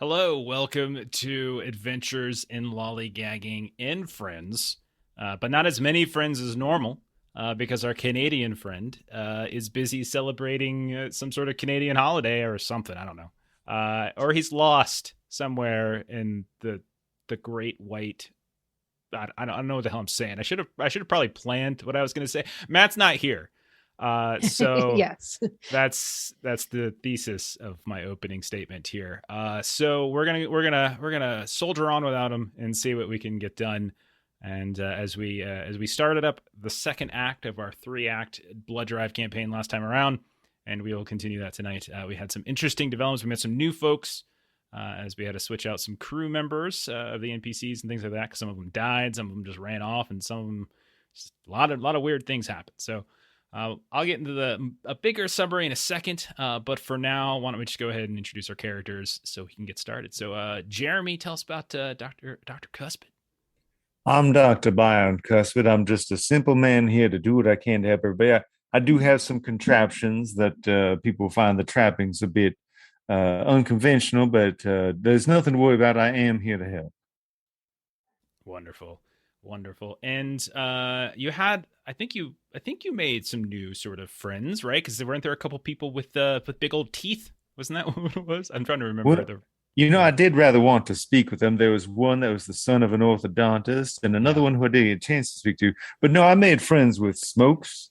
Hello, welcome to Adventures in Lollygagging and Friends, but not as many friends as normal because our Canadian friend is busy celebrating some sort of Canadian holiday or something. I don't know, or he's lost somewhere in the Great White. I don't know what the hell I'm saying. I should have probably planned what I was going to say. Matt's not here, so Yes. that's the thesis of my opening statement here. So we're gonna soldier on without him and see what we can get done. And as we started up the second act of our 3-act blood drive campaign last time around, and we will continue that tonight. We had some interesting developments. We met some new folks. As we had to switch out some crew members of the NPCs and things like that, because some of them died, some of them just ran off, and some of them just a lot of weird things happened. So I'll get into a bigger summary in a second, but for now, why don't we just go ahead and introduce our characters so we can get started. So, Jeremy, tell us about Dr. Cuspid. I'm Dr. Byron Cuspid. I'm just a simple man here to do what I can to help everybody. I do have some contraptions that people find the trappings a bit unconventional, but there's nothing to worry about. I am here to help. Wonderful. And you had, I think you made some new sort of friends, right? Because weren't there a couple people with big old teeth? Wasn't that what it was? I'm trying to remember. I did rather want to speak with them. There was one that was the son of an orthodontist, and another one who I didn't get a chance to speak to. But no, I made friends with Smokes.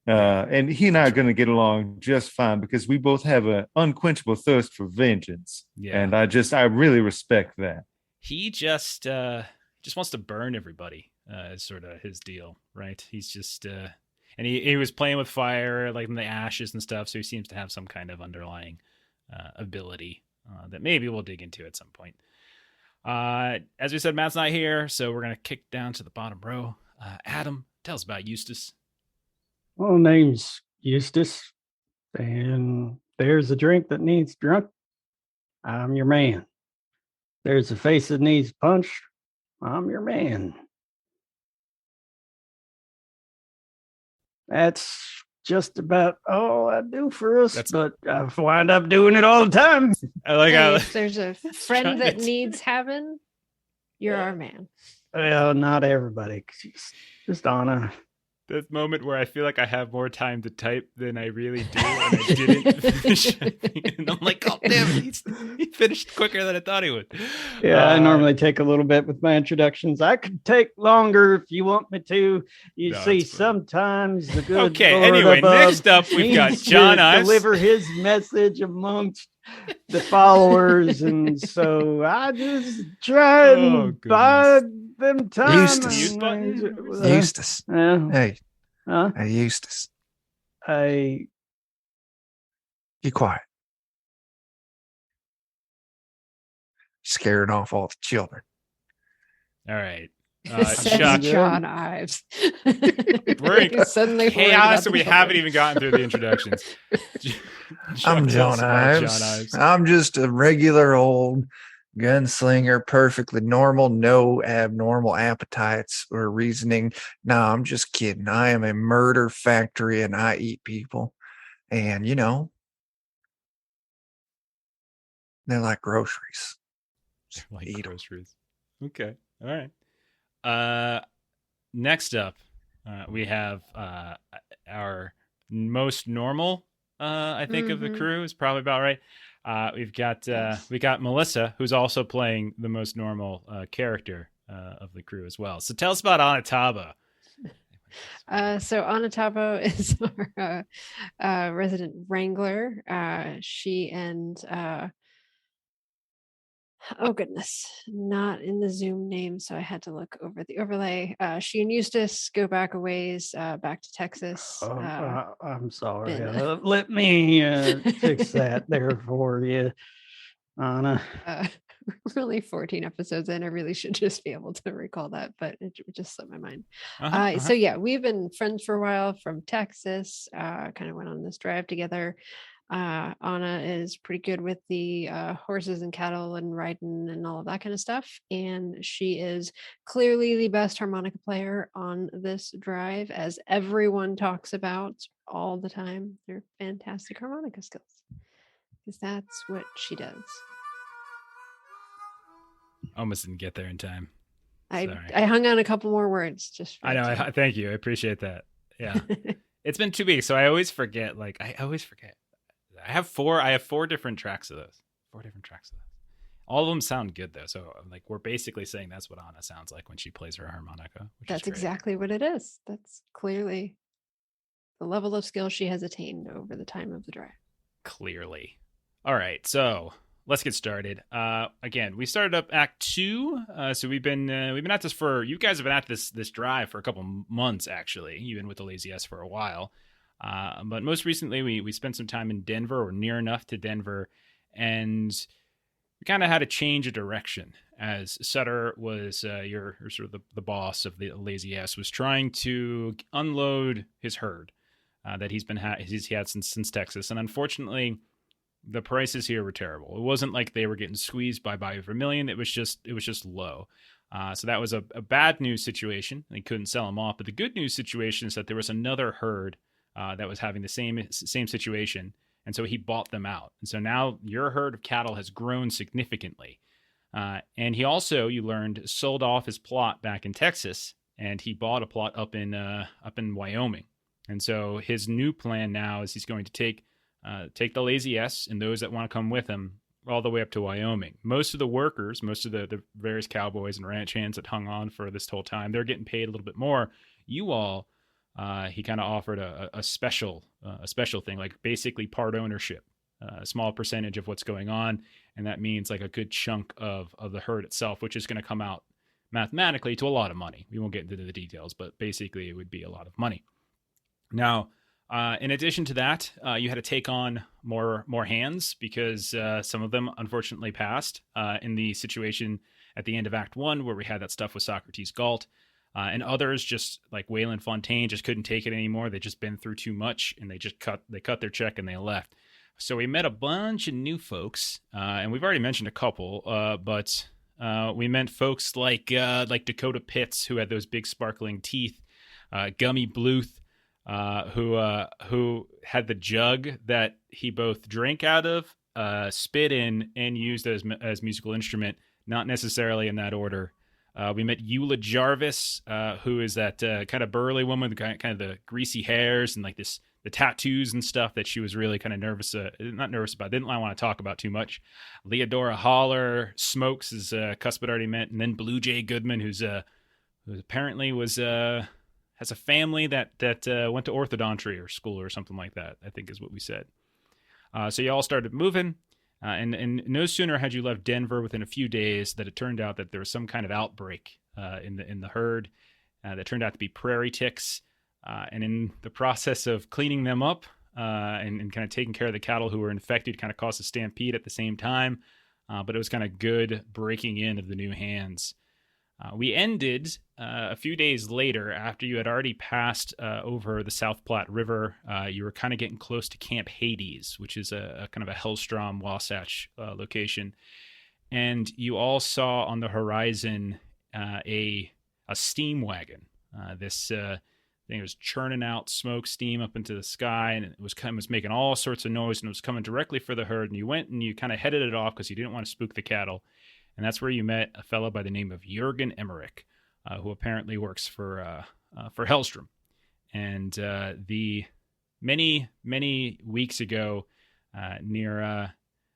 And he and I are going to get along just fine because we both have an unquenchable thirst for vengeance. Yeah. And I really respect that. He just wants to burn everybody, is sort of his deal, right? He's just, and he was playing with fire, like in the ashes and stuff. So he seems to have some kind of underlying ability that maybe we'll dig into at some point. As we said, Matt's not here, so we're going to kick down to the bottom row. Adam, tell us about Eustace. Well, name's Eustace, and there's a drink that needs drunk. I'm your man. There's a face that needs punched. I'm your man. That's just about all I do for us, but I wind up doing it all the time. I like how if there's a friend that needs heaven, you're our man. Well, not everybody. Just Anna. That moment where I feel like I have more time to type than I really do, and I didn't finish. And I'm like, oh, damn, he finished quicker than I thought he would. Yeah, I normally take a little bit with my introductions. I could take longer if you want me to. You see, sometimes the good Okay, Lord anyway, above next up, we've got John Ives. Deliver his message amongst the followers, and so I just try and buy them time. Eustace. Hey, Eustace. Hey, be quiet. Scaring off all the children. All right. John Ives. We're in chaos, and we haven't even gotten through the introductions. I'm John Ives. I'm just a regular old gunslinger, perfectly normal, no abnormal appetites or reasoning. No, I'm just kidding. I am a murder factory, and I eat people. And, they're like groceries. Like groceries. Okay. All right. Next up, we have our most normal, I think, of the crew is probably about right. We got Melissa, who's also playing the most normal character of the crew as well. So tell us about Anataba. So Anataba is our resident wrangler. She and oh goodness, not in the Zoom name, so I had to look over the overlay. She and Eustace go back a ways, back to Texas. I'm sorry. Let me fix that there for you, Anna. Really 14 episodes in. I really should just be able to recall that, but it just slipped my mind. So yeah, we've been friends for a while from Texas, kind of went on this drive together. Anna is pretty good with the horses and cattle and riding and all of that kind of stuff. And she is clearly the best harmonica player on this drive, as everyone talks about all the time. They're fantastic harmonica skills, because that's what she does. Almost didn't get there in time. I hung on a couple more words. Just I know. Thank you. I appreciate that. Yeah. It's been 2 weeks, so I always forget. I have four different tracks of those. 4 different tracks of those. All of them sound good though. So we're basically saying that's what Anna sounds like when she plays her harmonica. That's exactly what it is. That's clearly the level of skill she has attained over the time of the drive. Clearly. All right. So let's get started. Again, we started up Act 2. So we've been at this for, you guys have been at this drive for a couple months actually. You've been with the Lazy S for a while. But most recently we spent some time in Denver, or near enough to Denver, and we kind of had a change of direction as Sutter was your sort of the boss of the Lazy S, was trying to unload his herd that he's had since Texas, and unfortunately the prices here were terrible. It wasn't like they were getting squeezed by Vermilion. It was just low. So that was a bad news situation. They couldn't sell them off. But the good news situation is that there was another herd that was having the same situation. And so he bought them out. And so now your herd of cattle has grown significantly. And he also, you learned, sold off his plot back in Texas, and he bought a plot up in Wyoming. And so his new plan now is he's going to take the Lazy S and those that want to come with him all the way up to Wyoming. Most of the workers, most of the various cowboys and ranch hands that hung on for this whole time, they're getting paid a little bit more. You all, he kind of offered a special thing, like basically part ownership, a small percentage of what's going on. And that means like a good chunk of the herd itself, which is going to come out mathematically to a lot of money. We won't get into the details, but basically it would be a lot of money. Now, in addition to that, you had to take on more hands because some of them unfortunately passed in the situation at the end of Act 1 where we had that stuff with Socrates Galt. And others, just like Waylon Fontaine, just couldn't take it anymore. They just been through too much, and they cut their check and they left. So we met a bunch of new folks, and we've already mentioned a couple, but we met folks like Dakota Pitts, who had those big sparkling teeth, Gummy Bluth, who had the jug that he both drank out of, spit in, and used as musical instrument, not necessarily in that order. We met Eula Jarvis, who is that kind of burly woman, kind of the greasy hairs and like the tattoos and stuff that she was really kind of not nervous about, didn't want to talk about too much. Leodora Holler, Smokes, is Cuspid already met, and then Blue Jay Goodman, who apparently has a family that went to orthodontics or school or something like that, I think is what we said. So you all started moving. And no sooner had you left Denver within a few days that it turned out that there was some kind of outbreak in the herd that turned out to be prairie ticks. And in the process of cleaning them up and kind of taking care of the cattle who were infected, kind of caused a stampede at the same time. But it was kind of good breaking in of the new hands. We ended a few days later after you had already passed over the South Platte River. You were kind of getting close to Camp Hades, which is a kind of a Hellstrom Wasatch location. And you all saw on the horizon a steam wagon. This thing was churning out smoke, steam up into the sky, and it was making all sorts of noise, and it was coming directly for the herd. And you went and you kind of headed it off because you didn't want to spook the cattle. And that's where you met a fellow by the name of Jürgen Emmerich, who apparently works for Hellstrom. And the many weeks ago, near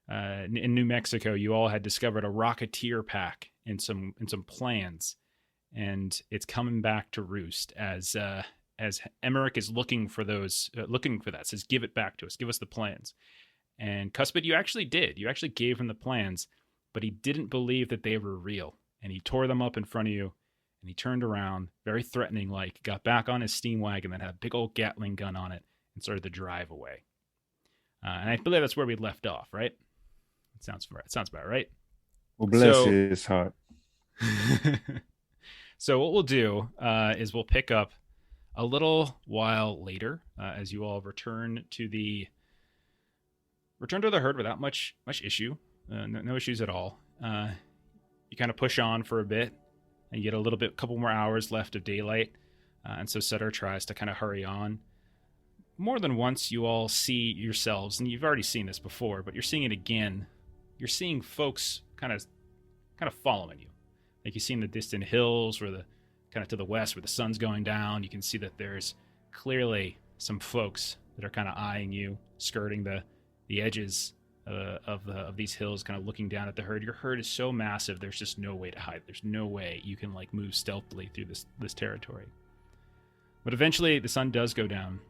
in New Mexico, you all had discovered a Rocketeer pack in some plans, and it's coming back to roost as Emmerich is looking for that. Says, "Give it back to us. Give us the plans." And Cuspid, you actually did. You actually gave him the plans. But he didn't believe that they were real. And he tore them up in front of you, and he turned around, very threatening like, got back on his steam wagon that had a big old Gatling gun on it, and started to drive away. And I believe that's where we left off, right? It sounds about right. Well, bless his heart. So what we'll do is we'll pick up a little while later as you all return to the herd without much issue. No issues at all. You kind of push on for a bit, and you get a couple more hours left of daylight. And so Sutter tries to kind of hurry on. More than once, you all see yourselves, and you've already seen this before, but you're seeing it again. You're seeing folks kind of following you. Like you see in the distant hills, where the kind of to the west, where the sun's going down, you can see that there's clearly some folks that are kind of eyeing you, skirting the edges of these hills, kind of looking down at the herd. Your herd is so massive, there's just no way to hide. There's no way you can like move stealthily through this territory. But eventually, the sun does go down.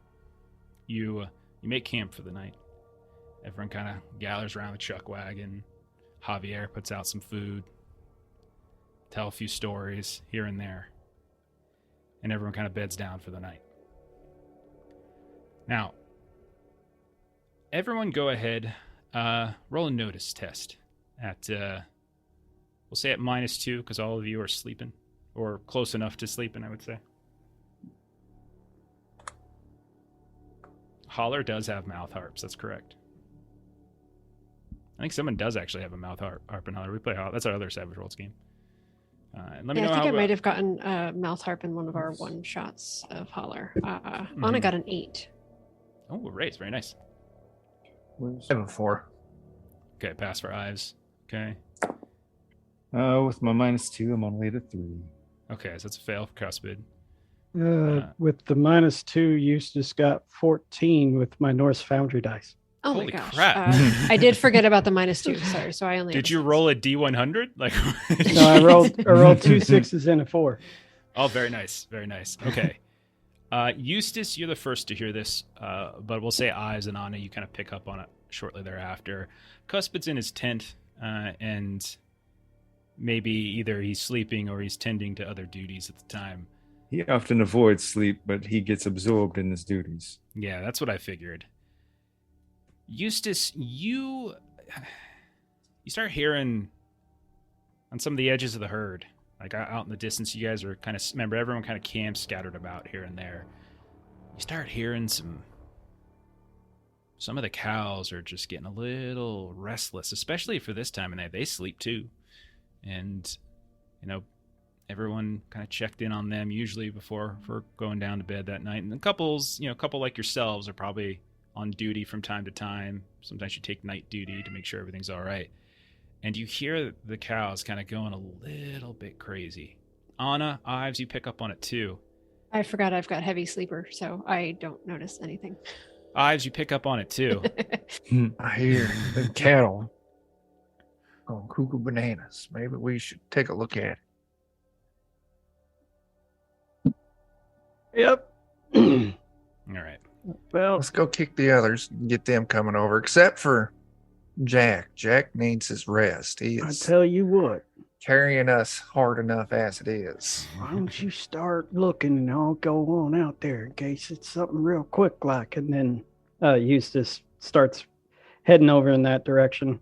You make camp for the night. Everyone kind of gathers around the chuck wagon. Javier puts out some food, tell a few stories here and there, and everyone kind of beds down for the night. Now, everyone go ahead, roll a notice test at, we'll say at -2, because all of you are sleeping, or close enough to sleeping, I would say. Holler does have mouth harps, that's correct. I think someone does actually have a mouth harp in Holler. We play Holler. That's our other Savage Worlds game. Let me know I think how I might have gotten a mouth harp in one of our one shots of Holler. Anna got an 8. Oh, raise. Very nice. 7-4. Okay, pass for Ives. Okay. With my -2, I'm only at a 3. Okay, so that's a fail for Cuspid. With the -2, Eustace got 14 with my Norse Foundry dice. Oh Holy my gosh. crap. I did forget about the -2. Sorry. So I only. Did you roll a D100? Like No, I rolled 2 6s and a 4. Oh, very nice. Very nice. Okay. Eustace, you're the first to hear this, but we'll say Ives and Anna, you kind of pick up on it shortly thereafter. Cuspid's in his tent, and maybe either he's sleeping or he's tending to other duties at the time. He often avoids sleep, but he gets absorbed in his duties. Yeah, that's what I figured. Eustace, you start hearing on some of the edges of the herd, like out in the distance. You guys are kind of, remember, everyone kind of camps scattered about here and there. You start hearing some of the cows are just getting a little restless, especially for this time of night. They sleep too. And, everyone kind of checked in on them usually before going down to bed that night. And the couples, a couple like yourselves are probably on duty from time to time. Sometimes you take night duty to make sure everything's all right. And you hear the cows kind of going a little bit crazy. Anna, Ives, you pick up on it too. I forgot I've got heavy sleeper, so I don't notice anything. Ives, you pick up on it too. I hear the cattle going cuckoo bananas. Maybe we should take a look at it. Yep. All right. Well, Let's go kick the others and get them coming over, except for Jack. Jack needs his rest. He I is tell you what, carrying us hard enough as it is. why don't you start looking and I'll go on out there in case it's something real quick like. And then Eustace starts heading over in that direction.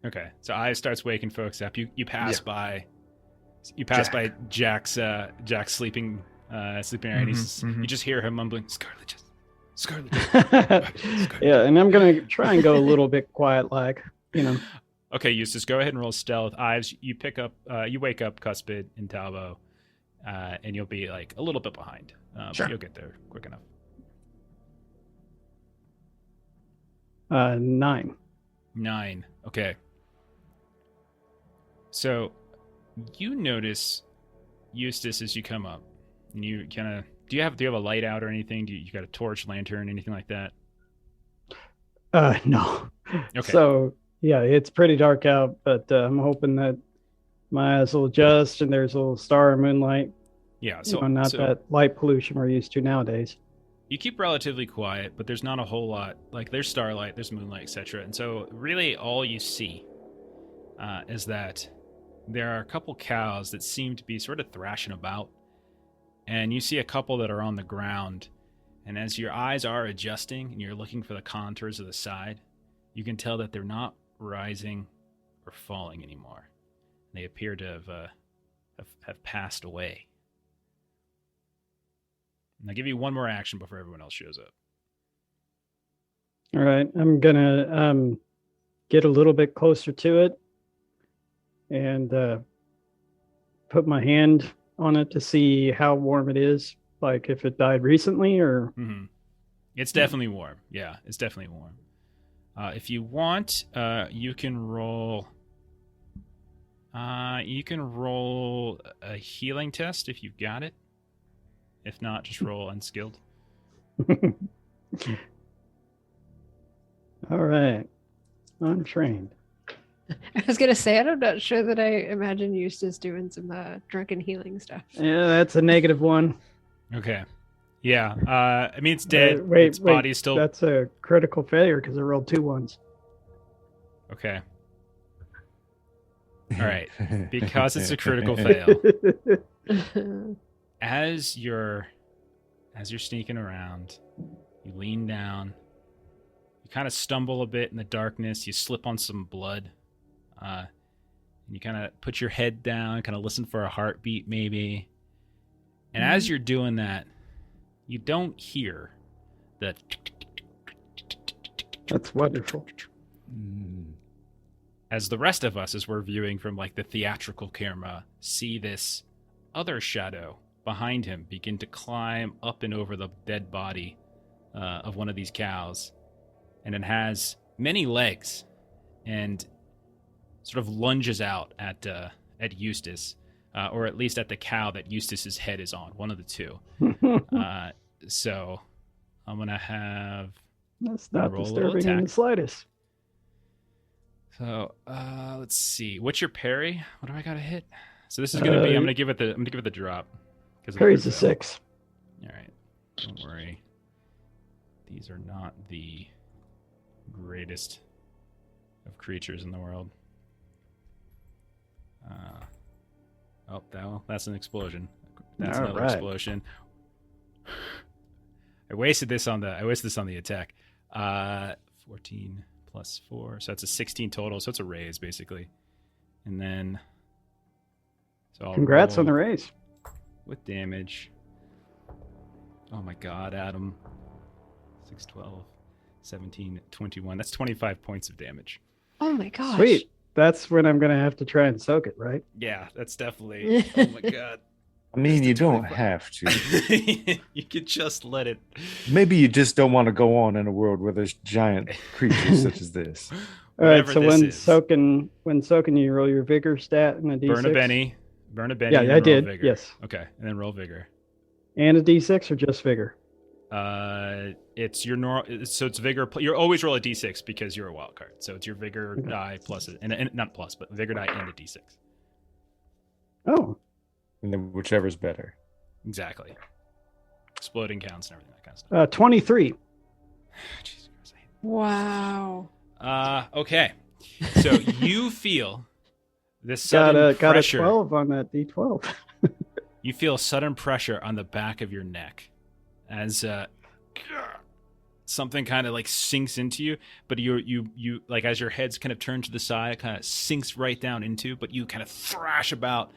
Okay. So Ives starts waking folks up. You pass by Jack's sleeping area, and you just hear him mumbling, Scarlet. Yeah, and I'm gonna try and go a little bit quiet, like. Okay, Eustace, go ahead and roll stealth. Ives, you wake up Cuspid and Talbo, and you'll be like a little bit behind. Sure. But you'll get there quick enough. 9. 9. Okay. So you notice Eustace as you come up, and you kind of do you have a light out or anything? You got a torch, lantern, anything like that? No. Okay. So yeah, it's pretty dark out, but I'm hoping that my eyes will adjust and there's a little star and moonlight. Yeah. So not that light pollution we're used to nowadays. You keep relatively quiet, but there's not a whole lot. Like there's starlight, there's moonlight, etc. And so really all you see is that there are a couple cows that seem to be sort of thrashing about. And you see a couple that are on the ground. And as your eyes are adjusting and you're looking for the contours of the side, you can tell that they're not rising or falling anymore. They appear to have passed away. And I'll give you one more action before everyone else shows up. All right, I'm gonna get a little bit closer to it and put my hand on it to see how warm it is, like if it died recently or. Mm-hmm. It's definitely warm. Yeah, it's definitely warm. If you want, you can roll You can roll a healing test if you've got it. If not, just roll unskilled. All right. Untrained. I was gonna say I'm not sure that I imagine Eustace doing some drunken healing stuff. Yeah, that's a -1. Okay. Yeah. I mean, it's dead. Wait, its body's still. That's a critical failure because I rolled 2 ones. Okay. All right. Because it's a critical fail. As you're sneaking around, you lean down. You kind of stumble a bit in the darkness. You slip on some blood. And you kind of put your head down, kind of listen for a heartbeat maybe. And as you're doing that, you don't hear the... That's wonderful. As the rest of us, as we're viewing from like the theatrical camera, see this other shadow behind him begin to climb up and over the dead body of one of these cows. And it has many legs and sort of lunges out at Eustace, or at least at the cow that Eustace's head is on, one of the two. So I'm going to have... That's not disturbing in the slightest. So let's see. What's your parry? What do I got to hit? So this is going to be... I'm going to give it the drop. Parry's a 6. All right. Don't worry. These are not the greatest of creatures in the world. That's an explosion. That's another explosion. I wasted this on the attack. 14 plus 4, so that's a 16 total. So it's a raise basically. And then, so congrats on the raise with damage. Oh my God, Adam! 6, 12, 17, 21. That's 25 points of damage. Oh my gosh! Sweet. That's when I'm gonna have to try and soak it, right? Yeah, that's definitely. Oh my God. I mean, you don't have to. You could just let it. Maybe you just don't want to go on in a world where there's giant creatures such as this. All right, so when soaking, you roll your vigor stat and a D6. Burn a Benny. Yeah, I did. Vigor. Yes. Okay, and then roll vigor. And a D6 or just vigor? It's your normal. So it's vigor. You always roll a D6 because you're a wild card. So it's your vigor die plus it, and not plus, but vigor die and a D6. Oh. And then whichever's better. Exactly. Exploding counts and everything, that kind of stuff. 23. Jesus Christ. Wow. Okay. So you feel this sudden pressure. Got a 12 on that D12. You feel sudden pressure on the back of your neck as something kind of like sinks into you, but you like as your head's kind of turned to the side, it kind of sinks right down into, but you kind of thrash about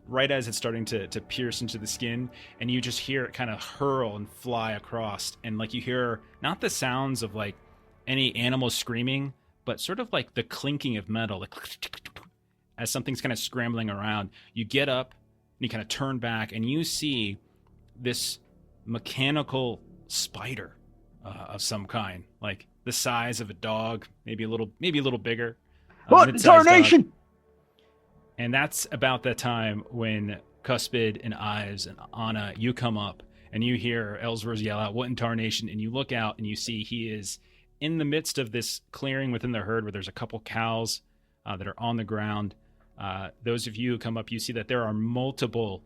right as it's starting to pierce into the skin, and you just hear it kind of hurl and fly across, and like you hear not the sounds of like any animal screaming, but sort of like the clinking of metal, like as something's kind of scrambling around. You get up and you kind of turn back, and you see this mechanical spider of some kind, like the size of a dog, maybe a little bigger. What in tarnation? And that's about that time when Cuspid and Ives and Anna, you come up and you hear Ellsworth yell out, "What in tarnation?" And you look out and you see he is in the midst of this clearing within the herd where there's a couple cows that are on the ground. Those of you who come up, you see that there are multiple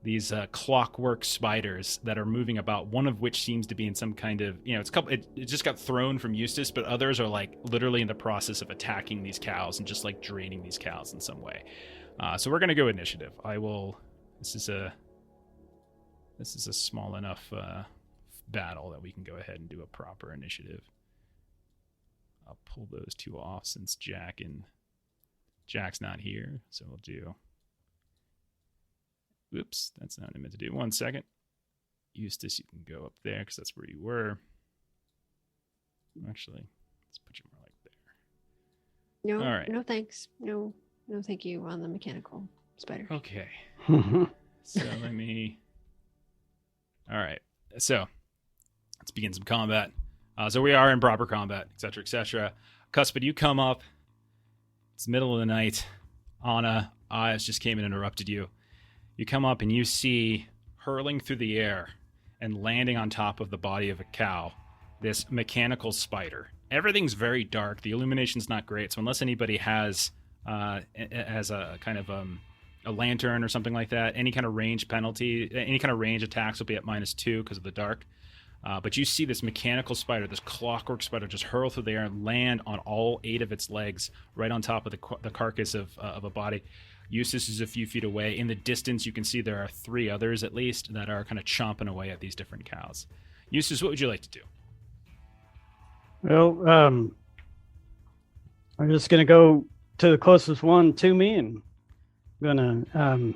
these clockwork spiders that are moving about, one of which seems to be in some kind of, it just got thrown from Eustace, but others are like literally in the process of attacking these cows and just like draining these cows in some way. So we're going to go initiative. This is a small enough battle that we can go ahead and do a proper initiative. I'll pull those two off since Jack's not here. So we'll do... Oops, that's not what I meant to do. 1 second. Eustace, you can go up there because that's where you were. Actually, let's put you more like there. No, all right. No thanks. No thank you on the mechanical spider. Okay. So let me... All right. So let's begin some combat. So we are in proper combat, etc., etc. Cuspid, you come up. It's the middle of the night. Anna, eyes just came and interrupted you. You come up and you see hurling through the air and landing on top of the body of a cow, this mechanical spider. Everything's very dark. The illumination's not great, so unless anybody has a kind of a lantern or something like that, any kind of range penalty, any kind of range attacks will be at -2 because of the dark. But you see this mechanical spider, this clockwork spider, just hurl through the air and land on all 8 of its legs, right on top of the carcass of a body. Eustace is a few feet away. In the distance, you can see there are 3 others at least that are kind of chomping away at these different cows. Eustace, what would you like to do? Well, I'm just gonna go to the closest one to me, and I'm gonna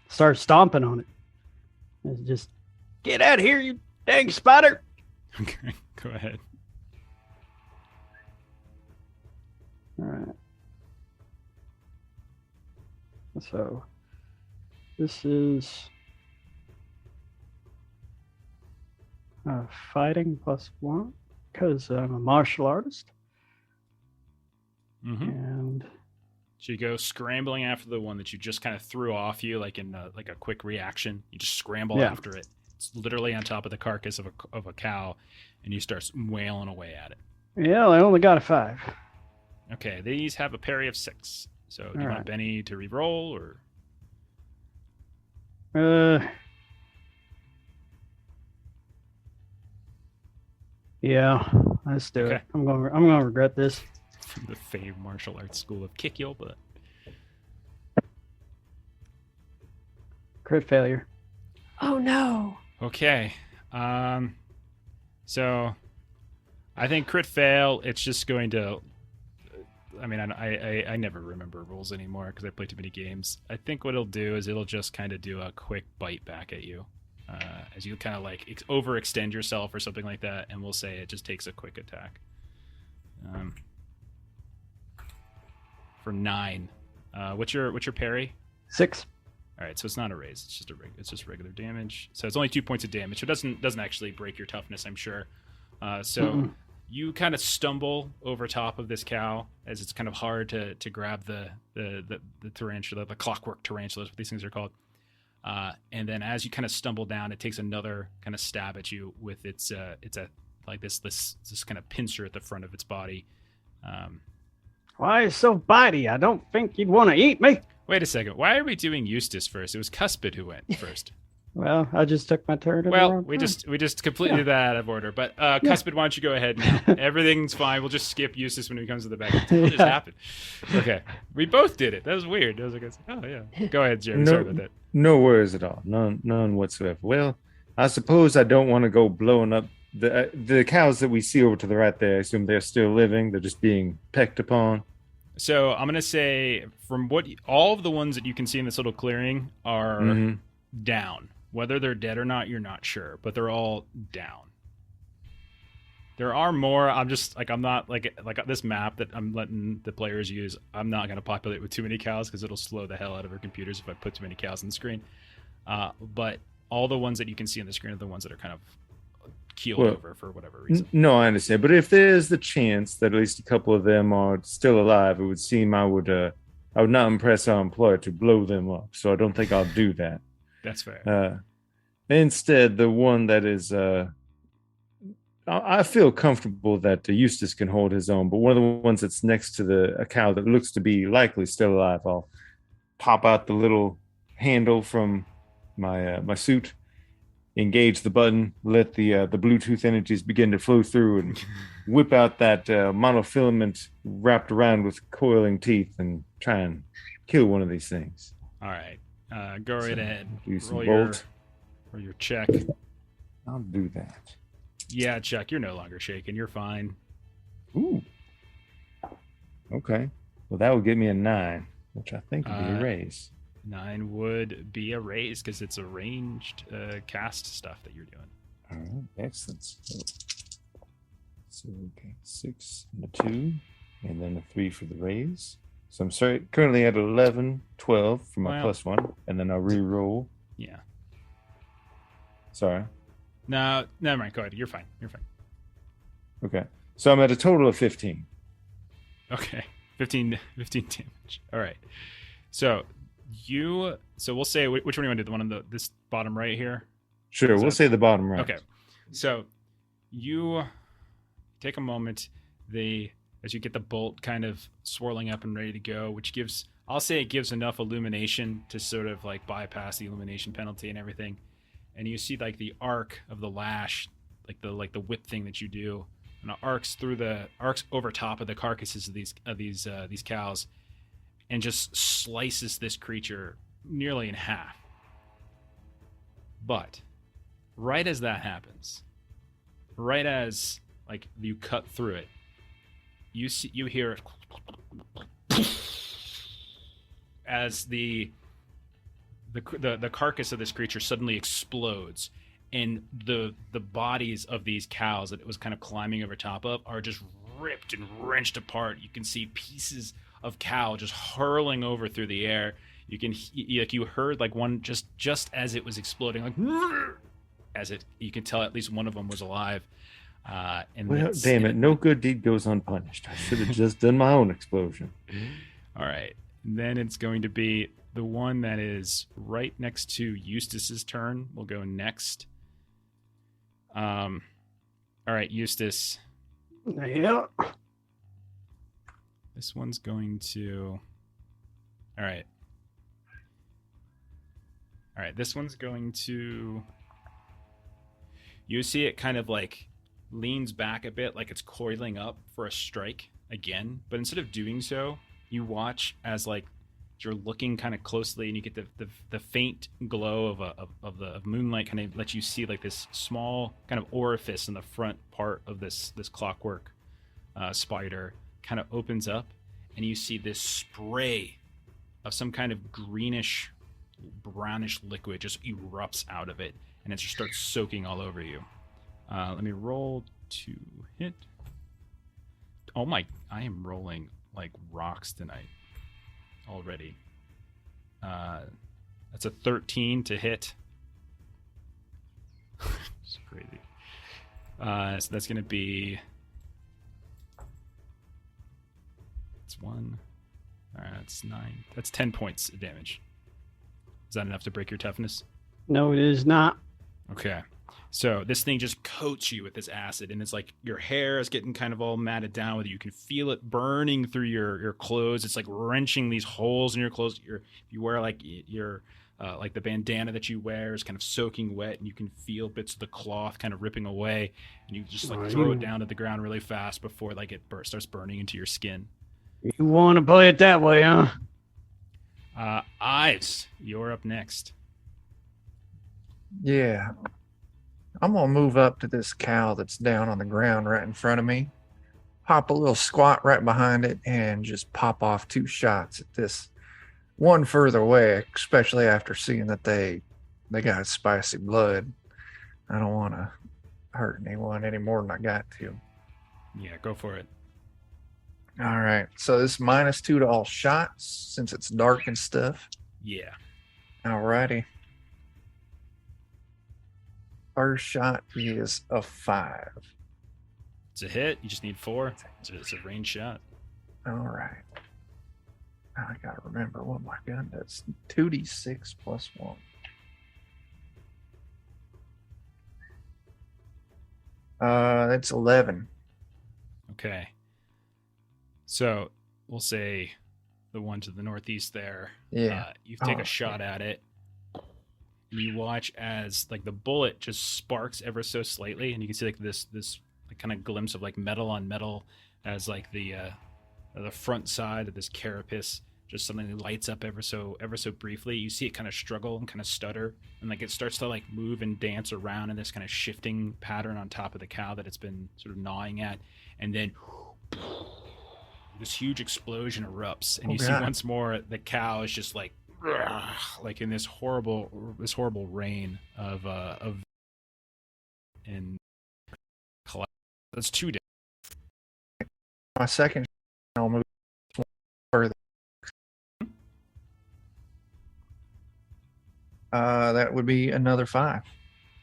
start stomping on it. It's just get out of here, you dang spider! Okay, go ahead. All right. So this is fighting +1 because I'm a martial artist. Mm-hmm. And so you go scrambling after the one that you just kind of threw off you, like in a quick reaction. You just scramble after it. It's literally on top of the carcass of a cow, and you start wailing away at it. Yeah, I only got a 5. Okay, these have a parry of 6. So do you want Benny to re-roll, or? Yeah, let's do it. I'm gonna regret this. From the famed martial arts school of kick your butt. Crit failure. Oh no. Okay. So I think crit fail, it's just going to, I mean, I never remember rules anymore because I play too many games. I think what it'll do is it'll just kind of do a quick bite back at you as you kind of like overextend yourself or something like that, and we'll say it just takes a quick attack. For 9. What's your parry? 6. All right, so it's not a raise. It's just regular damage. So it's only 2 points of damage. So it doesn't actually break your toughness, I'm sure. You kind of stumble over top of this cow as it's kind of hard to grab the tarantula, the clockwork tarantula, what these things are called. And then as you kind of stumble down, it takes another kind of stab at you with its like this kind of pincer at the front of its body. Why is so bitey? I don't think you'd want to eat me. Wait a second. Why are we doing Eustace first? It was Cuspid who went first. Well, I just took my turn. We just completely did that out of order. But Cuspid, why don't you go ahead now? Everything's fine. We'll just skip Eustace when he comes to the back. What just happened? Okay. We both did it. That was weird. I was like, oh, yeah. Go ahead, Jeremy. Sorry about that. No worries at all. None whatsoever. Well, I suppose I don't want to go blowing up the cows that we see over to the right there. I assume they're still living. They're just being pecked upon. So I'm going to say from all of the ones that you can see in this little clearing are down. Whether they're dead or not, you're not sure, but they're all down. There are more. I'm not like this map that I'm letting the players use. I'm not going to populate with too many cows because it'll slow the hell out of our computers if I put too many cows on the screen. But all the ones that you can see on the screen are the ones that are kind of keeled over for whatever reason. No, I understand. But if there's the chance that at least a couple of them are still alive, it would seem I would not impress our employer to blow them up. So I don't think I'll do that. That's fair. Instead, the one that is, I feel comfortable that Eustace can hold his own, but one of the ones that's next to a cow that looks to be likely still alive, I'll pop out the little handle from my suit, engage the button, let the Bluetooth energies begin to flow through, and whip out that monofilament wrapped around with coiling teeth and try and kill one of these things. All right. Go right ahead. Roll your check. I'll do that. Yeah, Chuck, you're no longer shaking. You're fine. Ooh. Okay. Well, that would give me a 9, which I think would be a raise. 9 would be a raise because it's a ranged cast stuff that you're doing. All right. Excellent. So okay, 6 and a 2, and then a 3 for the raise. So I'm currently at 11, 12 for my +1, and then I'll re-roll. Yeah. Sorry. No, never mind. Go ahead. You're fine. Okay. So I'm at a total of 15. Okay. 15 damage. All right. So we'll say which one do you want to do? The one on this bottom right here? Sure, we'll say the bottom right. Okay. So you take a moment, as you get the bolt kind of swirling up and ready to go, which I'll say it gives enough illumination to sort of like bypass the illumination penalty and everything. And you see like the arc of the lash, like the whip thing that you do, and it arcs over top of the carcasses of these cows, and just slices this creature nearly in half. But right as that happens, right as like you cut through it, you hear as the carcass of this creature suddenly explodes, and the bodies of these cows that it was kind of climbing over top of are just ripped and wrenched apart. You can see pieces of cow just hurling over through the air. You heard like one just as it was exploding, like you can tell at least one of them was alive. Well, damn it! No good deed goes unpunished. I should have just done my own explosion. All right, and then it's going to be the one that is right next to Eustace's turn. Will go next. All right, Eustace. Yeah. This one's going to. All right. This one's going to. You see it kind of like leans back a bit, like it's coiling up for a strike again. But instead of doing so, you watch as like you're looking kind of closely, and you get the faint glow of moonlight kind of lets you see like this small kind of orifice in the front part of this clockwork spider kind of opens up, and you see this spray of some kind of greenish brownish liquid just erupts out of it, and it just starts soaking all over you. Let me roll to hit. Oh my, I am rolling like rocks tonight already. That's a 13 to hit. It's crazy. So that's going to be... That's 1. That's 9. That's 10 points of damage. Is that enough to break your toughness? No, it is not. Okay. So this thing just coats you with this acid, and it's like your hair is getting kind of all matted down with it. You can feel it burning through your clothes. It's like wrenching these holes in your clothes. If you wear like like the bandana that you wear is kind of soaking wet, and you can feel bits of the cloth kind of ripping away, and you just like throw it down to the ground really fast before like it starts burning into your skin. You want to play it that way, huh? Ives, you're up next. Yeah. I'm going to move up to this cow that's down on the ground right in front of me, pop a little squat right behind it, and just pop off 2 shots at this one further away, especially after seeing that they got spicy blood. I don't want to hurt anyone any more than I got to. Yeah, go for it. All right. So this -2 to all shots since it's dark and stuff. Yeah. All righty. First shot is a 5. It's a hit. You just need 4. It's a range shot. All right. I gotta remember what my gun does. 2d6 plus 1. That's 11. Okay. So we'll say the one to the northeast there. Yeah. You take a shot at it. You watch as like the bullet just sparks ever so slightly, and you can see like this like, kind of glimpse of like metal on metal as like the front side of this carapace just suddenly lights up ever so briefly. You see it kind of struggle and kind of stutter, and like it starts to like move and dance around in this kind of shifting pattern on top of the cow that it's been sort of gnawing at, and then this huge explosion erupts, and you see once more the cow is just like in this horrible rain of and that's 2 days. My second, I'll move further. That would be another 5.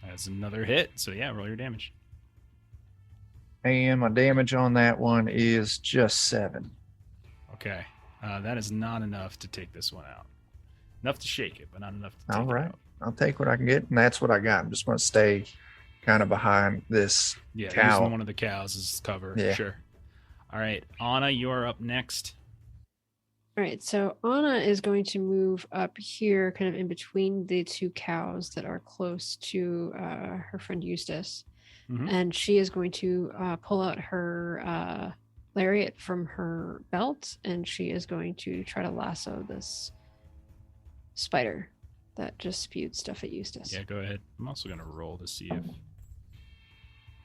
That's another hit. So yeah, roll your damage. And my damage on that one is just 7. Okay. That is not enough to take this one out. Enough to shake it, but not enough to take All right. it out. I'll take what I can get, and that's what I got. I'm just going to stay kind of behind this cow. Using one of the cows as cover. Yeah. Sure. All right, Anna, you're up next. All right, so Anna is going to move up here, kind of in between the two cows that are close to her friend Eustace. Mhm. And she is going to pull out her lariat from her belt, and she is going to try to lasso this spider that just spewed stuff at Eustace. Yeah, go ahead. I'm also going to roll to see if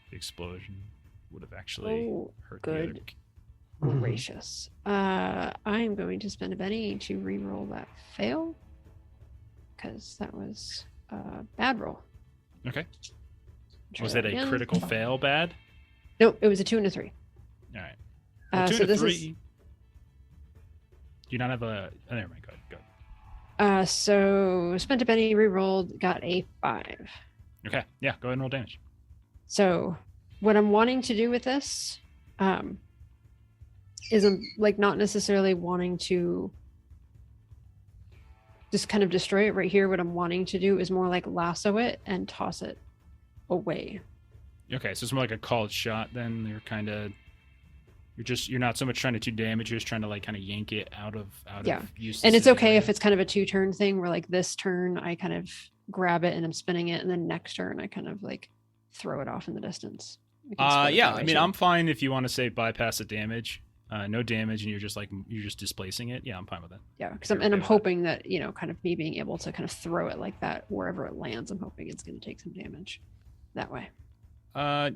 the explosion would have actually hurt the other. Good gracious. I am going to spend a penny to re-roll that fail, because that was a bad roll. Okay. Try Was that it a again. critical fail bad? No, it was a 2 and a 3. All right. Well, 2 So and a this 3. is Do you not have a... Oh, never mind. Go ahead. so spent a penny, re-rolled, got a 5. Okay. Yeah, go ahead and roll damage. So what I'm wanting to do with this is I'm like not necessarily wanting to just kind of destroy it right here. What I'm wanting to do is more like lasso it and toss it away. Okay, so it's more like a called shot then. You're not so much trying to do damage, you're just trying to like kind of yank it out of use. And it's okay if it's kind of a 2-turn thing where like this turn I kind of grab it and I'm spinning it, and then next turn I kind of like throw it off in the distance. Yeah, I mean, I'm fine if you want to say bypass the damage. No damage, and you're just displacing it. Yeah, I'm fine with that. Yeah, because I'm hoping that, kind of me being able to kind of throw it like that wherever it lands, I'm hoping it's going to take some damage that way.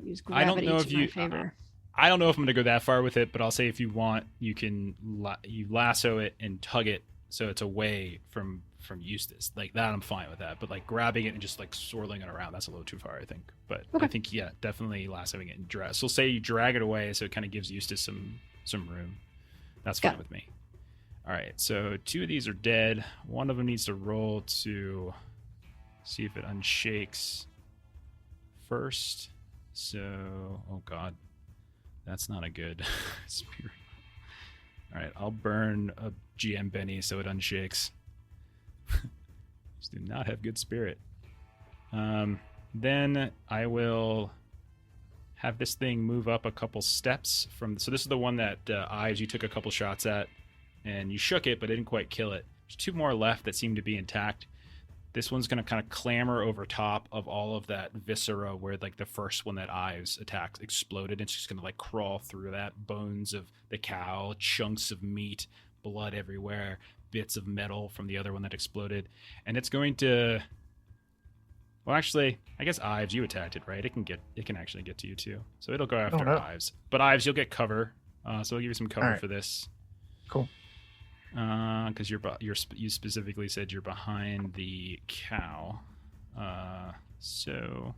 Use I don't gravity know to my favor. I don't know if I'm going to go that far with it, but I'll say if you want, you can you lasso it and tug it so it's away from Eustace. Like that, I'm fine with that. But like grabbing it and just like swirling it around, that's a little too far, I think. But Okay. I think, yeah, definitely lassoing it and drag. So say you drag it away so it kind of gives Eustace some room. That's fine with me. All right, so 2 of these are dead. One of them needs to roll to see if it unshakes first. So, oh god, that's not a good spirit. All right, I'll burn a GM Benny so it unshakes. Just do not have good spirit. Then I will have this thing move up a couple steps from. So this is the one that Ives you took a couple shots at, and you shook it, but didn't quite kill it. There's 2 more left that seem to be intact. This one's going to kind of clamber over top of all of that viscera where like the first one that Ives attacked exploded. It's just going to like crawl through that. Bones of the cow, chunks of meat, blood everywhere, bits of metal from the other one that exploded. And it's going to... Well, actually, I guess Ives, you attacked it, right? It can actually get to you too. So it'll go after Ives. But Ives, you'll get cover. So I'll give you some cover for this. Cool. Because you specifically said you're behind the cow. So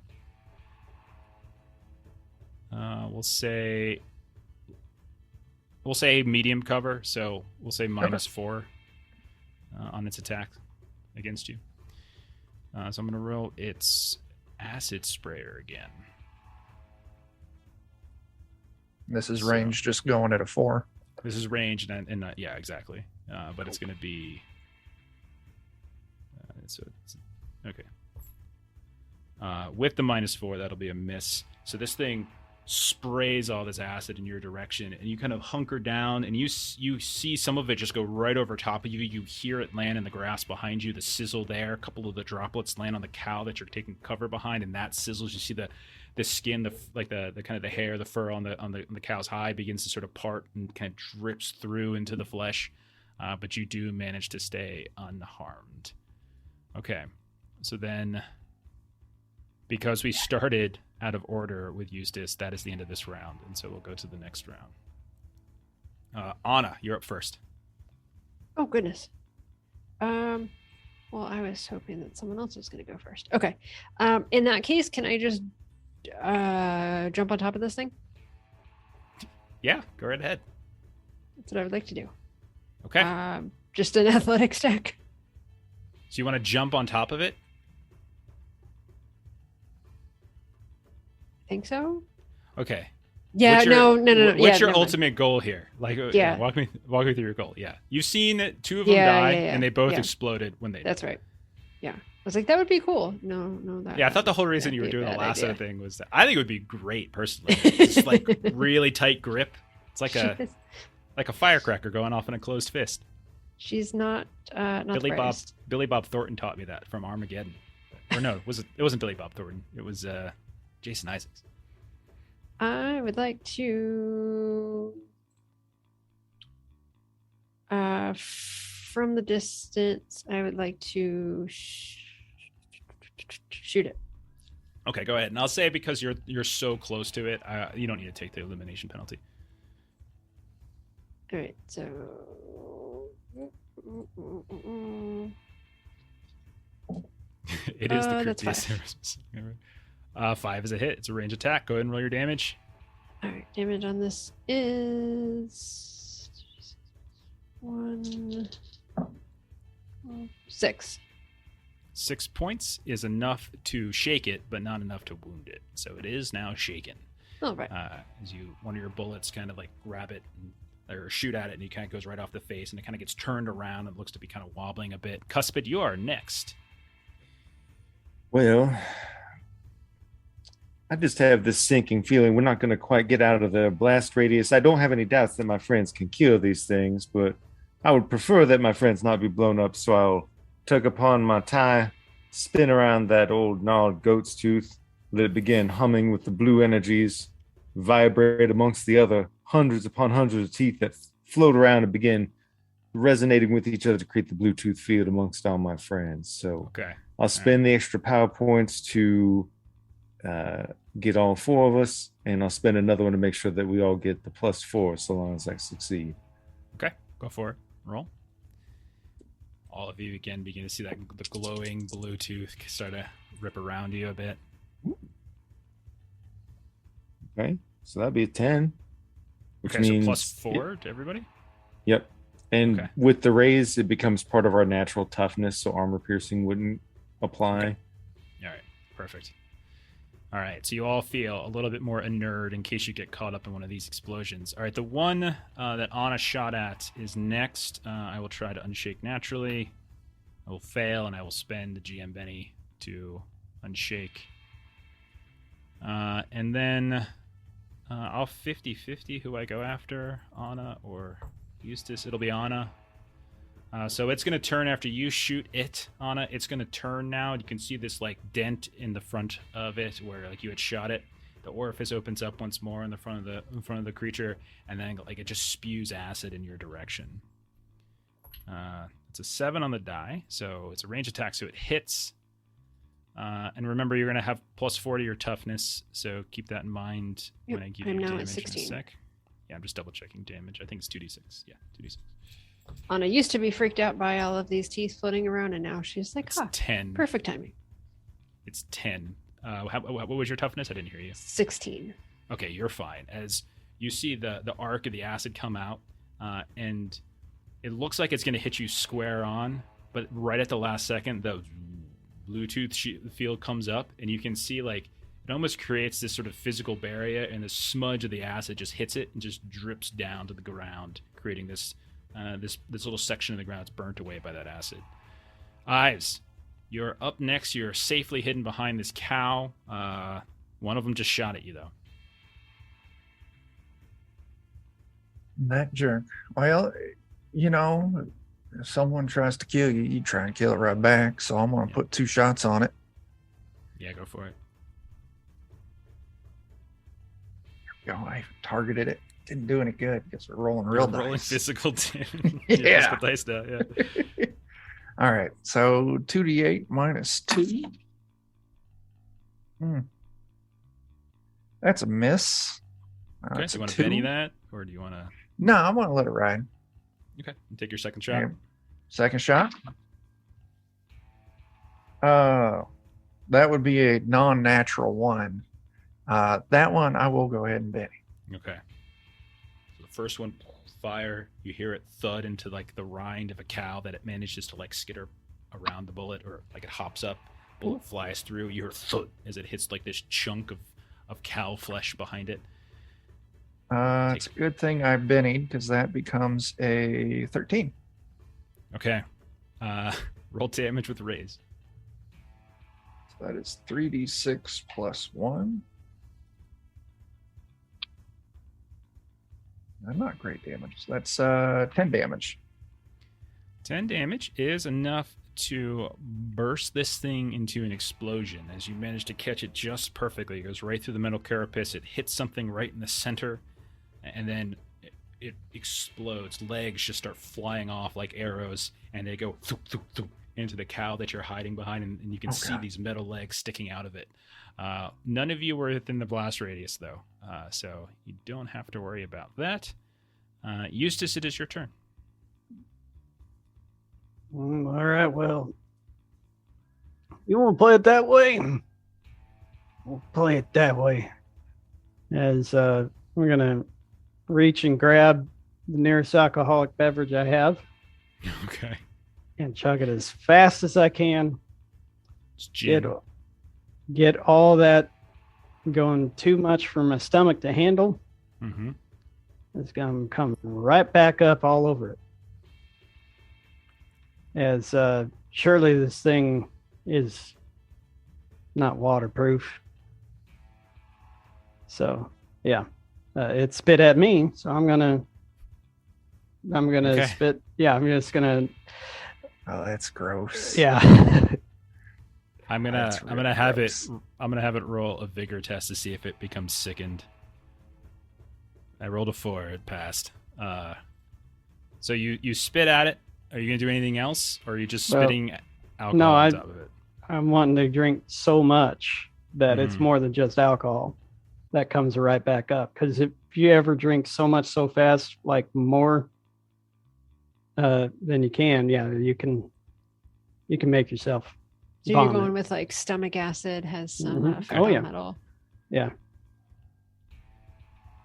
we'll say medium cover. So we'll say -4 on its attack against you. So I'm going to roll its acid sprayer again. This is range just going at a 4. This is range, and yeah, exactly. But it's going to be... okay. With the -4, that'll be a miss. So this thing sprays all this acid in your direction, and you kind of hunker down, and you see some of it just go right over top of you. You hear it land in the grass behind you, the sizzle there. A couple of the droplets land on the cow that you're taking cover behind, and that sizzles. You see the skin, the kind of the hair, the fur on the cow's hide begins to sort of part and kind of drips through into the flesh. But you do manage to stay unharmed. Okay, so then, because we started out of order with Eustace, that is the end of this round, and so we'll go to the next round. Anna, you're up first. Oh, goodness. Well, I was hoping that someone else was going to go first. Okay. In that case, can I just jump on top of this thing? Yeah, go right ahead. That's what I would like to do. Okay. Just an athletics check. So you want to jump on top of it? Think so? Okay. Yeah, no. What's your never mind. ultimate goal here? Like, Yeah. walk me through your goal. Yeah, you've seen two of them die, and they both exploded when they. That's right. Yeah, I was like, that would be cool. No, that. Yeah, I thought the whole reason you were doing the lasso thing was that I think it would be great personally. Just like really tight grip. It's like a firecracker going off in a closed fist. She's not Billy Bob Thornton taught me that from Armageddon. Or no, it wasn't Billy Bob Thornton. It was Jason Isaacs. I would like to from the distance, I would like to shoot it. Okay, go ahead. And I'll say because you're so close to it, you don't need to take the elimination penalty. All right, so it is the that's creepiest. 5 is a hit. It's a range attack. Go ahead and roll your damage. All right, damage on this is 6. 6 points is enough to shake it, but not enough to wound it. So it is now shaken. All right. As one of your bullets kind of like grab it or shoot at it, and it kind of goes right off the face, and it kind of gets turned around and looks to be kind of wobbling a bit. Cuspid, you are next. Well, I just have this sinking feeling we're not going to quite get out of the blast radius. I don't have any doubts that my friends can kill these things, but I would prefer that my friends not be blown up, so I'll tug upon my tie, spin around that old gnarled goat's tooth, let it begin humming with the blue energies, vibrate amongst the other hundreds upon hundreds of teeth that float around and begin resonating with each other to create the Bluetooth field amongst all my friends. So okay. I'll spend the extra power points to get all 4 of us, and I'll spend another one to make sure that we all get the +4 so long as I succeed. Okay, go for it. Roll. All of you again begin to see the glowing Bluetooth start to rip around you a bit. Okay, so that'd be a 10. Which means so +4 to everybody? Yep. And with the raise, it becomes part of our natural toughness, so armor piercing wouldn't apply. Okay. All right, perfect. All right, so you all feel a little bit more inert in case you get caught up in one of these explosions. All right, the one that Anna shot at is next. I will try to unshake naturally. I will fail, and I will spend the GM Benny to unshake. And then I'll 50-50 who I go after, Anna or Eustace. It'll be Anna. So it's going to turn after you shoot it, Anna. It's going to turn now. You can see this like dent in the front of it where like you had shot it. The orifice opens up once more in front of the creature, and then like it just spews acid in your direction. It's a 7 on the die, so it's a range attack, so it hits. And remember, you're going to have +4 to your toughness, so keep that in mind when I give you damage in a sec. Yeah, I'm just double checking damage. I think it's 2d6. Yeah, 2d6. Anna used to be freaked out by all of these teeth floating around, and now she's like, 10. Perfect timing. It's 10. What was your toughness? I didn't hear you. 16. Okay, you're fine. As you see the arc of the acid come out, and it looks like it's going to hit you square on, but right at the last second, the Bluetooth field comes up, and you can see like it almost creates this sort of physical barrier, and the smudge of the acid just hits it and just drips down to the ground, creating this little section of the ground that's burnt away by that acid. Ives, you're up next. You're safely hidden behind this cow. One of them just shot at you, though. That jerk. Well, if someone tries to kill you, you try and kill it right back. So I'm going to put 2 shots on it. Yeah, go for it. There we go. I targeted it. Didn't do any good because we're rolling real dice. Rolling physical damage. Yeah. Physical dice now, yeah. All right. So 2d8 minus 2. That's a miss. Okay, so you want to Benny that? Or do you want to... No, I want to let it ride. Okay, take your second shot. Okay. Second shot. That would be a non-natural 1. That one I will go ahead and Benny. Okay. So the first one, fire. You hear it thud into like the rind of a cow that it manages to like skitter around the bullet, or like it hops up. Bullet flies through. You hear thud as it hits like this chunk of cow flesh behind it. It's a good thing I bennied because that becomes a 13. Okay. Roll damage with raise. So that is 3d6 plus 1. Not great damage. So that's 10 damage. 10 damage is enough to burst this thing into an explosion as you manage to catch it just perfectly. It goes right through the metal carapace. It hits something right in the center, and then it explodes. Legs just start flying off like arrows, and they go thoop, thoop, thoop, into the cow that you're hiding behind, and you can see these metal legs sticking out of it. None of you were within the blast radius, though, so you don't have to worry about that. Eustace, it is your turn. All right, well, you want to play it that way? We'll play it that way. As we're going to reach and grab the nearest alcoholic beverage I have. Okay. And chug it as fast as I can. It's gin. Get all that going too much for my stomach to handle. Mm-hmm. It's going to come right back up all over it. As surely this thing is not waterproof. So, yeah. It spit at me, so I'm gonna spit. Yeah, I'm just gonna. Oh, that's gross. Yeah. I'm gonna have it roll a vigor test to see if it becomes sickened. I rolled a 4. It passed. So you spit at it. Are you gonna do anything else, or are you just spitting alcohol on top of it? I'm wanting to drink so much that it's more than just alcohol. That comes right back up. Because if you ever drink so much so fast, like more than you can, you can make yourself So vomit. you're going with like stomach acid has some effect Oh, on yeah. metal. Yeah.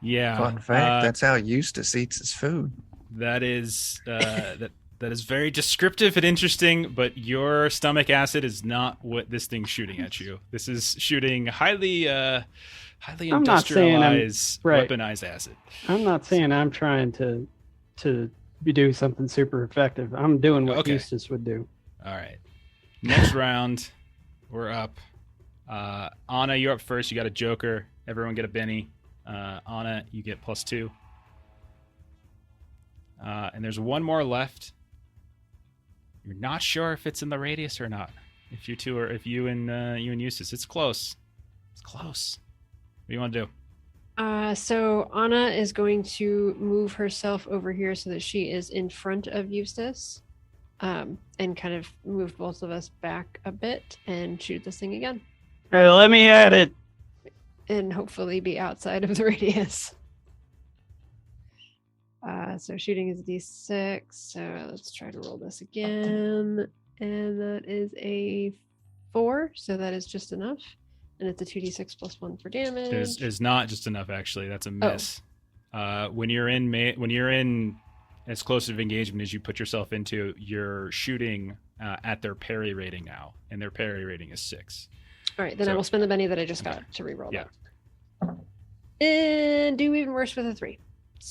Yeah. Fun fact, that's how Eustace eats his food. That is that is very descriptive and interesting, but your stomach acid is not what this thing's shooting at you. This is shooting highly industrialized, weaponized acid. I'm not saying I'm trying to do something super effective. I'm doing what Eustace would do. All right. Next round, we're up. Anna, you're up first. You got a joker. Everyone get a Benny. Anna, you get +2. And there's one more left. You're not sure if it's in the radius or not. If you and Eustace, it's close. It's close. What do you want to do? So Anna is going to move herself over here so that she is in front of Eustace, and kind of move both of us back a bit and shoot this thing again. Hey, let me at it. And hopefully be outside of the radius. So shooting is a D6. So let's try to roll this again. And that is a 4. So that is just enough. And it's a 2d6 plus 1 for damage. Is not just enough, actually. That's a miss. When you're in as close of engagement as you put yourself into, you're shooting at their parry rating now, and their parry rating is 6. All right, then I will spend the Benny that I just got to reroll that. And do even worse with a 3.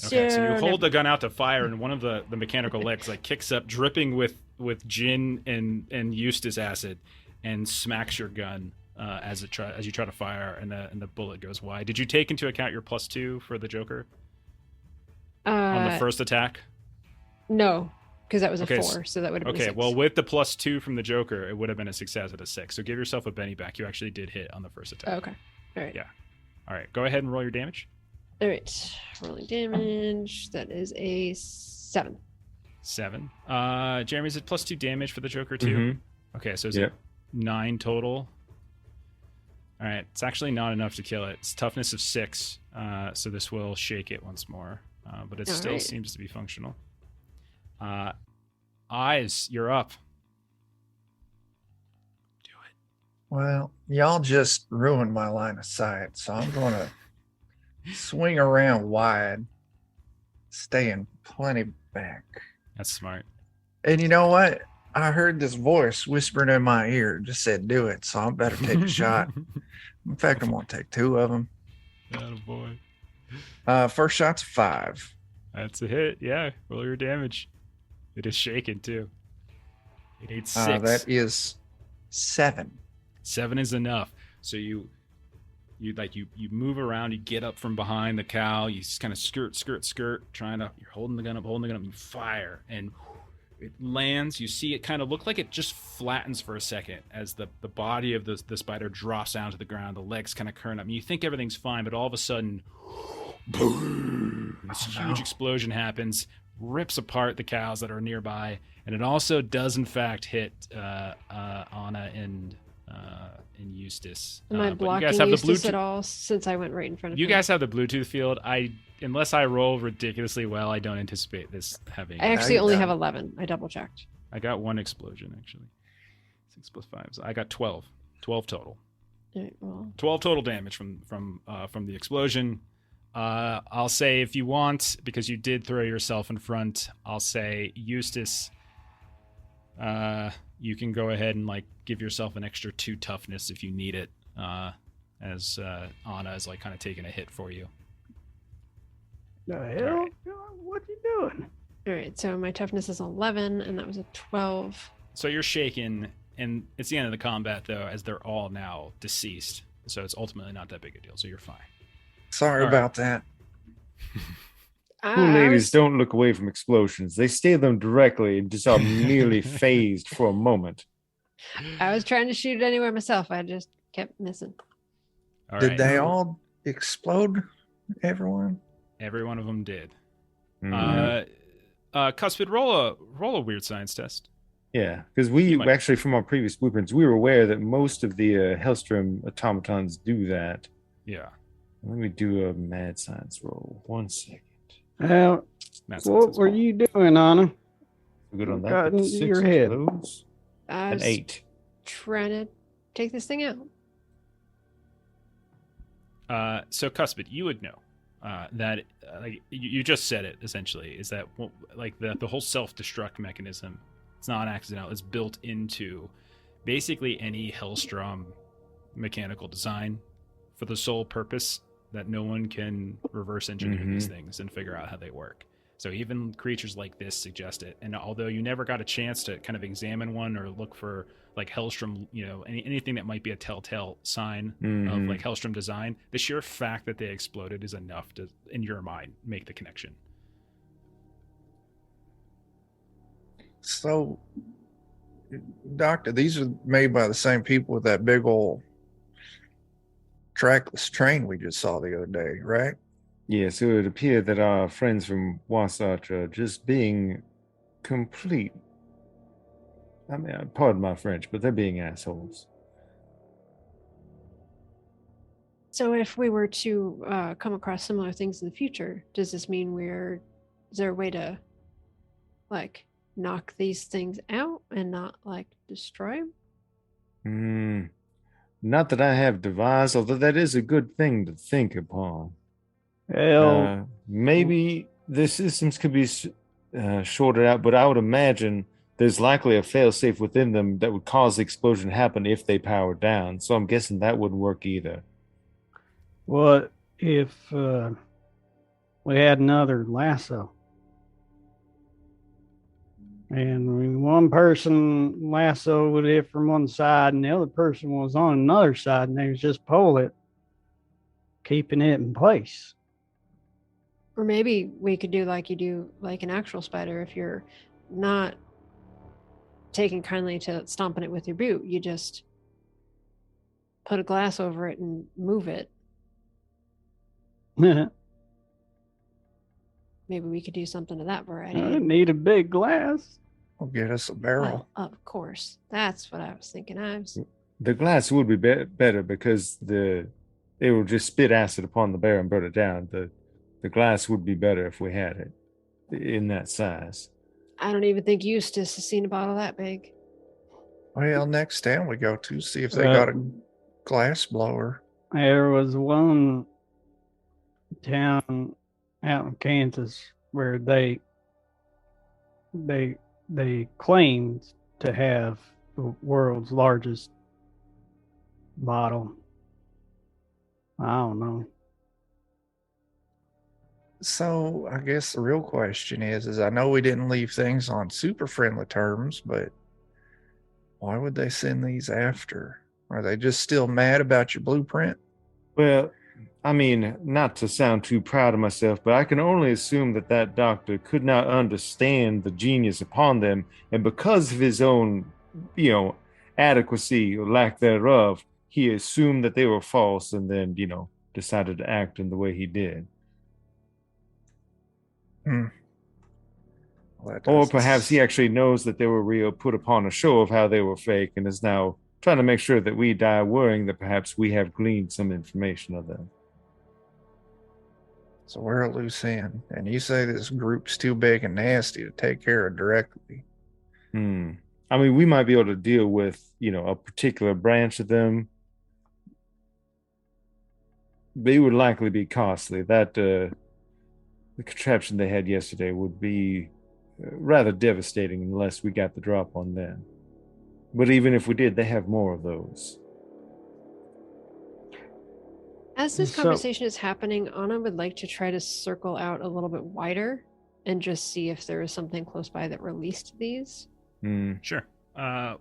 Okay, so you hold the gun out to fire, and one of the mechanical legs like kicks up, dripping with gin and Eustace acid, and smacks your gun as you try to fire, and the bullet goes wide. Did you take into account your +2 for the Joker on the first attack? No, because that was a 4, so that would have been a 6. Well, with the +2 from the Joker, it would have been a success at a 6. So give yourself a Benny back. You actually did hit on the first attack. Okay. All right. Yeah. All right. Go ahead and roll your damage. All right. Rolling damage. That is a 7. 7. Jeremy, is it +2 damage for the Joker too? Mm-hmm. Okay, so is it 9 total? All right. It's actually not enough to kill it. It's toughness of 6. So this will shake it once more. But it still seems to be functional. Eyes, you're up. Do it. Well, y'all just ruined my line of sight, so I'm going to swing around wide, staying plenty back. That's smart. And you know what? I heard this voice whispering in my ear. It just said, do it. So I better take a shot. In fact, I'm going to take 2 of them. Atta boy. First shot's 5. That's a hit. Yeah, roll your damage. It is shaken too. It needs 6. That is 7. 7 is enough. So you move around, you get up from behind the cow, you just kind of skirt, you're holding the gun up, you fire, and it lands. You see it kind of look like it just flattens for a second as the body of the spider drops down to the ground, the legs kind of curl up, and you think everything's fine, but all of a sudden, boom, this huge explosion happens, rips apart the cows that are nearby, and it also does in fact hit Anna and Eustace. Am I blocking Eustace at all since I went right in front of you him? guys have the Bluetooth field. Unless I roll ridiculously well, I don't anticipate this having... I actually only have 11. I double checked. I got 1 explosion, actually. 6 plus 5. So I got 12. 12 total. Right, well. 12 total damage from the explosion. I'll say if you want, because you did throw yourself in front, I'll say Eustace, you can go ahead and give yourself an extra 2 toughness if you need it, as Anna is kind of taking a hit for you. The hell? Right. What you doing? All right, so my toughness is 11, and that was a 12. So you're shaken, and it's the end of the combat, though, as they're all now deceased. So it's ultimately not that big a deal, so you're fine. Sorry about that. Cool ladies don't look away from explosions. They stare them directly and just are merely phased for a moment. I was trying to shoot it anywhere myself. I just kept missing. All Did right. they all explode, everyone? Every one of them did. Mm-hmm. Cuspid, roll a weird science test. Yeah, because we actually, from our previous blueprints, we were aware that most of the Hellstrom automatons do that. Yeah. Let me do a mad science roll. 1 second. Well, what were you doing, Anna? Good on that. Got into 6 your head. Those, I was an 8. trying to take this thing out. So Cuspid, you would know that you just said it essentially, is that the whole self-destruct mechanism, it's not accidental, it's built into basically any Hellstrom mechanical design for the sole purpose that no one can reverse engineer these things and figure out how they work. So even creatures like this suggest it. And although you never got a chance to kind of examine one or look for Hellstrom, anything that might be a telltale sign of Hellstrom design, the sheer fact that they exploded is enough to, in your mind, make the connection. So, Doctor, these are made by the same people with that big old trackless train we just saw the other day, right? Yes, it would appear that our friends from Wasatch are just being complete. I mean, pardon my French, but they're being assholes. So if we were to come across similar things in the future, does this mean is there a way to knock these things out and not destroy them? Not that I have devised, although that is a good thing to think upon. Hell, maybe the systems could be shorted out, but I would imagine there's likely a failsafe within them that would cause the explosion to happen if they powered down. So I'm guessing that wouldn't work either. what if we had another lasso? And one person lassoed it from one side and the other person was on another side and they was just pull it, keeping it in place. Or maybe we could do like you do an actual spider. If you're not taking kindly to stomping it with your boot, you just put a glass over it and move it. Maybe we could do something of that variety. I need a big glass. We'll get us a barrel. Well, of course. That's what I was thinking. The glass would be better because it will just spit acid upon the bear and burn it down. The glass would be better if we had it in that size. I don't even think Eustace has seen a bottle that big. Well, next town we go to, see if they got a glass blower. There was one town out in Kansas where they claimed to have the world's largest bottle. I don't know. So I guess the real question is I know we didn't leave things on super friendly terms, but why would they send these after? Are they just still mad about your blueprint? Well, I mean, not to sound too proud of myself, but I can only assume that that doctor could not understand the genius upon them, and because of his own, adequacy or lack thereof, he assumed that they were false and then, decided to act in the way he did. Well, or perhaps he actually knows that they were real, put upon a show of how they were fake, and is now trying to make sure that we die worrying that perhaps we have gleaned some information of them. So we're a loose end, and you say this group's too big and nasty to take care of directly. I mean, we might be able to deal with, a particular branch of them, but it would likely be costly. That the contraption they had yesterday would be rather devastating unless we got the drop on them. But even if we did, they have more of those. As this conversation is happening, Anna would like to try to circle out a little bit wider and just see if there is something close by that released these. Sure.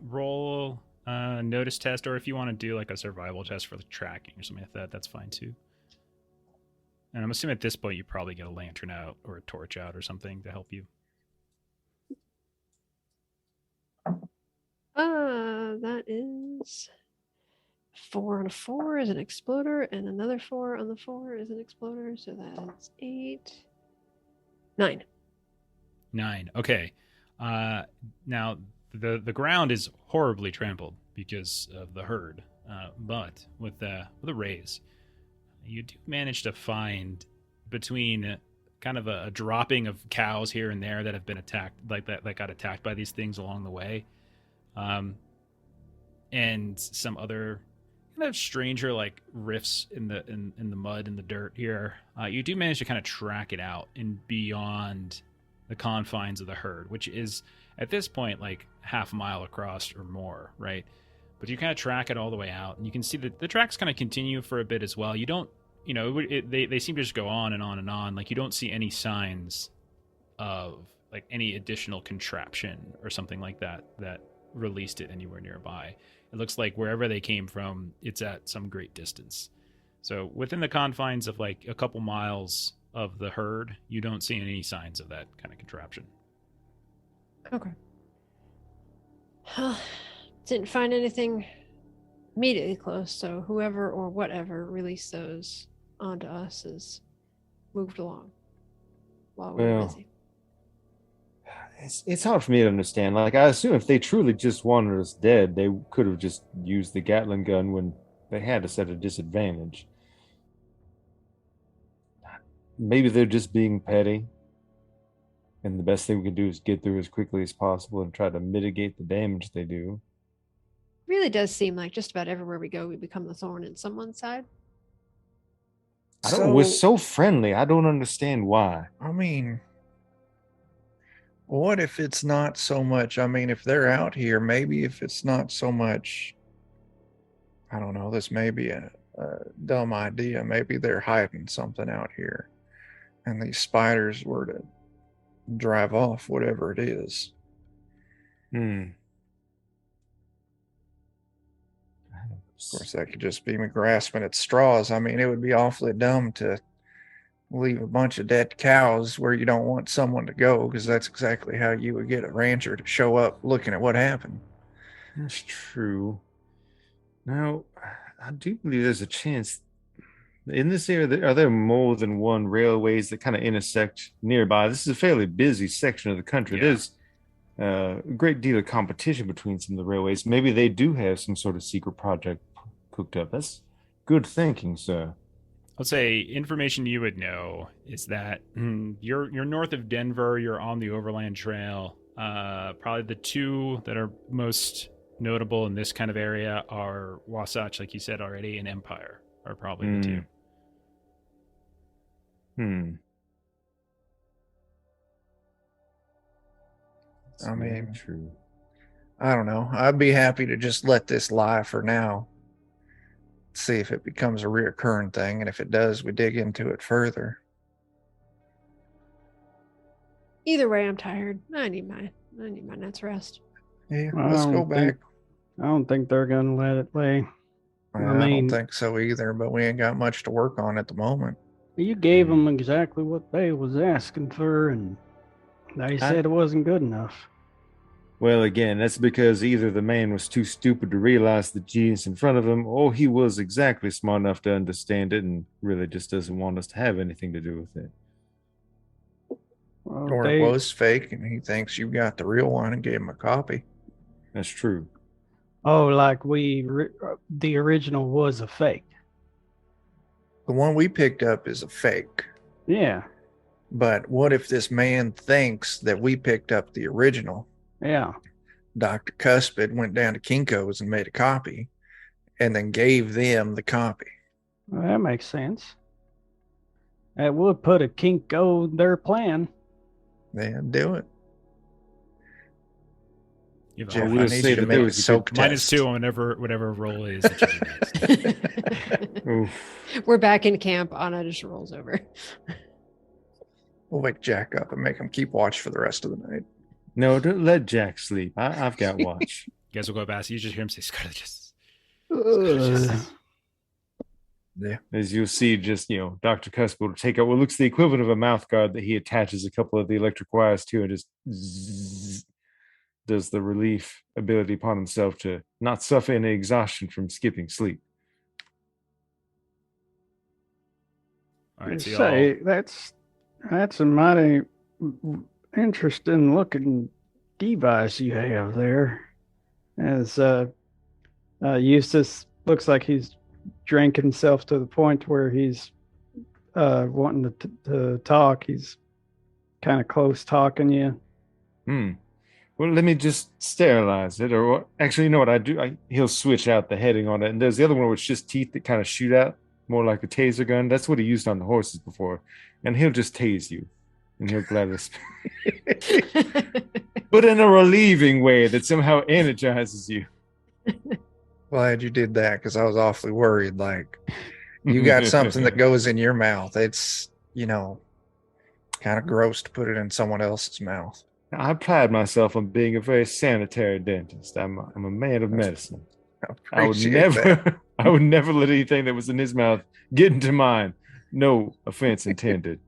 Roll a notice test, or if you want to do like a survival test for the tracking or something like that, that's fine too. And I'm assuming at this point you probably get a lantern out or a torch out or something to help you. That is 4 on a 4 is an exploder, and another 4 on the 4 is an exploder, so that's 8. 9. 9. Okay. Now the ground is horribly trampled because of the herd, but with the raise, you do manage to find between kind of a dropping of cows here and there that have been attacked, like that got attacked by these things along the way, and some other kind of stranger like rifts in the mud and the dirt here. You do manage to kind of track it out and beyond the confines of the herd, which is at this point like half a mile across or more, right? But you kind of track it all the way out, and you can see that the tracks kind of continue for a bit as well. You don't, they seem to just go on and on and on. Like, you don't see any signs of like any additional contraption or something like that released it anywhere nearby. It looks like wherever they came from, it's at some great distance. So within the confines of like a couple miles of the herd, you don't see any signs of that kind of contraption. Okay. Didn't find anything immediately close, so whoever or whatever released those onto us is moved along while we're busy. It's hard for me to understand. Like, I assume if they truly just wanted us dead, they could have just used the Gatling gun when they had us at a disadvantage. Maybe they're just being petty, and the best thing we can do is get through as quickly as possible and try to mitigate the damage they do. It really does seem like just about everywhere we go, we become the thorn in someone's side. We're so friendly. I don't understand why. I mean, what if it's not so much, if they're out here, maybe if it's not so much, I don't know, this may be a dumb idea. Maybe they're hiding something out here, and these spiders were to drive off whatever it is. Of course, that could just be me grasping at straws. It would be awfully dumb to leave a bunch of dead cows where you don't want someone to go, because that's exactly how you would get a rancher to show up looking at what happened. That's true. Now, I do believe there's a chance in this area. Are there more than one railways that kind of intersect nearby? This is a fairly busy section of the country. Yeah. There's a great deal of competition between some of the railways. Maybe they do have some sort of secret project cooked up. That's good thinking, sir. I'll say information you would know is that you're north of Denver. You're on the Overland Trail. Probably the two that are most notable in this kind of area are Wasatch, like you said already, and Empire are probably the two. True. I don't know. I'd be happy to just let this lie for now. See if it becomes a reoccurring thing, and if it does, we dig into it further. Either way, I'm tired. I need my night's rest. Yeah, let's go back. I don't think they're gonna let it lay. I don't think so either, but we ain't got much to work on at the moment. You gave them exactly what they was asking for, and they said it wasn't good enough. Well, again, that's because either the man was too stupid to realize the genius in front of him, or he was exactly smart enough to understand it and really just doesn't want us to have anything to do with it. Well, Or it was fake, and he thinks you got the real one and gave him a copy. That's true. Oh, like the original was a fake. The one we picked up is a fake. Yeah. But what if this man thinks that we picked up the original? Yeah. Dr. Cuspid went down to Kinko's and made a copy and then gave them the copy. Well, that makes sense. That would put a Kinko in their plan. Yeah, do it. Jeff, I need you to make a soak minus test. -2 on whatever roll is that you do next. We're back in camp. Anna just rolls over. We'll wake Jack up and make him keep watch for the rest of the night. No, don't let Jack sleep. I've got watch. You guys will go past. You just hear him say, Scarlet Justice. Yeah. As you'll see, just, Dr. Cuspid will take out what looks the equivalent of a mouth guard that he attaches a couple of the electric wires to and just zzz, does the relief ability upon himself to not suffer any exhaustion from skipping sleep. All right, so say that's a mighty interesting looking device you have there. As Eustace looks like he's drank himself to the point where he's wanting to talk. He's kind of close talking you. Well, let me just sterilize it, or what? Actually, you know what I do? He'll switch out the heading on it, and there's the other one with just teeth that kind of shoot out, more like a taser gun. That's what he used on the horses before, and he'll just tase you, and he'll gladly, but in a relieving way that somehow energizes you. Glad you did that, because I was awfully worried. Like, you got something that goes in your mouth. It's, kind of gross to put it in someone else's mouth. I pride myself on being a very sanitary dentist. I'm a man of medicine. I would never let anything that was in his mouth get into mine. No offense intended.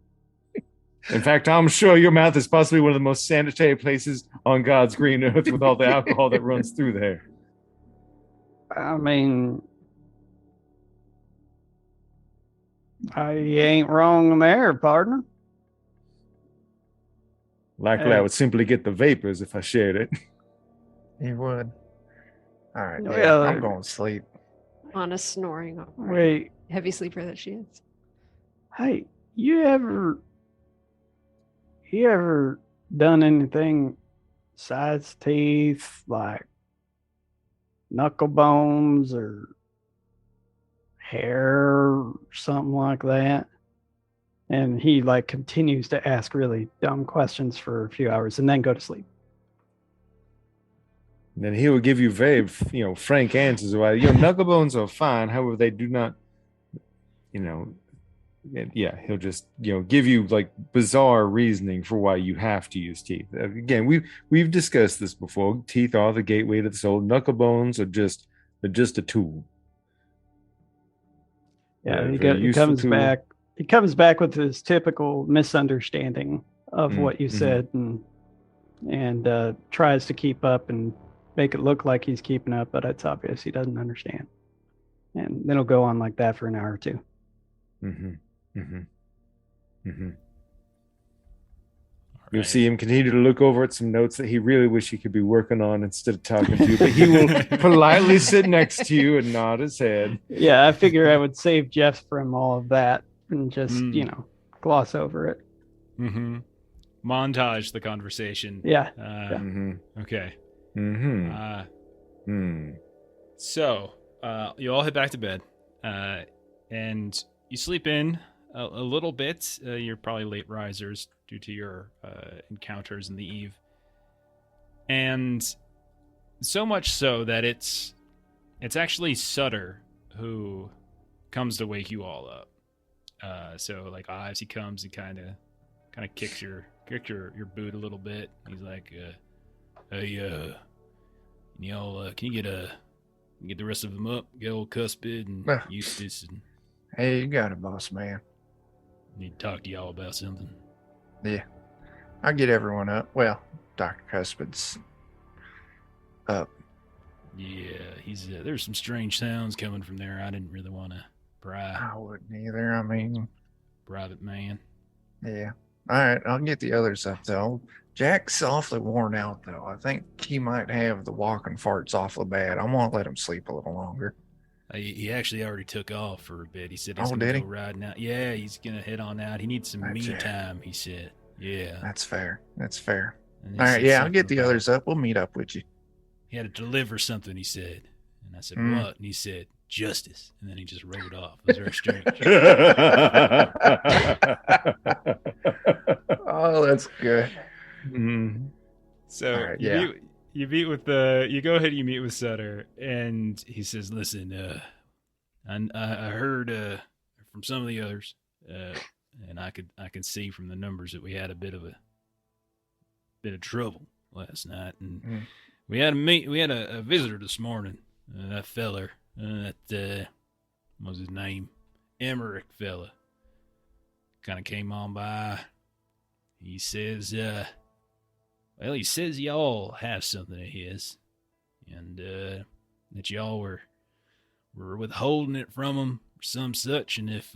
In fact, I'm sure your mouth is possibly one of the most sanitary places on God's green earth with all the alcohol that runs through there. I mean, you ain't wrong there, partner. Likely, I would simply get the vapors if I shared it. You would. All right, Well, I'm going to sleep. Anna snoring. Wait. Heavy sleeper that she is. Hey, you ever done anything besides teeth, like knuckle bones or hair or something like that? And he continues to ask really dumb questions for a few hours and then go to sleep. And then he will give you very, frank answers about it. Knuckle bones are fine. However, they do not, he'll just, give you bizarre reasoning for why you have to use teeth. Again, we've discussed this before. Teeth are the gateway to the soul. Knuckle bones are just a tool. Yeah, he comes back. He comes back with his typical misunderstanding of what you said, and tries to keep up and make it look like he's keeping up, but it's obvious he doesn't understand. And then he'll go on like that for an hour or two. You'll see him continue to look over at some notes that he really wish he could be working on instead of talking to you, but he will politely sit next to you and nod his head. Yeah, I figure I would save Jeff from all of that and just, gloss over it. Montage the conversation. Yeah. Okay. So, you all head back to bed, and you sleep in a little bit. You're probably late risers due to your encounters in the eve. And so much so that it's actually Sutter who comes to wake you all up. So Ives, he comes and kind of kind of kicks your boot a little bit. He's like, "Hey, y'all, can you get the rest of them up? Get old Cuspid and Eustace and." Hey, you got it, boss man. Need to talk to y'all about something. Yeah, I'll get everyone up. Well, Dr. Cuspid's up. Yeah, he's there's some strange sounds coming from there. I didn't really want to pry. I wouldn't either. I mean, private man. Yeah. All right, I'll get the others up though. Jack's awfully worn out though. I think he might have the walking farts awfully bad. I want to let him sleep a little longer. He actually already took off for a bit. He said he's Oh, gonna did he? go riding out. Yeah, he's gonna head on out. He needs some me time. He said. Yeah. That's fair. That's fair. And he All right, said yeah, I'll get something the about- others up. We'll meet up with you. He had to deliver something. He said, and I said, "What?" And he said, "Justice." And then he just rode off. It was very strange. Oh, that's good. So right, yeah. you meet with you go ahead and you meet with Sutter, and he says, "Listen, I heard from some of the others, and I could see from the numbers that we had a bit of trouble last night, and we had a visitor this morning. That feller, what was his name? Emmerich fella, kind of came on by. He says, he says y'all have something of his, and that y'all were withholding it from him or some such, and if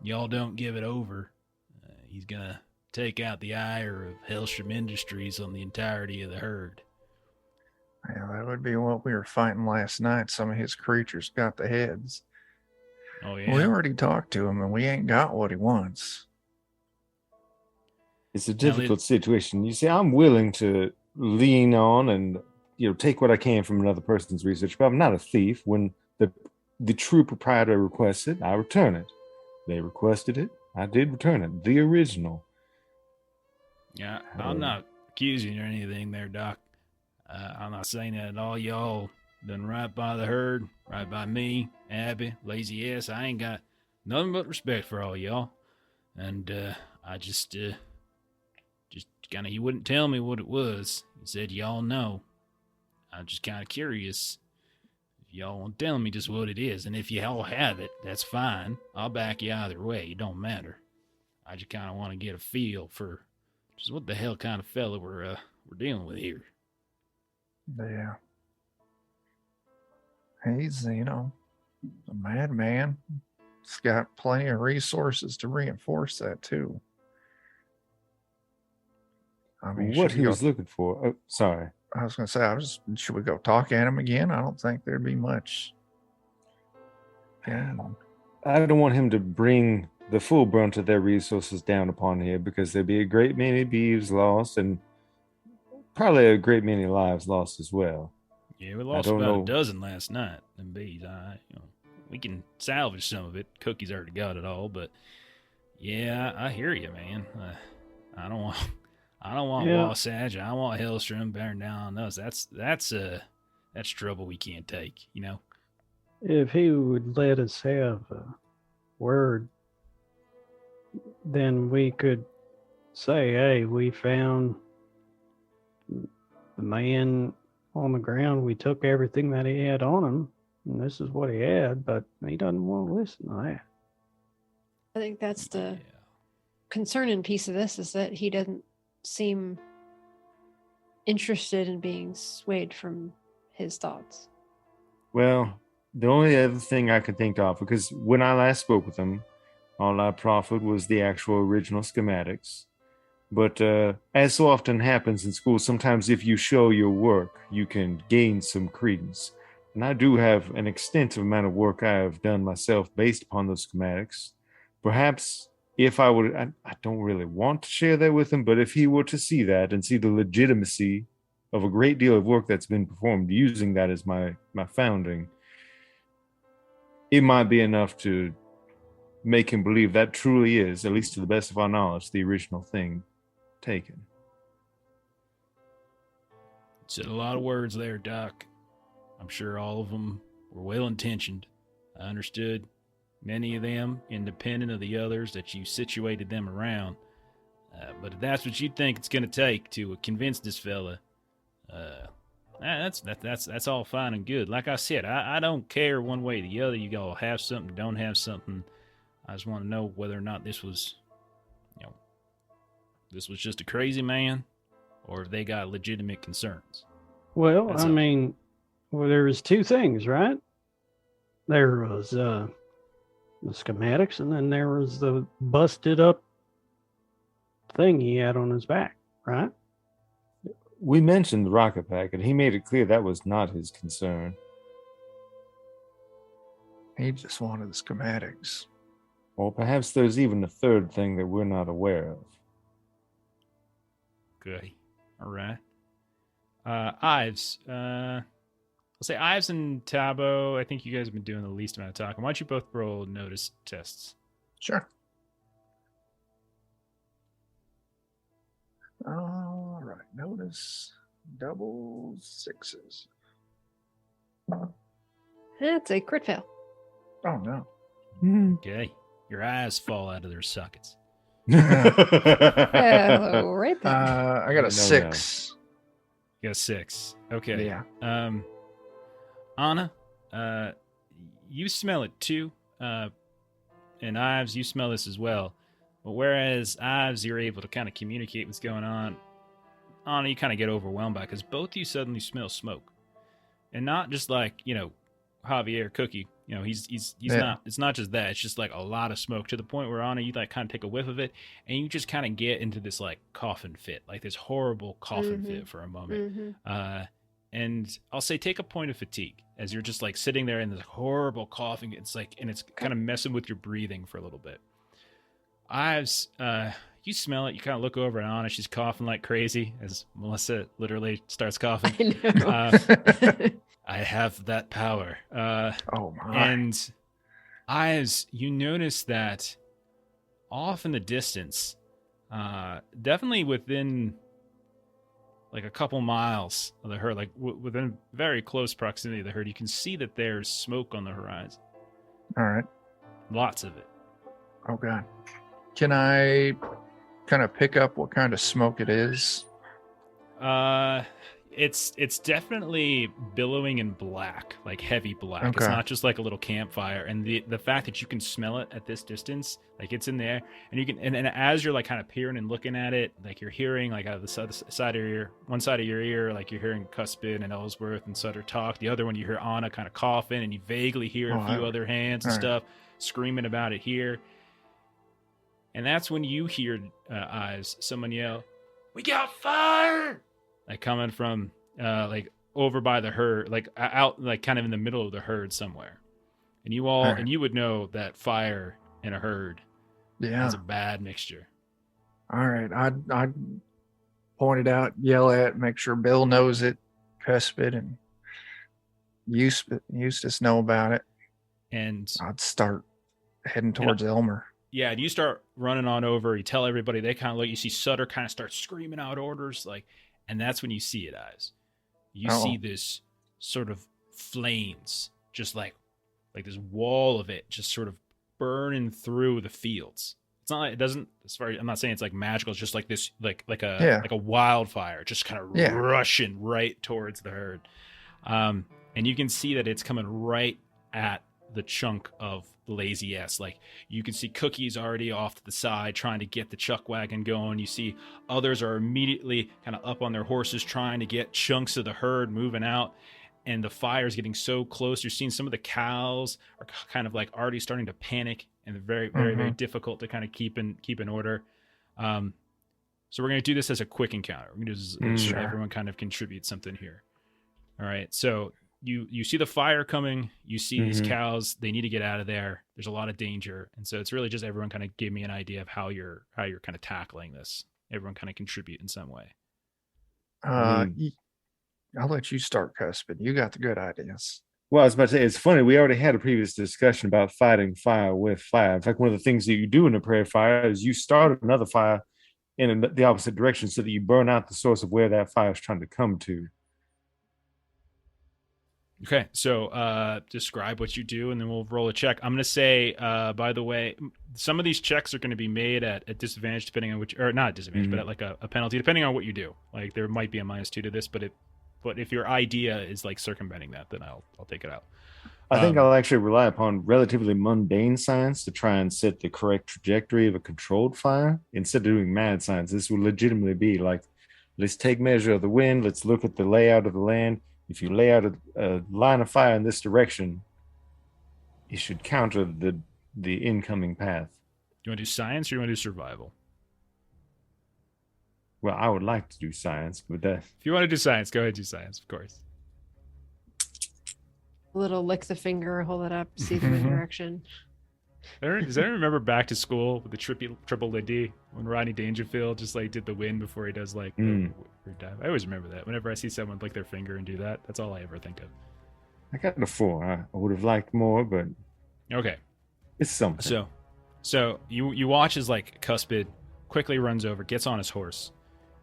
y'all don't give it over, he's gonna take out the ire of Hellstrom Industries on the entirety of the herd." Yeah, that would be what we were fighting last night. Some of his creatures got the heads. Oh yeah. We already talked to him, and we ain't got what he wants. It's a difficult situation. You see, I'm willing to lean on and take what I can from another person's research, but I'm not a thief. When the true proprietor requests it, I return it. They requested it, I did return it. The original. Yeah, I'm not accusing you or anything there, Doc. I'm not saying that at all. Y'all done right by the herd, right by me, Abby, Lazy ass. I ain't got nothing but respect for all y'all. And I just kind of, he wouldn't tell me what it was. He said y'all know. I'm just kind of curious if y'all want to tell me just what it is. And if y'all have it, that's fine. I'll back you either way. It don't matter. I just kind of want to get a feel for just what the hell kind of fella we're dealing with here. Yeah. He's, a madman. He's got plenty of resources to reinforce that, too. I mean, what he was looking for. Oh, sorry. I was going to say, should we go talk at him again? I don't think there'd be much. Yeah. I don't want him to bring the full brunt of their resources down upon here, because there'd be a great many beeves lost and probably a great many lives lost as well. Yeah, we lost about a dozen last night. Them bees, we can salvage some of it. Cookie's already got it all, but yeah, I hear you, man. I don't want Wasatch. I want Hellstrom bearing down on us. That's trouble we can't take. If he would let us have a word, then we could say, "Hey, we found the man on the ground. We took everything that he had on him, and this is what he had," but he doesn't want to listen to that. I think that's the concerning piece of this, is that he doesn't seem interested in being swayed from his thoughts. Well, the only other thing I could think of, because when I last spoke with him, all I proffered was the actual original schematics. But as so often happens in school, sometimes if you show your work, you can gain some credence. And I do have an extensive amount of work I have done myself based upon those schematics. Perhaps if I would, I don't really want to share that with him, but if he were to see that and see the legitimacy of a great deal of work that's been performed using that as my founding, it might be enough to make him believe that truly is, at least to the best of our knowledge, the original thing taken. Said a lot of words there, Doc. I'm sure all of them were well intentioned. I understood many of them, independent of the others that you situated them around. But if that's what you think it's going to take to convince this fella, that's all fine and good. Like I said, I don't care one way or the other. You all have something, don't have something. I just want to know whether or not this was just a crazy man, or if they got legitimate concerns. Well, I mean, there was two things, right? There was the schematics, and then there was the busted up thing he had on his back, right? We mentioned the rocket pack, and he made it clear that was not his concern. He just wanted the schematics. Or perhaps there's even a third thing that we're not aware of. Good. All right. Ives. I'll say Ives and Tabo. I think you guys have been doing the least amount of talking. Why don't you both roll notice tests? Sure. All right. Notice double sixes. That's a crit fail. Oh, no. Okay. Your eyes fall out of their sockets. Right there. I got a 6. You got a 6. Okay. Yeah. Anna, you smell it too. And Ives, you smell this as well. But whereas Ives, you're able to kind of communicate what's going on, Anna, you kind of get overwhelmed by it because both of you suddenly smell smoke. And not just like, Javier Cookie. He's not, it's not just that. It's just like a lot of smoke to the point where Anna, you like kind of take a whiff of it and you just kind of get into this like coughing fit, like this horrible coughing fit for a moment. And I'll say take a point of fatigue as you're just like sitting there in this horrible coughing. It's like, and it's kind of messing with your breathing for a little bit. Ives, you smell it. You kind of look over at Anna. She's coughing like crazy as Melissa literally starts coughing. I know. I have that power. Oh my. And Ives, you notice that off in the distance, definitely within like a couple miles of the herd, like within very close proximity of the herd, you can see that there's smoke on the horizon. All right. Lots of it. Oh, God. Can I kind of pick up what kind of smoke it is? It's definitely billowing in black, like heavy black. Okay. It's not just like a little campfire. And the fact that you can smell it at this distance, like it's in there, and you can, and as you're like kind of peering and looking at it, like you're hearing like out of the side of one side of your ear, like you're hearing Cuspid and Ellsworth and Sutter talk. The other one, you hear Anna kind of coughing, and you vaguely hear a few other hands and stuff screaming about it here. And that's when you hear, Ives, someone yell, "We got fire!" Like coming from, like over by the herd, like out, like kind of in the middle of the herd somewhere. And you all and you would know that fire in a herd is a bad mixture. All right. I'd point it out, yell at, make sure Bill knows it, Cuspid and Eustace know about it. And I'd start heading towards Elmer. Yeah, and you start running on over. You tell everybody. They kind of look. You see Sutter kind of start screaming out orders, like, and that's when you see it, Ives. You see this sort of flames, just like this wall of it, just sort of burning through the fields. It's not. It doesn't. As far as I'm not saying it's like magical. It's just like this, like a wildfire, just kind of rushing right towards the herd. And you can see that it's coming right at the chunk of Lazy S. Like you can see Cookie's already off to the side trying to get the chuck wagon going. You see others are immediately kind of up on their horses trying to get chunks of the herd moving out, and the fire's getting so close. You're seeing some of the cows are kind of like already starting to panic, and they're very difficult to kind of keep in order. So we're going to do this as a quick encounter. We're going to do everyone kind of contribute something here. All right, so you see the fire coming, you see these cows, they need to get out of there. There's a lot of danger. And so it's really just everyone kind of give me an idea of how you're kind of tackling this. Everyone kind of contribute in some way. I'll let you start, Cuspid. You got the good ideas. Well, I was about to say, it's funny. We already had a previous discussion about fighting fire with fire. In fact, one of the things that you do in a prayer fire is you start another fire in the opposite direction so that you burn out the source of where that fire is trying to come to. Okay, so describe what you do, and then we'll roll a check. I'm going to say, by the way, some of these checks are going to be made at disadvantage, depending on which, or not disadvantage, but at like a penalty, depending on what you do. Like there might be a -2 to this, but if your idea is like circumventing that, then I'll take it out. I think I'll actually rely upon relatively mundane science to try and set the correct trajectory of a controlled fire instead of doing mad science. This will legitimately be like, let's take measure of the wind. Let's look at the layout of the land. If you lay out a line of fire in this direction, you should counter the incoming path. You want to do science or you want to do survival? Well, I would like to do science, but that... If you want to do science, go ahead and do science, of course. A little lick the finger, hold it up, see the wind direction. Does anyone remember back to school with the triple D when Rodney Dangerfield just like did the wind before he does like the dive? I always remember that. Whenever I see someone lick their finger and do that, that's all I ever think of. I got a 4. I would have liked more, but okay, it's something. So you watch as like Cuspid quickly runs over, gets on his horse,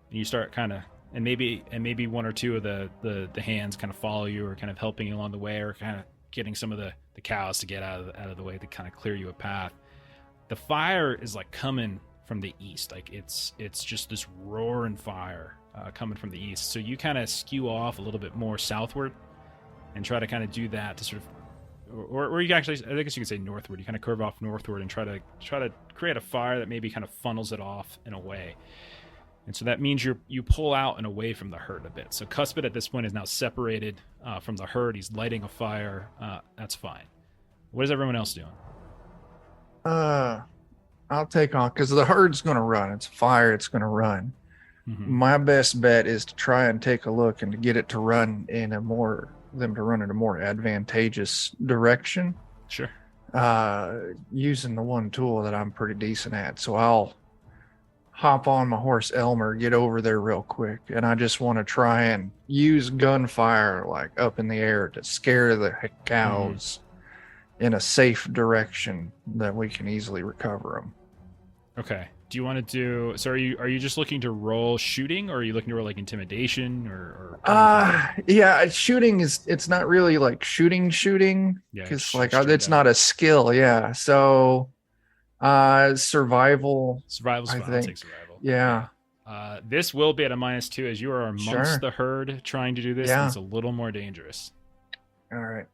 and you start kind of and maybe one or two of the hands kind of follow you or kind of helping you along the way or kind of getting some of the cows to get out of the way to kind of clear you a path. The fire is like coming from the east, like it's just this roaring fire coming from the east. So you kind of skew off a little bit more southward and try to kind of do that to sort of, or you actually, I guess you could say northward. You kind of curve off northward and try to create a fire that maybe kind of funnels it off in a way. And so that means you pull out and away from the herd a bit. So Cuspid at this point is now separated from the herd. He's lighting a fire. That's fine. What is everyone else doing? I'll take on, because the herd's going to run. It's a fire. It's going to run. Mm-hmm. My best bet is to try and take a look and to get it to run in a more advantageous direction. Sure. Using the one tool that I'm pretty decent at. So I'll hop on my horse Elmer, get over there real quick, and I just want to try and use gunfire like up in the air to scare the cows in a safe direction that we can easily recover them. Okay. Do you want to do? So are you just looking to roll shooting, or are you looking to roll like intimidation, or? Yeah, shooting it's not really like shooting, because it's not a skill. Yeah, so. Survival. Survival's fine. I'll take survival. Yeah. This will be at a -2 as you are amongst the herd trying to do this. Yeah. And it's a little more dangerous. All right.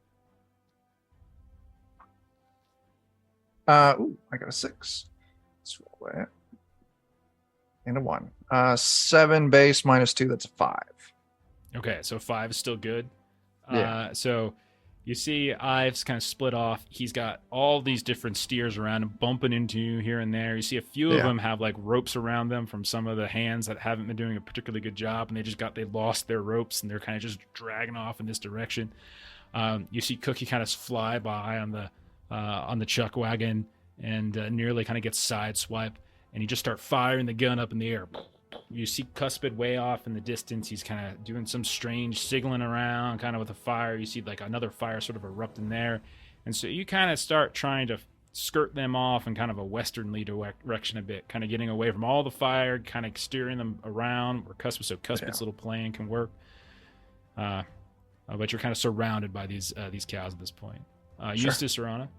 I got a 6. Let's roll that. And a 1. 7 base -2. That's a 5. Okay, so 5 is still good. Yeah. So you see Ives kind of split off. He's got all these different steers around him, bumping into you here and there. You see a few of them have like ropes around them from some of the hands that haven't been doing a particularly good job, and they lost their ropes, and they're kind of just dragging off in this direction. You see Cookie kind of fly by on the chuck wagon and nearly kind of gets sideswiped, and you just start firing the gun up in the air. You see Cuspid way off in the distance. He's kind of doing some strange signaling around kind of with a fire. You see like another fire sort of erupting there. And so you kind of start trying to skirt them off in kind of a westernly direction a bit, kind of getting away from all the fire, kind of steering them around where Cuspid's little plan can work. But you're kind of surrounded by these cows at this point. Eustace or Anna?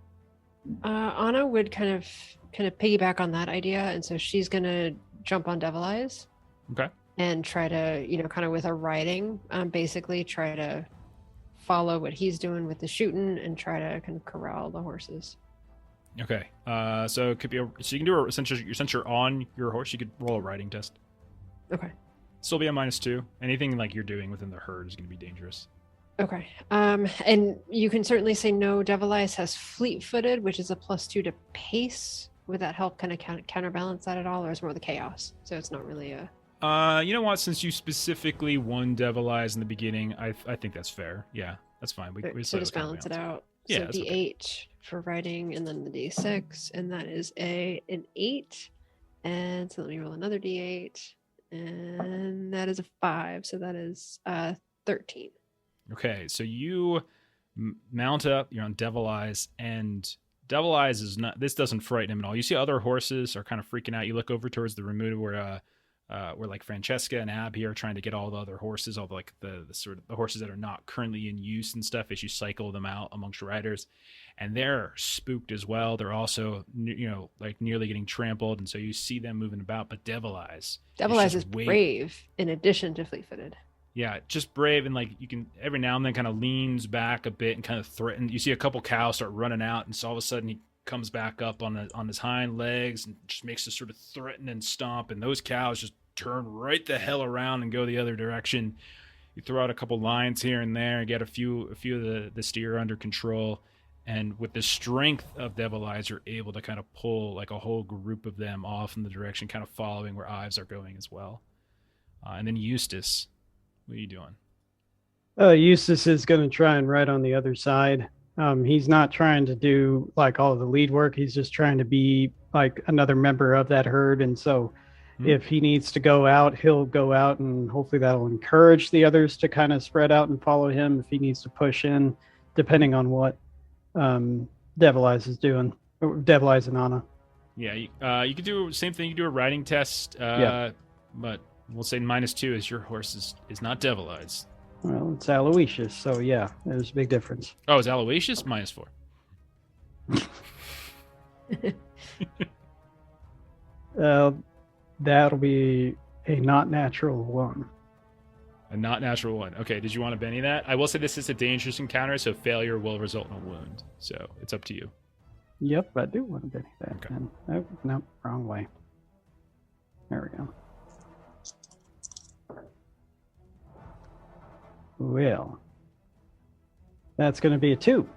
Anna would kind of piggyback on that idea. And so she's going to jump on Devil Eyes. Okay. And try to, kind of with a riding, basically try to follow what he's doing with the shooting and try to kind of corral the horses. Okay. So it could be so you can do since you're on your horse, you could roll a riding test. Okay. Still be a -2. Anything like you're doing within the herd is going to be dangerous. Okay. And you can certainly say no. Devil Eyes has fleet-footed, which is a +2 to pace. Would that help kind of counterbalance that at all, or is it more the chaos? So it's not really a... You know what? Since you specifically won Devil Eyes in the beginning, I think that's fair. Yeah, that's fine. We so just balance it out. Yeah, so D8 for riding, and then the D6, and that is an 8. And so let me roll another D8, and that is a 5. So that is 13. Okay, so you mount up. You're on Devil Eyes, and Devil Eyes is not. This doesn't frighten him at all. You see other horses are kind of freaking out. You look over towards the remove where where like Francesca and Abby are trying to get all the other horses, all the, like the sort of the horses that are not currently in use and stuff, as you cycle them out amongst riders, and they're spooked as well. They're also, like nearly getting trampled, and so you see them moving about. But Devil Eyes is brave in addition to fleet-footed. Yeah, just brave, and like you can every now and then kind of leans back a bit and kind of threaten. You see a couple cows start running out, and so all of a sudden he comes back up on his hind legs and just makes this sort of threaten and stomp, and those cows just turn right the hell around and go the other direction. You throw out a couple lines here and there, get a few of the steer under control, and with the strength of Devil Eyes, you're able to kind of pull like a whole group of them off in the direction, kind of following where Ives are going as well. And then Eustace. What are you doing? Eustace is going to try and ride on the other side. He's not trying to do like all of the lead work. He's just trying to be like another member of that herd. And so if he needs to go out, he'll go out, and hopefully that'll encourage the others to kind of spread out and follow him. If he needs to push in, depending on what Devil Eyes is doing, or Devil Eyes and Anna. Yeah, you could do the same thing. You could do a riding test, but we'll say -2 as your horse is not Devil Eyes. Well, it's Aloysius, so yeah, there's a big difference. Oh, is Aloysius -4? That'll be a not natural 1. A not natural 1. Okay, did you want to Benny that? I will say this is a dangerous encounter, so failure will result in a wound. So it's up to you. Yep, I do want to Benny that. Okay. Oh, no, wrong way. There we go. Well, that's going to be a 2.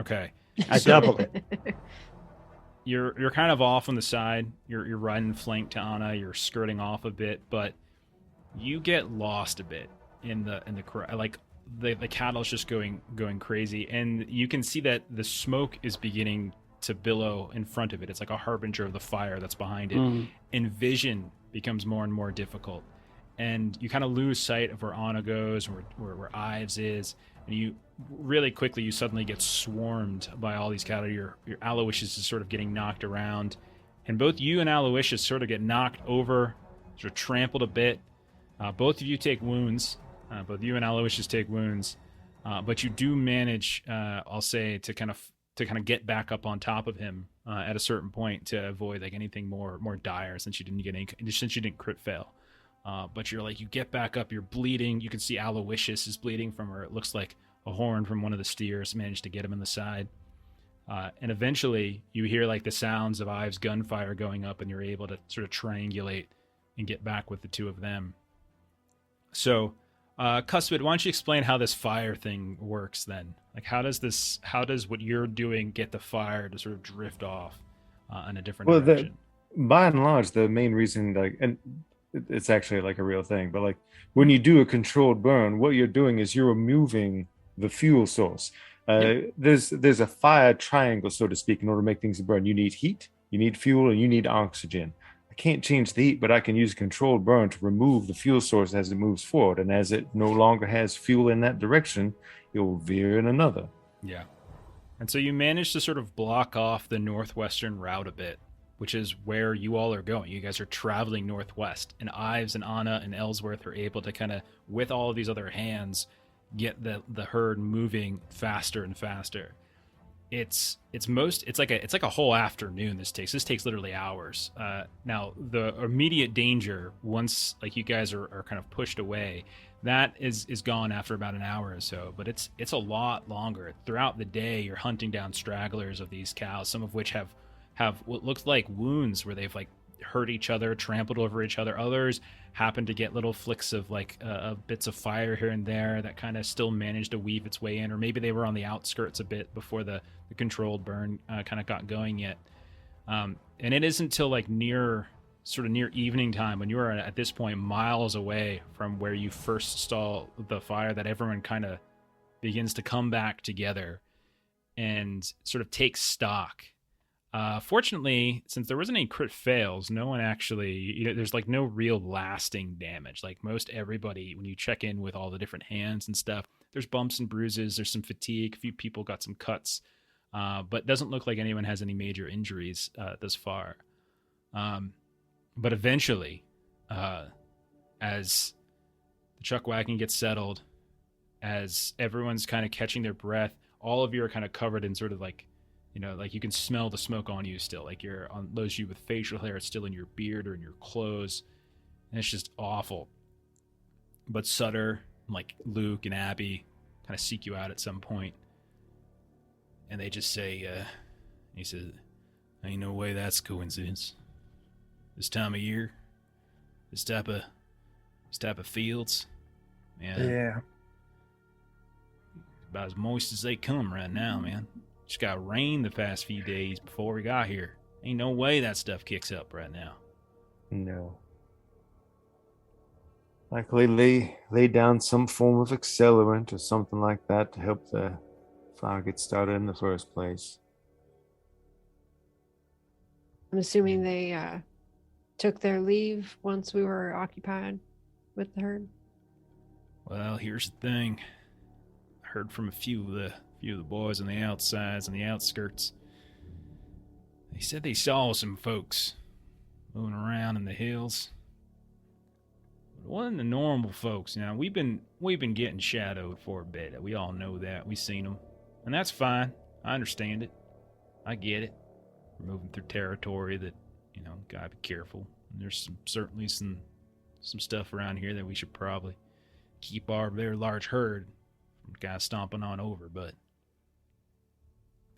Okay. I doubled it. You're kind of off on the side. You're riding flank to Anna. You're skirting off a bit, but you get lost a bit in the like the cattle's just going crazy, and you can see that the smoke is beginning to billow in front of it. It's like a harbinger of the fire that's behind it, and vision becomes more and more difficult. And you kind of lose sight of where Anna goes, where Ives is, and you really quickly, you suddenly get swarmed by all these cattle. Your Aloysius is sort of getting knocked around, and both you and Aloysius sort of get knocked over, sort of trampled a bit. Both of you take wounds. Both you and Aloysius take wounds, but you do manage, I'll say, to kind of get back up on top of him at a certain point to avoid like anything more dire, since you didn't crit fail. But you get back up, you're bleeding. You can see Aloysius is bleeding from where it looks like a horn from one of the steers managed to get him in the side. And eventually you hear like the sounds of Ives' gunfire going up, and you're able to sort of triangulate and get back with the two of them. So, Cuspid, why don't you explain how this fire thing works then? Like, how does what you're doing get the fire to sort of drift off in a different direction? By and large, the main reason, and it's actually like a real thing, but like when you do a controlled burn, what you're doing is you're removing the fuel source. There's a fire triangle, so to speak. In order to make things burn, you need heat, you need fuel, and you need oxygen. I can't change the heat, but I can use a controlled burn to remove the fuel source as it moves forward, and as it no longer has fuel in that direction, it will veer in another. Yeah. And so you manage to sort of block off the northwestern route a bit, which is where you all are going. You guys are traveling northwest, and Ives and Anna and Ellsworth are able to kind of, with all of these other hands, get the herd moving faster and faster. It's like a whole afternoon. This takes literally hours. Now the immediate danger, once like you guys are kind of pushed away, that is gone after about an hour or so. But it's a lot longer. Throughout the day, you're hunting down stragglers of these cows, some of which have what looks like wounds where they've like hurt each other, trampled over each other. Others happen to get little flicks of like bits of fire here and there that kind of still managed to weave its way in, or maybe they were on the outskirts a bit before the controlled burn kind of got going yet. And it isn't until like near evening time, when you are at this point miles away from where you first saw the fire, that everyone kind of begins to come back together and sort of take stock. Fortunately, since there wasn't any crit fails, no one actually, there's like no real lasting damage. Like most everybody, when you check in with all the different hands and stuff, there's bumps and bruises, there's some fatigue, a few people got some cuts, but doesn't look like anyone has any major injuries thus far. But eventually, as the chuck wagon gets settled, as everyone's kind of catching their breath, all of you are kind of covered in sort of like, like you can smell the smoke on you still. Like you're on those you with facial hair, it's still in your beard or in your clothes. And it's just awful. But Sutter, like Luke and Abby, kind of seek you out at some point. And they just say, he says, ain't no way that's coincidence. This time of year, this type of fields, man. Yeah. About as moist as they come right now, man. Just got rain the past few days before we got here. Ain't no way that stuff kicks up right now. No. Likely lay down some form of accelerant or something like that to help the fire get started in the first place. I'm assuming they took their leave once we were occupied with the herd. Well, here's the thing. I heard from a few of the boys on the outsides and the outskirts. They said they saw some folks moving around in the hills. But it wasn't the normal folks. Now we've been getting shadowed for a bit. We all know that. We've seen them, and that's fine. I understand it. I get it. We're moving through territory that, gotta be careful. And there's certainly some stuff around here that we should probably keep our very large herd from guys stomping on over. But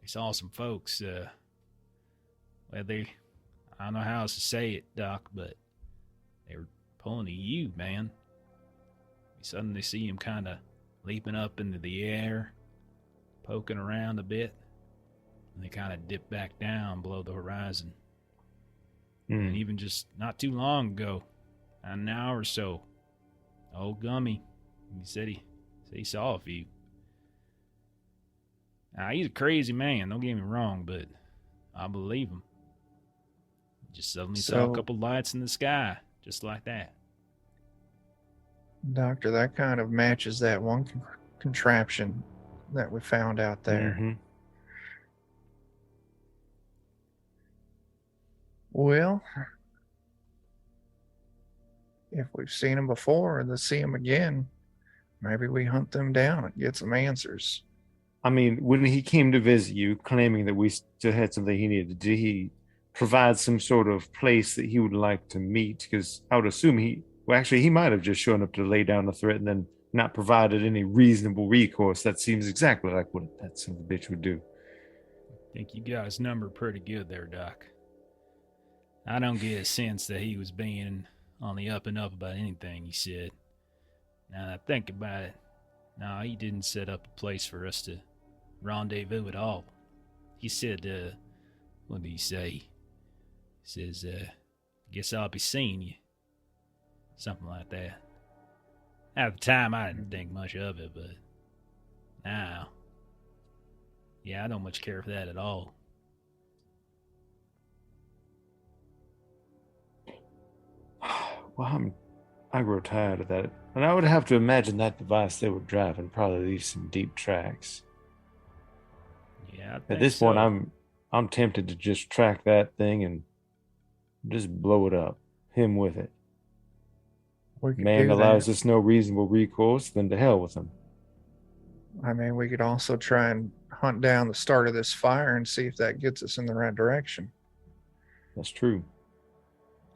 they saw some folks. I don't know how else to say it, Doc, but they were pulling to you, man. You suddenly see him kind of leaping up into the air, poking around a bit. And they kind of dip back down below the horizon. And even just not too long ago, an hour or so, old Gummy, he said he saw a few. Now, he's a crazy man, don't get me wrong, but I believe him. He just suddenly saw a couple lights in the sky, just like that. Doctor, that kind of matches that one contraption that we found out there. Mm-hmm. Well, if we've seen them before and they see them again, maybe we hunt them down and get some answers. I mean, when he came to visit you, claiming that we still had something he needed, did he provide some sort of place that he would like to meet? Because I would assume he might have just shown up to lay down a threat and then not provided any reasonable recourse. That seems exactly like what that son of a bitch would do. I think you got his number pretty good there, Doc. I don't get a sense that he was being on the up and up about anything he said. Now that I think about it, no, he didn't set up a place for us to rendezvous at all. He said, what did he say? He says, guess I'll be seeing you. Something like that. At the time, I didn't think much of it, but now, yeah, I don't much care for that at all. Well, I grow tired of that. And I would have to imagine that device they were driving probably leaves some deep tracks. Yeah, at this point, I'm tempted to just track that thing and just blow it up. Him with it. Man allows us no reasonable recourse, then to hell with him. I mean, we could also try and hunt down the start of this fire and see if that gets us in the right direction. That's true.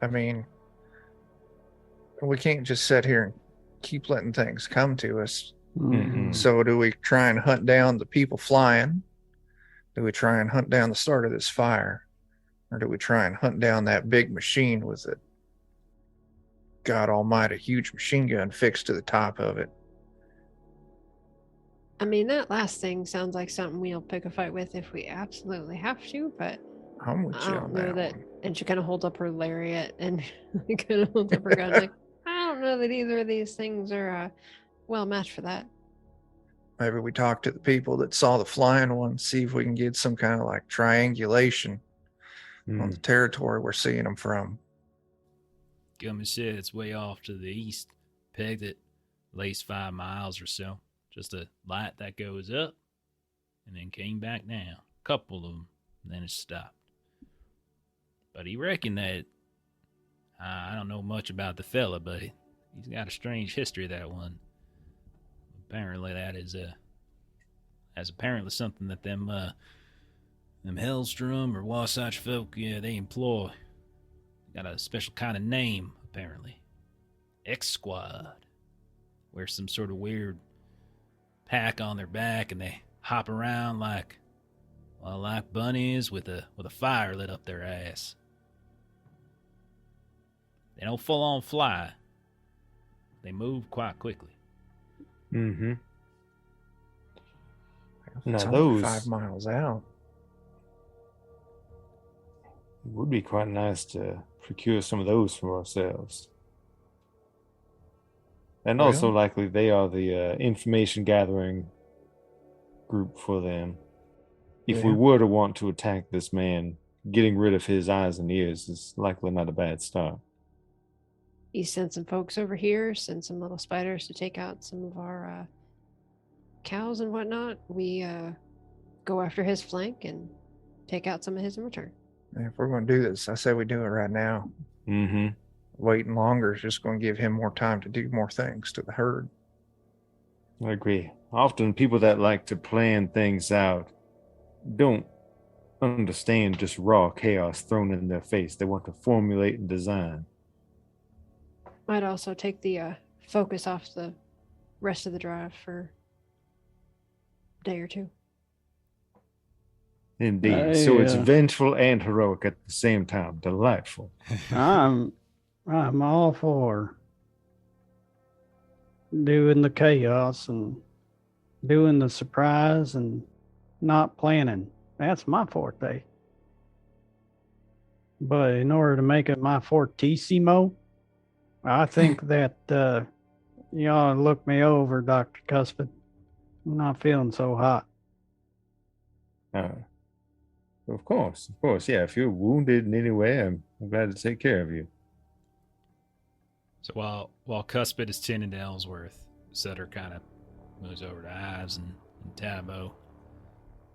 I mean, we can't just sit here and keep letting things come to us. Mm-hmm. So do we try and hunt down the people flying? Do we try and hunt down the start of this fire? Or do we try and hunt down that big machine with it? God almighty, huge machine gun fixed to the top of it. I mean, that last thing sounds like something we'll pick a fight with if we absolutely have to, but I'm with you on that one. And she kind of holds up her lariat and kind of holds up her gun like, I don't know that either of these things are well matched for that. Maybe we talk to the people that saw the flying one, see if we can get some kind of like triangulation on the territory we're seeing them from. Gummy said it's way off to the east, pegged at least 5 miles or so. Just a light that goes up and then came back down. A couple of them, and then it stopped. But he reckoned that I don't know much about the fella, but he's got a strange history, that one. Apparently that's apparently something that them Hellstrom or Wasatch folk, they employ. Got a special kind of name, apparently. X-Squad. Wear some sort of weird pack on their back, and they hop around like bunnies with a fire lit up their ass. They don't full on fly. They move quite quickly. Mm-hmm. Now It's only those 5 miles out. It would be quite nice to procure some of those for ourselves. And also likely they are the information gathering group for them. If we were to want to attack this man, getting rid of his eyes and ears is likely not a bad start. You send some folks over here, send some little spiders to take out some of our cows and whatnot. We go after his flank and take out some of his in return. If we're going to do this, I say we do it right now. Mm-hmm. Waiting longer is just going to give him more time to do more things to the herd. I agree. Often people that like to plan things out don't understand just raw chaos thrown in their face. They want to formulate and design. Might also take the focus off the rest of the drive for a day or two. Indeed. So it's vengeful and heroic at the same time. Delightful. I'm all for doing the chaos and doing the surprise and not planning. That's my forte. But in order to make it my fortissimo, I think that you ought to look me over, Dr. Cuspid. I'm not feeling so hot. Of course. Yeah, if you're wounded in any way, I'm glad to take care of you. So while Cuspid is tending to Ellsworth, Sutter kind of moves over to Ives and Tabo.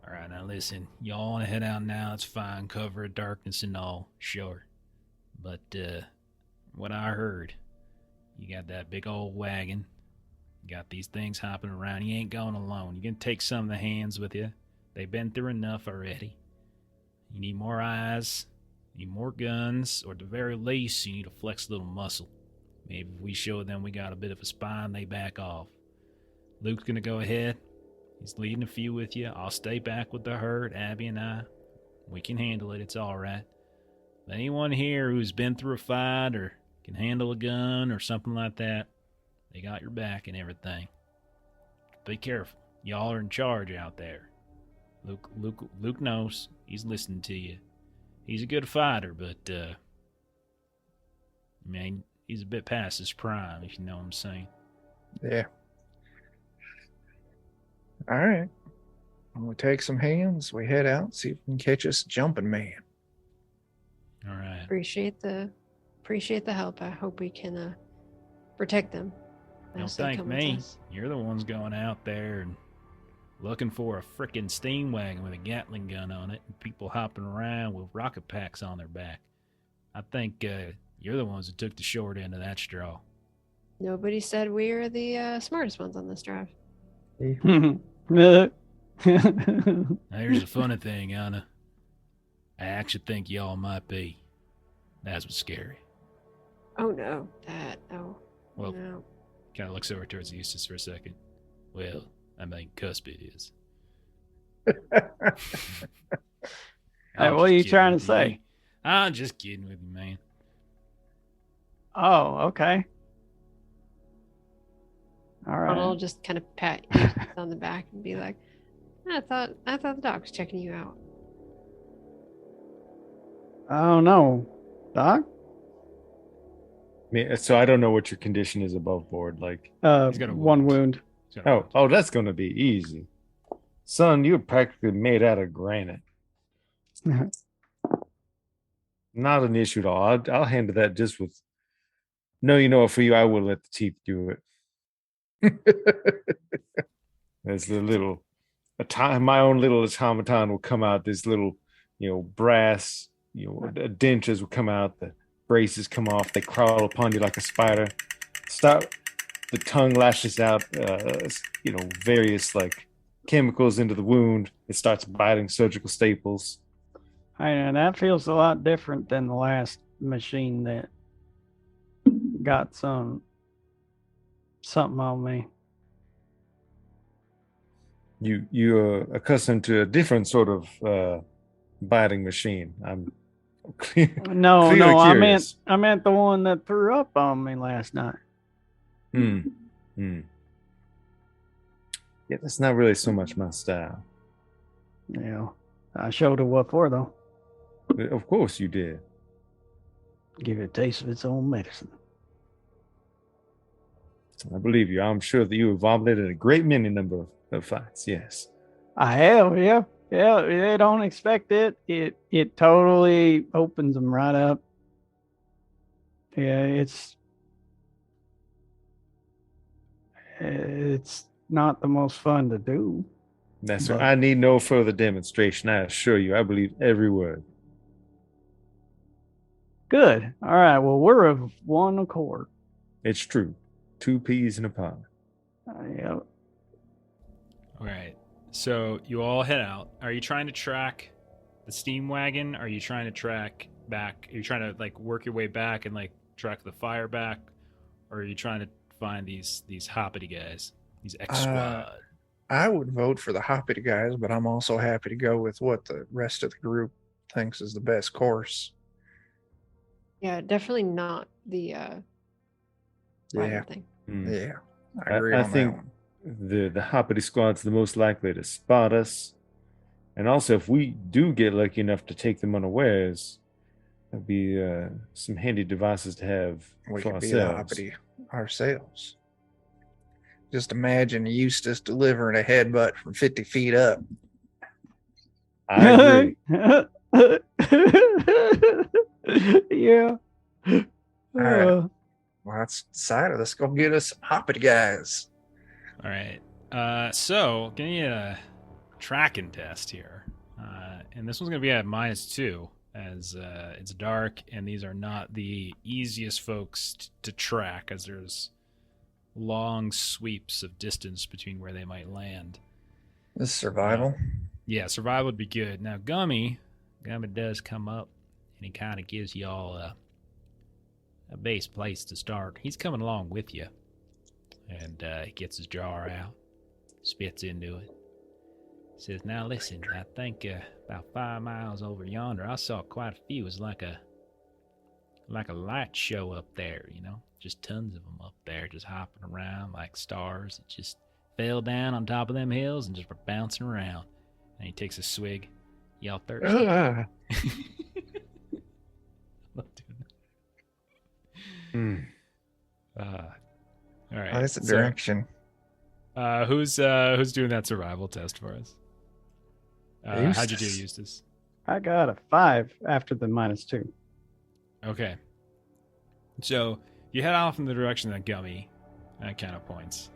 All right, now listen, y'all want to head out now? It's fine, cover of darkness and all, sure. But what I heard, you got that big old wagon, you got these things hopping around. You ain't going alone. You can take some of the hands with you. They've been through enough already. You need more eyes, you need more guns, or at the very least, you need to flex a little muscle. Maybe if we show them we got a bit of a spine, they back off. Luke's gonna go ahead. He's leading a few with you. I'll stay back with the herd, Abby and I. We can handle it, it's alright. But anyone here who's been through a fight or can handle a gun or something like that, they got your back and everything. Be careful. Y'all are in charge out there. Luke knows. He's listening to you. He's a good fighter, but he's a bit past his prime, if you know what I'm saying. Yeah. All right. We take some hands. We head out, see if we can catch us a jumping man. All right. Appreciate the help. I hope we can protect them. Don't thank me. You're the ones going out there and looking for a frickin' steam wagon with a Gatling gun on it and people hopping around with rocket packs on their back. I think you're the ones who took the short end of that straw. Nobody said we are the smartest ones on this drive. Now, here's the funny thing, Anna. I actually think y'all might be. That's what's scary. Oh, no. Well, no. Kind of looks over towards Eustace for a second. Well, I mean, Cuspid is. Hey, what are you trying to say? I'm just kidding with you, man. Oh, okay. All right. I'll just kind of pat you on the back and be like, I thought the doc was checking you out. Oh no, Doc? So I don't know what your condition is above board. Like, he's got one wound. Oh, that's going to be easy. Son, you're practically made out of granite. Not an issue at all. I'll handle that just with. No, you know what? For you, I will let the teeth do it. There's the little, my own little automaton will come out. This little, brass, dentures will come out. The braces come off. They crawl upon you like a spider. The tongue lashes out, various like chemicals into the wound. It starts biting surgical staples. And that feels a lot different than the last machine that got something on me. You're accustomed to a different sort of biting machine. I'm no, curious. I meant the one that threw up on me last night. Yeah, that's not really so much my style. Yeah, I showed her what for though. Of course you did. Give it a taste of its own medicine. I believe you. I'm sure that you have vomited a great many number of fights. Yes, I have. Yeah. They don't expect it. It totally opens them right up. Yeah, it's not the most fun to do. That's right. I need no further demonstration. I assure you, I believe every word. Good. All right. Well, we're of one accord. It's true. 2 peas in a pod. Yeah. All right. So you all head out. Are you trying to track the steam wagon? Are you trying to track back? Are you trying to like work your way back and like track the fire back? Or are you trying to find these hoppity guys, these X squad? I would vote for the hoppity guys, but I'm also happy to go with what the rest of the group thinks is the best course. Yeah, definitely not the thing. Yeah, I agree on think that one. The hoppity squad's the most likely to spot us. And also, if we do get lucky enough to take them unawares, that'd be some handy devices to have We for could ourselves. be the hoppity ourselves. Just imagine Eustace delivering a headbutt from 50 feet up. I agree. Yeah. All right. Well, that's decided. Let's go get us some hoppity guys. All right. So give me a tracking test here. And this one's going to be at -2 as it's dark, and these are not the easiest folks to track as there's long sweeps of distance between where they might land. This is survival. Yeah, survival would be good. Now, Gummy does come up, and he kind of gives you all a base place to start. He's coming along with you, and he gets his jar out, spits into it, says, "Now listen, I think about 5 miles over yonder, I saw quite a few. It was like a light show up there, you know, just tons of them up there, just hopping around like stars. It just fell down on top of them hills and just were bouncing around." And he takes a swig. Y'all thirsty? Ah. All right. That's the direction. Who's doing that survival test for us? How'd you do, Eustace? I got a 5 after the -2. Okay. So you head off in the direction that Gummy kind of points,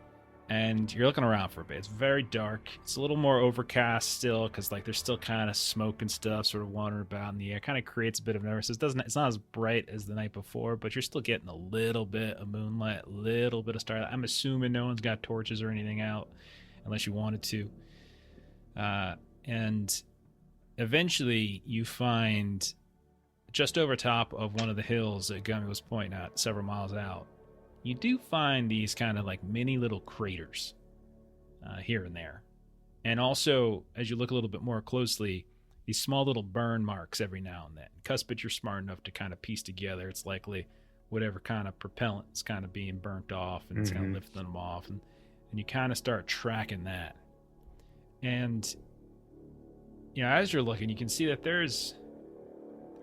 and you're looking around for a bit. It's very dark. It's a little more overcast still because like there's still kind of smoke and stuff sort of wandering about in the air. Kind of creates a bit of nervousness. It's not as bright as the night before, but you're still getting a little bit of moonlight, a little bit of starlight. I'm assuming no one's got torches or anything out unless you wanted to. And eventually you find just over top of one of the hills that Gummy was pointing at several miles out, you do find these kind of like mini little craters here and there. And also, as you look a little bit more closely, these small little burn marks every now and then. Cuspid, you're smart enough to kind of piece together it's likely whatever kind of propellant is kind of being burnt off and it's kind of lifting them off. And you kind of start tracking that. And, you know, as you're looking, you can see that there's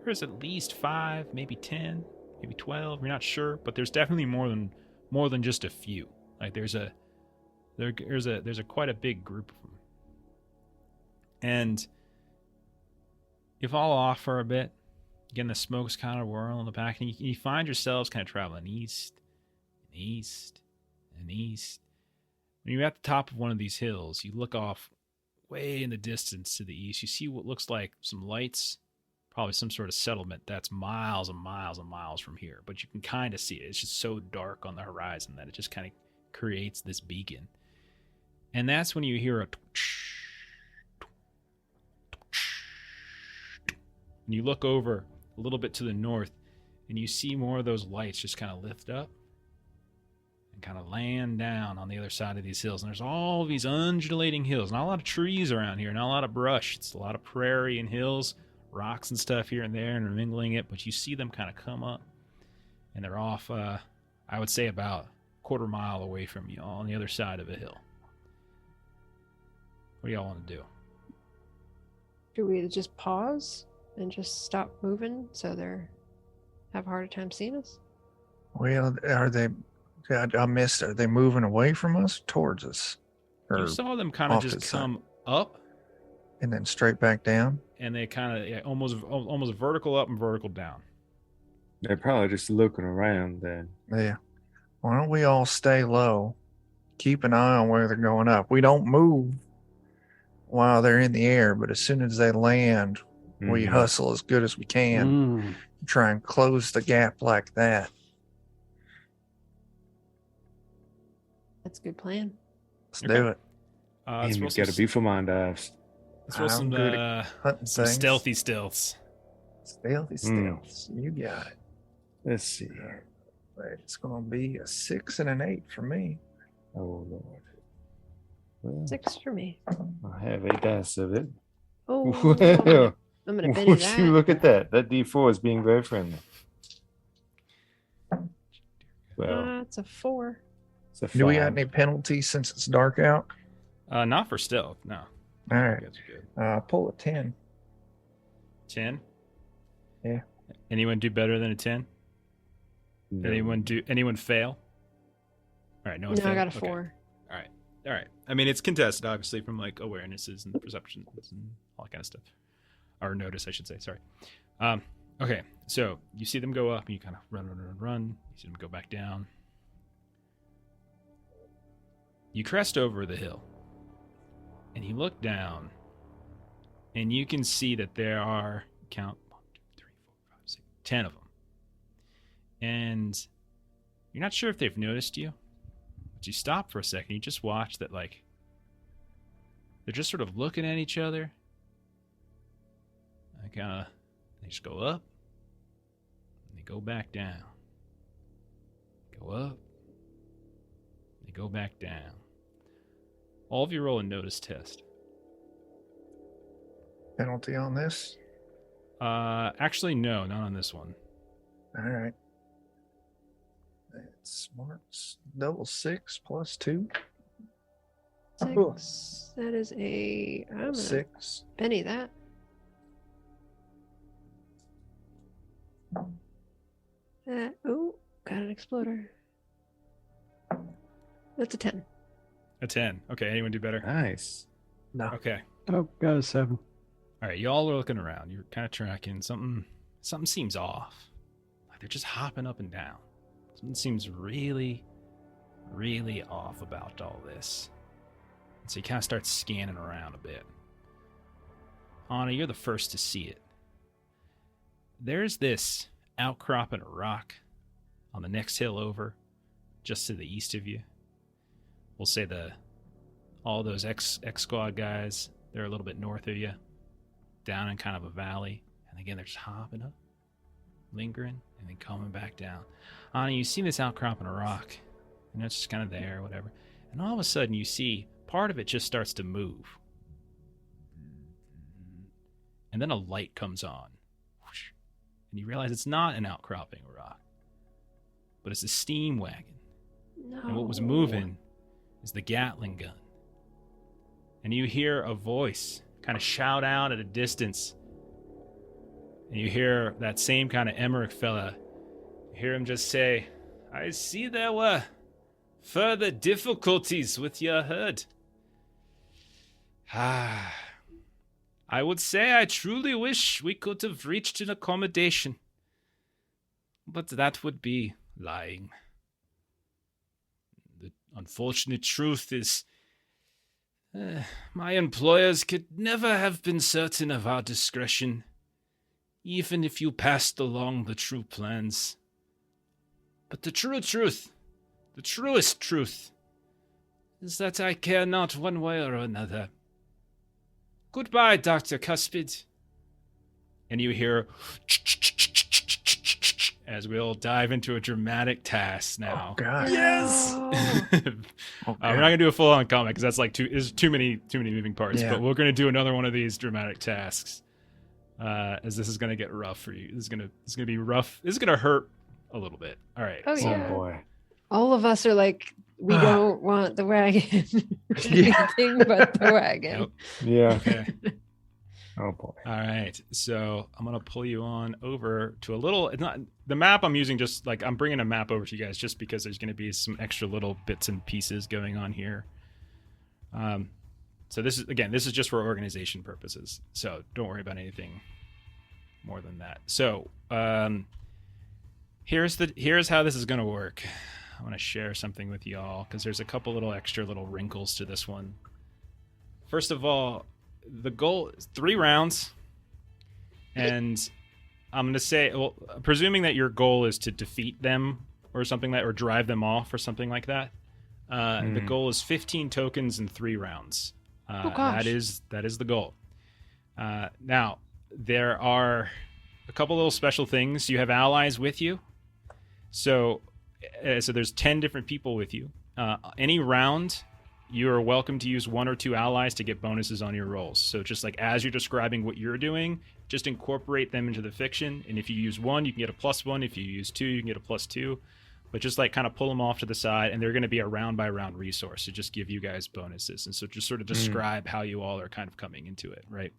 at least 5, maybe 10, maybe 12. You're not sure, but there's definitely more than just a few. Like there's a quite a big group of them. And you fall off for a bit. Again, the smoke's kind of whirling in the back, and you find yourselves kind of traveling east and east and east. When you're at the top of one of these hills, you look off way in the distance to the east. You see what looks like some lights probably some sort of settlement that's miles and miles and miles from here, but you can kind of see it. It's just so dark on the horizon that it just kind of creates this beacon. And that's when you hear a and you look over a little bit to the north and you see more of those lights just kind of lift up and kind of land down on the other side of these hills. And there's all these undulating hills. Not a lot of trees around here, not a lot of brush. It's a lot of prairie and hills, rocks and stuff here and there, and intermingling it. But you see them kind of come up, and they're off, I would say, about a quarter mile away from you, on the other side of a hill. What do y'all want to do? Do we just pause and just stop moving so they're have a harder time seeing us? Well, are they? I missed. Are they moving away from us, towards us? You saw them kind of just come up and then straight back down, and they kind of almost vertical up and vertical down. They're probably just looking around then. Yeah. Why don't we all stay low? Keep an eye on where they're going up. We don't move while they're in the air, but as soon as they land, we hustle as good as we can. Try and close the gap like that. That's a good plan. Let's do it. And you've got to be for mind dives. Let's roll some stealthy stealths. Stealthy stealths. You got it. Let's see. It's going to be a 6 and an 8 for me. Oh, Lord. Well, 6 for me. I have 8 dice of it. Oh, well, I'm going to Benny would that. you look at that? That D4 is being very friendly. Well, it's a 4. it's a 5. Do we got any penalties since it's dark out? Not for stealth, no. All right. That's good. Pull a 10. 10? Yeah. Anyone do better than a 10? No. Anyone fail? All right, no one failed. I got a Okay. 4. All right. I mean, it's contested, obviously, from like awarenesses and perceptions and all that kind of stuff. Or notice, I should say. Sorry. Okay, so you see them go up, and you kind of run. You see them go back down. You crest over the hill, and you look down, and you can see that there are, count 1, 2, 3, 4, 5, 6, 10 of them. And you're not sure if they've noticed you, but you stop for a second. You just watch that, like, they're just sort of looking at each other. They just go up, and they go back down. Go up, they go back down. All of you roll a notice test. Penalty on this? Actually, no, not on this one. All right. That's smarts. Double 6 plus 2. 6. That is a... I'm going to 6. Benny that. Oh, got an exploder. That's a 10. A 10. Okay, anyone do better? Nice. No. Okay. Oh, got a 7. All right, y'all are looking around. You're kind of tracking. Something seems off. Like they're just hopping up and down. Something seems really, really off about all this. And so you kind of start scanning around a bit. Anna, you're the first to see it. There's this outcropping of rock on the next hill over, just to the east of you. We'll say all those X squad guys, they're a little bit north of you, down in kind of a valley. And again, they're just hopping up, lingering, and then coming back down. Anna, you see this outcropping of rock, and it's just kind of there, whatever. And all of a sudden, you see part of it just starts to move. And then a light comes on. And you realize it's not an outcropping of rock, but it's a steam wagon. No. And what was moving is the Gatling gun. And you hear a voice kind of shout out at a distance. And you hear that same kind of Emmerich fella. You hear him just say, "I see there were further difficulties with your herd. I would say I truly wish we could have reached an accommodation. But that would be lying. The unfortunate truth is, my employers could never have been certain of our discretion, even if you passed along the true plans. But the true truth, the truest truth, is that I care not one way or another. Goodbye, Dr. Cuspid. And you hear as we'll dive into a dramatic task now. Oh, God. Yes! Oh. We're not going to do a full-on comic because that's like too many moving parts. Yeah. But we're going to do another one of these dramatic tasks, as this is going to get rough for you. This is going to be rough. This is going to hurt a little bit. All right. Oh, so- yeah. Oh boy. All of us are like, we don't want the wagon. Yeah. Anything but the wagon. Yep. Yeah. Okay. Oh boy. All right, so I'm gonna pull you on over to a little. It's not the map I'm using. Just like I'm bringing a map over to you guys, just because there's gonna be some extra little bits and pieces going on here. So this is just for organization purposes. So don't worry about anything more than that. So here's how this is gonna work. I want to share something with y'all because there's a couple little extra little wrinkles to this one. First of all, the goal is 3 rounds, and I'm going to say, well, presuming that your goal is to defeat them or something or drive them off or something like that, the goal is 15 tokens in 3 rounds. Oh, gosh. That is the goal. Now, there are a couple little special things. You have allies with you, so there's 10 different people with you. Any round, you are welcome to use 1 or 2 allies to get bonuses on your rolls. So just like as you're describing what you're doing, just incorporate them into the fiction. And if you use 1, you can get a +1. If you use 2, you can get a +2. But just like kind of pull them off to the side, and they're going to be a round by round resource to just give you guys bonuses. And so just sort of describe how you all are kind of coming into it, right?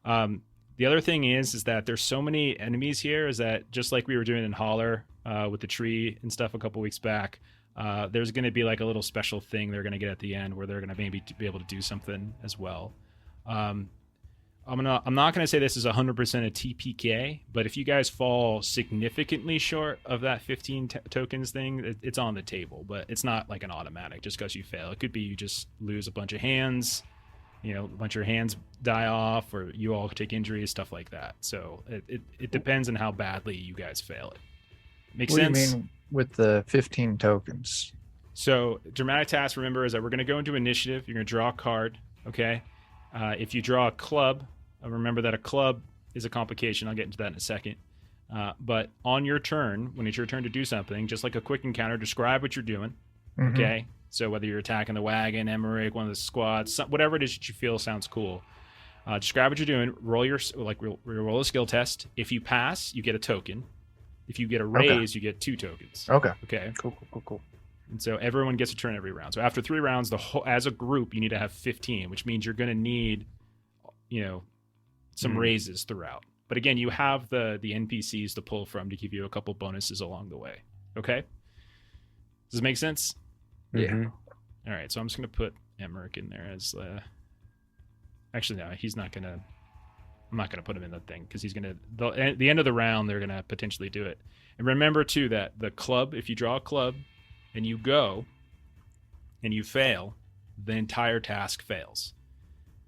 The other thing is that there's so many enemies here, is that just like we were doing in Holler with the tree and stuff a couple weeks back, there's going to be like a little special thing they're going to get at the end where they're going to maybe be able to do something as well. I'm not going to say this is 100% a TPK, but if you guys fall significantly short of that 15 tokens thing, it's on the table, but it's not like an automatic just because you fail. It could be you just lose a bunch of hands, a bunch of your hands die off, or you all take injuries, stuff like that. So it depends on how badly you guys fail it. Makes sense? What do you mean with the 15 tokens? So dramatic task, remember, is that we're going to go into initiative. You're going to draw a card, okay? If you draw a club, remember that a club is a complication. I'll get into that in a second. But on your turn, when it's your turn to do something, just like a quick encounter, describe what you're doing, okay? So whether you're attacking the wagon, Emmerich, one of the squads, whatever it is that you feel sounds cool, describe what you're doing. Roll roll a skill test. If you pass, you get a token. If you get a raise, you get 2 tokens. Okay. Cool. And so everyone gets a turn every round. So after 3 rounds, as a group, you need to have 15, which means you're going to need, some raises throughout. But again, you have the NPCs to pull from to give you a couple bonuses along the way. Okay? Does it make sense? Yeah. All right. So I'm just going to put Emmerich in there as. Actually, no, he's not going to. I'm not going to put him in the thing because he's going to. At the end of the round, they're going to potentially do it. And remember too that the club, if you draw a club, and you go, and you fail, the entire task fails.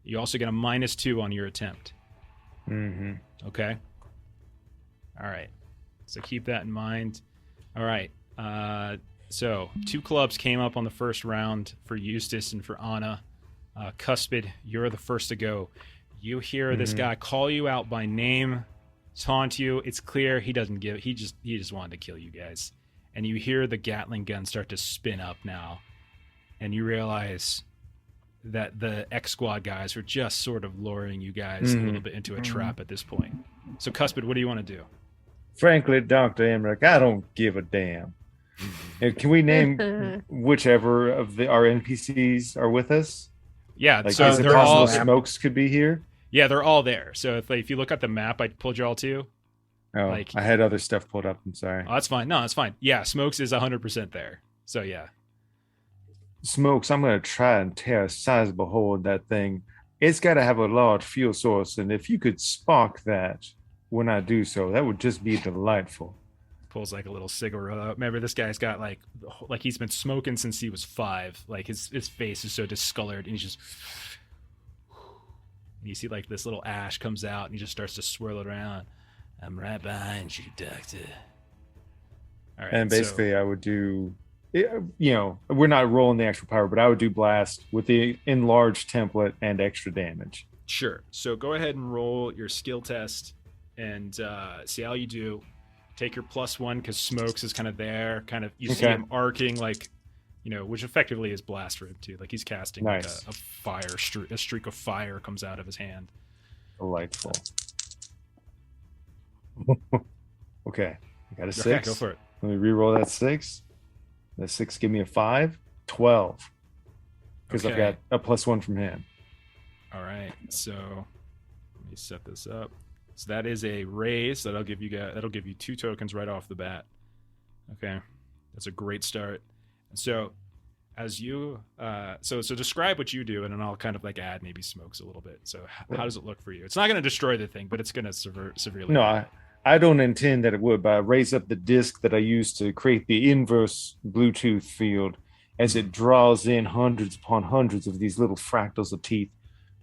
You also get a -2 on your attempt. Okay? All right. So keep that in mind. All right. So 2 clubs came up on the first round for Eustace and for Anna. Cuspid, you're the first to go. You hear this guy call you out by name, taunt you. It's clear he doesn't give. He just wanted to kill you guys. And you hear the Gatling gun start to spin up now, and you realize that the X Squad guys are just sort of luring you guys a little bit into a trap at this point. So, Cuspid, what do you want to do? Frankly, Dr. Emmerich, I don't give a damn. And can we name whichever of our NPCs are with us? Yeah, Like, so is it they're possible all Smokes could be here? Yeah, they're all there. So if you look at the map I pulled you all to. Oh, I had other stuff pulled up. I'm sorry. Oh, that's fine. No, that's fine. Yeah, Smokes is 100% there. So yeah. Smokes, I'm going to try and tear a sizable hole in that thing. It's got to have a large fuel source, and if you could spark that when I do so, that would just be delightful. Pulls like a little cigarette out. Remember, this guy's got like he's been smoking since he was 5. Like his face is so discolored, and he's just. And you see like this little ash comes out, and he just starts to swirl it around. I'm right behind you, Doctor. All right, And basically, I would do, we're not rolling the actual power, but I would do blast with the enlarged template and extra damage. Sure. So go ahead and roll your skill test and see how you do. Take your +1 because Smokes is kind of there. Kind of you see him arcing like, which effectively is blast for him too. Like he's casting like a fire a streak of fire comes out of his hand. Delightful. Okay, I got a 6. Okay, go for it. Let me re-roll that 6. That 6 give me a 5, 12. Because I've got a +1 from him. All right, so let me set this up. So that is a raise. That'll give you 2 tokens right off the bat. Okay, that's a great start. And so, as you so describe what you do, and then I'll kind of like add maybe Smokes a little bit. So how does it look for you? It's not going to destroy the thing, but it's going to severely. No, I don't intend that it would, but I raise up the disc that I use to create the inverse Bluetooth field as it draws in hundreds upon hundreds of these little fractals of teeth.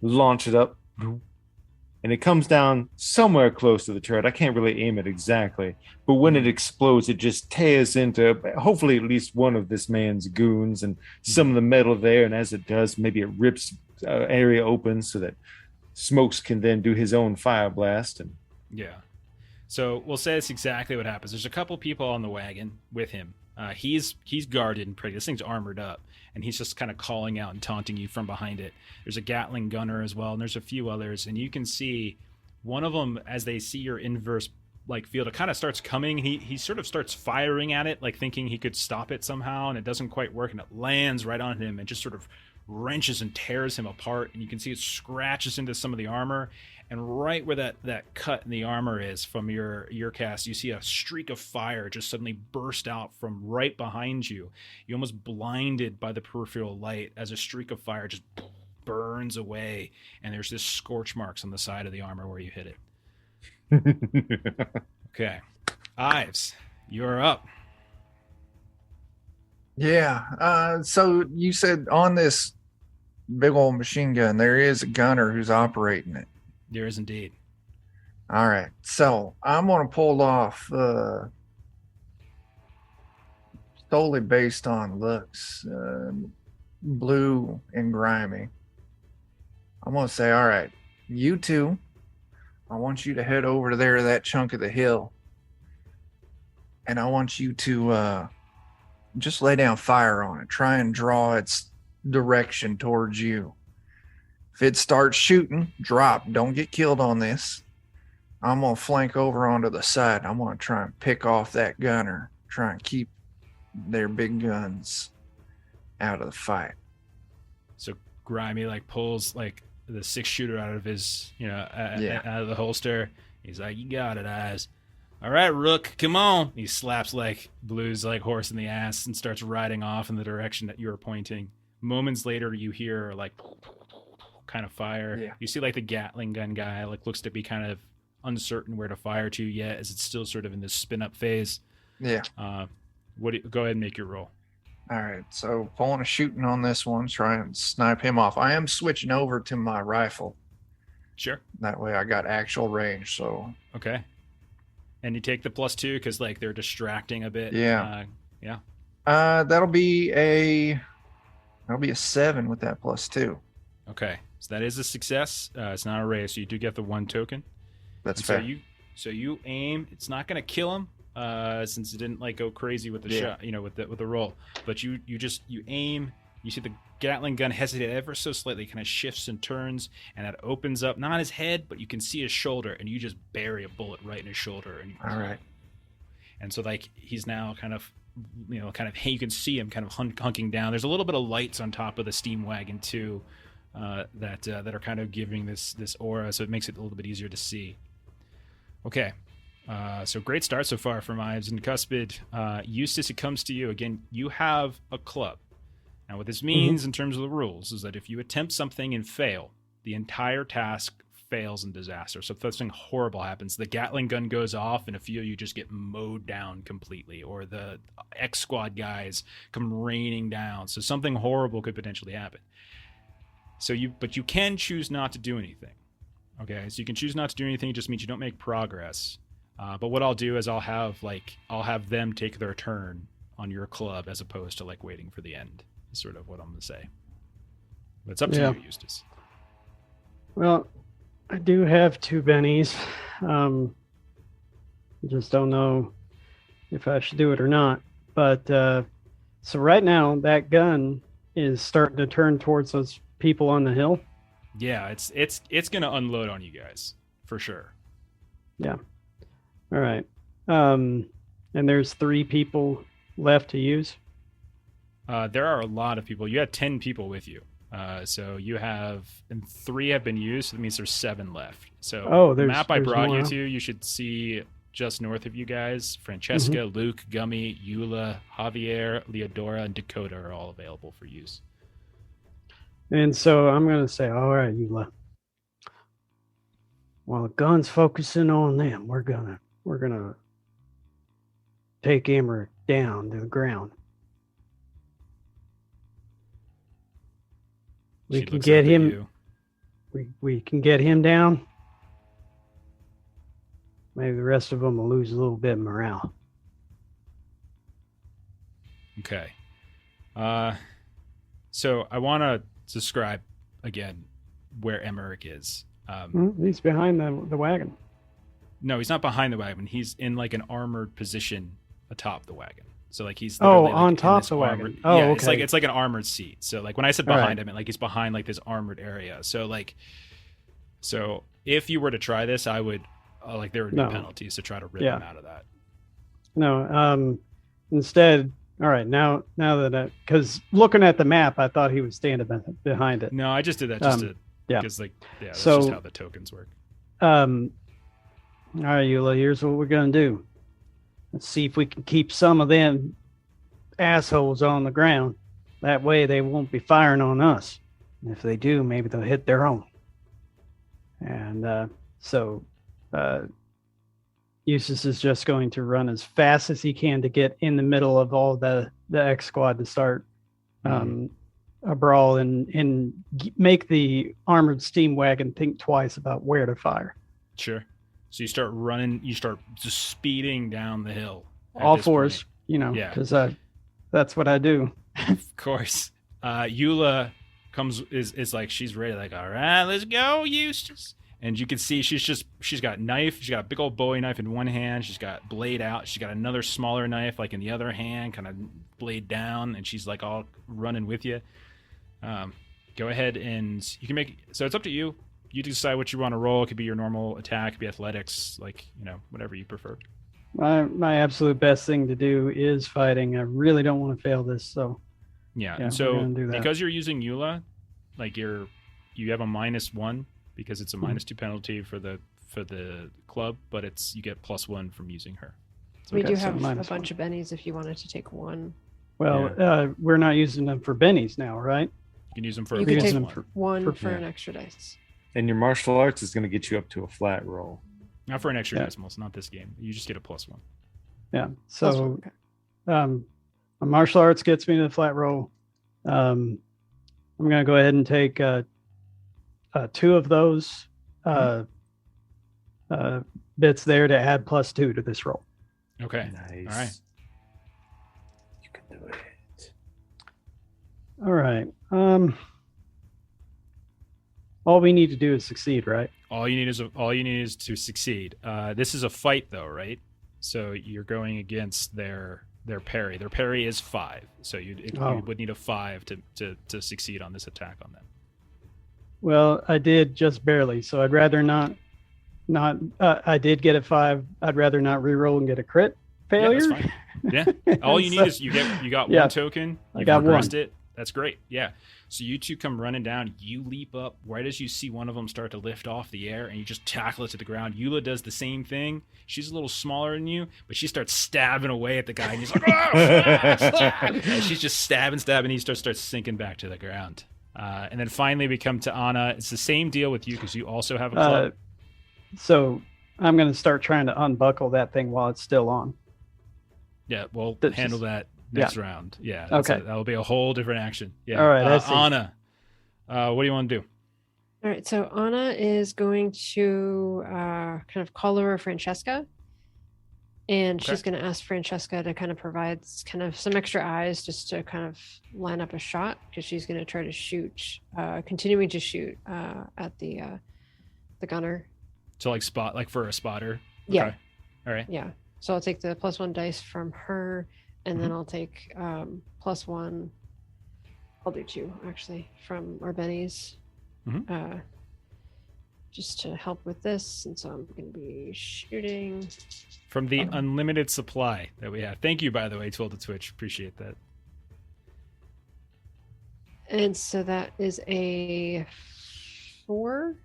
Launch it up, and it comes down somewhere close to the turret. I can't really aim it exactly, but when it explodes, it just tears into hopefully at least one of this man's goons and some of the metal there. And as it does, maybe it rips area open so that Smokes can then do his own fire blast. And so we'll say that's exactly what happens. There's a couple people on the wagon with him. He's guarded and pretty. This thing's armored up, and he's just kind of calling out and taunting you from behind it. There's a Gatling gunner as well, and there's a few others. And you can see one of them, as they see your inverse field, it kind of starts coming. He sort of starts firing at it, like thinking he could stop it somehow, and it doesn't quite work, and it lands right on him and just sort of wrenches and tears him apart. And you can see it scratches into some of the armor. And right where that cut in the armor is from your cast, you see a streak of fire just suddenly burst out from right behind you. You're almost blinded by the peripheral light as a streak of fire just burns away, and there's this scorch marks on the side of the armor where you hit it. Okay. Ives, you're up. Yeah. So you said on this big old machine gun, there is a gunner who's operating it. There is indeed. All right. So I'm going to pull off solely based on looks, blue and grimy. I'm going to say, all right, you two, I want you to head over to there, that chunk of the hill. And I want you to just lay down fire on it. Try and draw its direction towards you. If it starts shooting, drop. Don't get killed on this. I'm going to flank over onto the side. I'm going to try and pick off that gunner. Try and keep their big guns out of the fight. So Grimy pulls the 6-shooter out of his, out of the holster. He's like, "You got it, Eyes. All right, Rook, come on." He slaps Blue's horse in the ass and starts riding off in the direction that you were pointing. Moments later, you hear kind of fire. Yeah. You see the Gatling gun guy looks to be kind of uncertain where to fire to yet, as it's still sort of in this spin up phase. Yeah. Go ahead and make your roll. All right. So pulling a shooting on this one, try and snipe him off. I am switching over to my rifle. Sure. That way I got actual range. So okay. And you take the +2 because they're distracting a bit. Yeah. Yeah. That'll be a 7 with that +2. Okay. So that is a success. It's not a raise, so you do get the 1 token. That's fair. So you aim. It's not going to kill him, since it didn't go crazy with the shot, with the roll. But you aim. You see the Gatling gun hesitate ever so slightly, kind of shifts and turns, and that opens up not his head, but you can see his shoulder, and you just bury a bullet right in his shoulder. And all right. And so he's now kind of you can see him kind of hunking down. There's a little bit of lights on top of the steam wagon too. That are kind of giving this aura, so it makes it a little bit easier to see. Okay, so great start so far from Ives and Cuspid. Eustace, it comes to you again. You have a club. Now, what this means in terms of the rules is that if you attempt something and fail, the entire task fails in disaster. So if something horrible happens, the Gatling gun goes off, and a few of you just get mowed down completely, or the X Squad guys come raining down. So something horrible could potentially happen. But you can choose not to do anything. Okay, so you can choose not to do anything. It just means you don't make progress. But what I'll do is I'll have them take their turn on your club as opposed to like waiting for the end. Is sort of what I'm going to say. But it's up to you, Eustace. Well, I do have 2 bennies. Just don't know if I should do it or not. But so right now that gun is starting to turn towards those people on the hill. Yeah, it's going to unload on you guys for sure. Yeah. All right. And there's 3 people left to use. There are a lot of people. You had 10 people with you. So you have, and 3 have been used. So that means there's 7 left. So the map I brought you to, you should see just north of you guys. Francesca, Luke, Gummy, Eula, Javier, Leodora, and Dakota are all available for use. And so I'm going to say, all right, Eula. While the gun's focusing on them, we're gonna take Emmerich down to the ground. We can get him. We can get him down. Maybe the rest of them will lose a little bit of morale. Okay. So I want to describe again where Emmerich is. He's behind the wagon. No, he's not behind the wagon. He's in like an armored position atop the wagon. So like he's on top of the wagon. Oh, yeah, okay. It's like an armored seat. So like when I said behind him, like he's behind like this armored area. So if you were to try this, I would there would be penalties to try to rip him out of that. No, instead, all right, now that because looking at the map, I thought he was standing behind it. No, I just did that because that's so, just how the tokens work. All right, Eula, here's what we're gonna do. Let's see if we can keep some of them assholes on the ground. That way they won't be firing on us. And if they do, maybe they'll hit their own. And so Eustace is just going to run as fast as he can to get in the middle of all the X squad to start a brawl and make the armored steam wagon think twice about where to fire. Sure. So you start running, you start just speeding down the hill. All fours, because that's what I do. Of course. Eula is like, she's ready, like, all right, let's go, Eustace. And you can see she's got knife. She's got a big old Bowie knife in one hand. She's got blade out. She's got another smaller knife like in the other hand, kind of blade down. And she's like all running with you. Go ahead and you can make, so it's up to you. You decide what you want to roll. It could be your normal attack, it could be athletics, whatever you prefer. My absolute best thing to do is fighting. I really don't want to fail this. So yeah. So because you're using Eula, you have a -1 because it's a -2 penalty for the club, but you get +1 from using her. So we do have a bunch of bennies if you wanted to take one. Well, we're not using them for bennies now, right? You can use them for you can take one for an extra dice. And your martial arts is going to get you up to a flat roll. Not for an extra decimal. It's not this game. You just get a +1. Yeah. So, my martial arts gets me to the flat roll. I'm going to go ahead and take 2 of those bits there to add +2 to this roll. Okay. Nice. All right. You can do it. All right. All we need to do is succeed, right? All you need is to succeed. This is a fight, though, right? So you're going against their parry. Their parry is 5, so you would need a 5 to succeed on this attack on them. Well, I did just barely, so I'd rather not. I did get a 5. I'd rather not reroll and get a crit failure. Yeah, that's fine. Yeah. All you need is you got one token. I got one. It. That's great. Yeah. So you two come running down. You leap up right as you see one of them start to lift off the air, and you just tackle it to the ground. Eula does the same thing. She's a little smaller than you, but she starts stabbing away at the guy, and he's like, oh, and she's just stabbing, and he starts sinking back to the ground. And then finally we come to Anna. It's the same deal with you because you also have a club. So I'm going to start trying to unbuckle that thing while it's still on. Yeah, we'll handle that next round. Yeah. Okay. That'll be a whole different action. Yeah. All right. Anna, what do you want to do? All right. So Anna is going to kind of call over Francesca And she's going to ask Francesca to kind of provide kind of some extra eyes just to kind of line up a shot, because she's going to try to shoot, continuing to shoot at the gunner. So like for a spotter. Yeah. Okay. All right. Yeah. So I'll take the +1 dice from her, and then I'll take +1. I'll do 2 actually from Arbeni's. Just to help with this, and so I'm going to be shooting from the unlimited supply that we have. Thank you, by the way, Tool to Twitch. Appreciate that. And so that is a 4.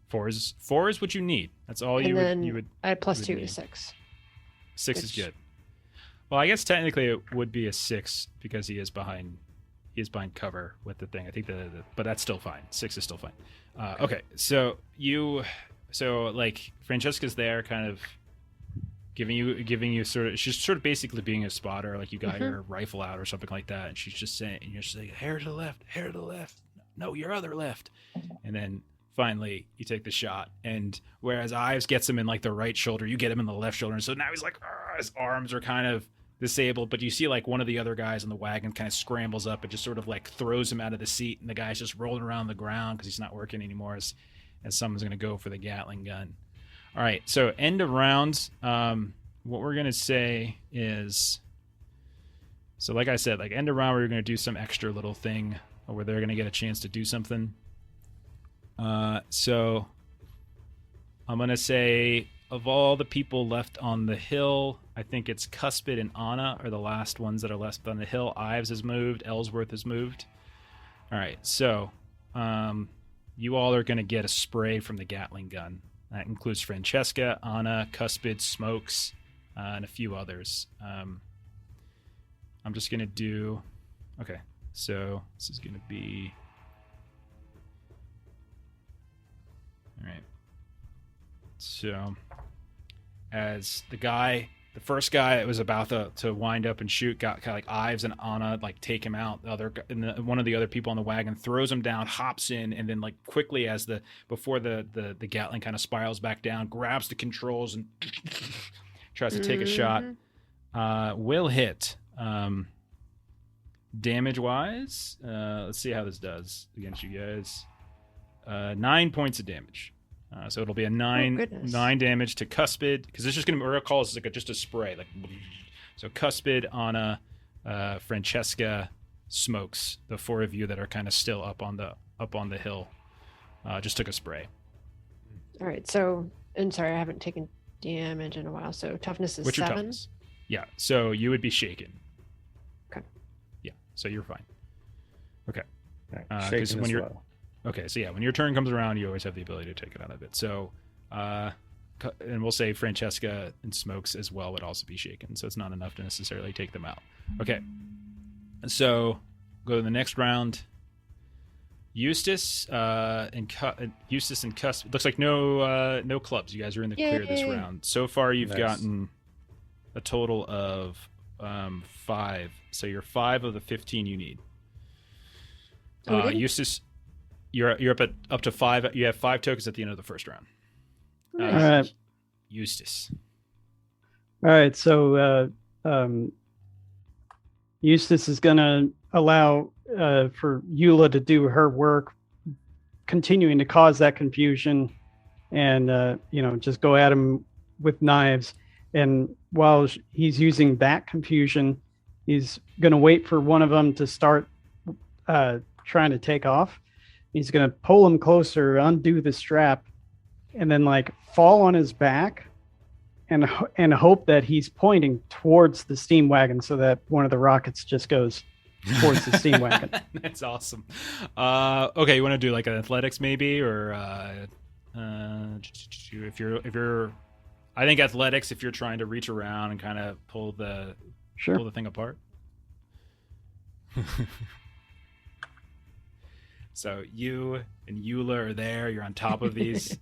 4 is what you need. That's all you would. I had +2 to 6. 6 is good. Well, I guess technically it would be a 6 because he is behind cover with the thing. I think but that's still fine. 6 is still fine. Okay, so like Francesca's there, kind of giving you she's sort of basically being a spotter, like you got your rifle out or something like that, and she's just saying, and you're just saying, hair to the left, no, your other left, and then finally you take the shot, and whereas Ives gets him in like the right shoulder, you get him in the left shoulder, and so now he's like, his arms are kind of disabled, but you see like one of the other guys in the wagon kind of scrambles up and just sort of like throws him out of the seat, and the guy's just rolling around the ground because he's not working anymore as someone's going to go for the Gatling gun. All right, so end of round. What we're going to say is, so like I said, like end of round, we're going to do some extra little thing where they're going to get a chance to do something. So I'm going to say, of all the people left on the hill, I think it's Cuspid and Anna are the last ones that are left on the hill. Ives has moved. Ellsworth has moved. All right, so you all are going to get a spray from the Gatling gun. That includes Francesca, Anna, Cuspid, Smokes, and a few others. I'm just going to do... Okay, so this is going to be... All right. So as the first guy that was about to wind up and shoot, got kind of like Ives and Anna like take him out. One of the other people on the wagon throws him down, hops in, and then like quickly before the Gatling kind of spirals back down, grabs the controls and tries to take a shot. Will hit. Damage wise, let's see how this does against you guys. 9 points of damage. So it'll be a 9 damage to Cuspid, because it's just going to, we're going to call this like just a spray. Like, so Cuspid, Anna, Francesca, Smokes, the 4 of you that are kind of still up on the hill, just took a spray. All right. So, and sorry, I haven't taken damage in a while. So toughness is What's 7. Your toughness? Yeah. So you would be shaken. Okay. Yeah. So you're fine. Okay. Shaken when as you're well. Okay, so yeah, when your turn comes around, you always have the ability to take it out of it. So, and we'll say Francesca and Smokes as well would also be shaken, so it's not enough to necessarily take them out. Okay, so go to the next round. Eustace and Cuspid. Looks like no clubs. You guys are in the clear this round. So far, you've gotten a total of 5. So you're 5 of the 15 you need. Eustace. You're up to 5. You have 5 tokens at the end of the first round. All right, Eustace. All right, so Eustace is going to allow for Eula to do her work, continuing to cause that confusion, and just go at him with knives. And while he's using that confusion, he's going to wait for one of them to start trying to take off. He's going to pull him closer, undo the strap, and then like fall on his back and hope that he's pointing towards the steam wagon so that one of the rockets just goes towards the steam wagon. That's awesome. Okay, you want to do like an athletics maybe, or if you're I think athletics, if you're trying to reach around and kind of pull the thing apart. So you and Eula are there. You're on top of these.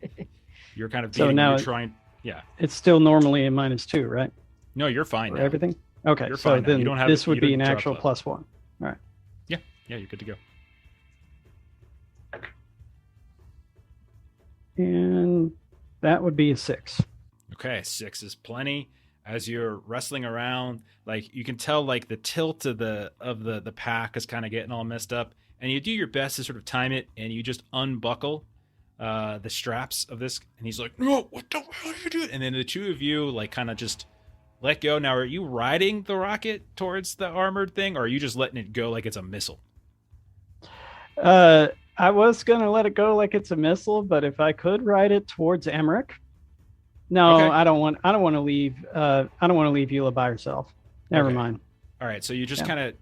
You're kind of beating. So now you're trying. Yeah. It's still normally a -2, right? No, you're fine. For everything. Okay. You're so fine then you don't have, this would be an actual +1. All right. Yeah. Yeah, you're good to go. And that would be a 6. Okay, 6 is plenty. as you're wrestling around, like you can tell like the tilt of the pack is kind of getting all messed up, and you do your best to sort of time it, and you just unbuckle the straps of this, and he's like, no, what the hell are you doing? And then the two of you like kind of just let go. Now, are you riding the rocket towards the armored thing, or are you just letting it go like it's a missile? I was gonna let it go like it's a missile, but if I could ride it towards Emmerich. No, okay. I don't want to leave Eula by herself. Never mind. All right, so you just kind of,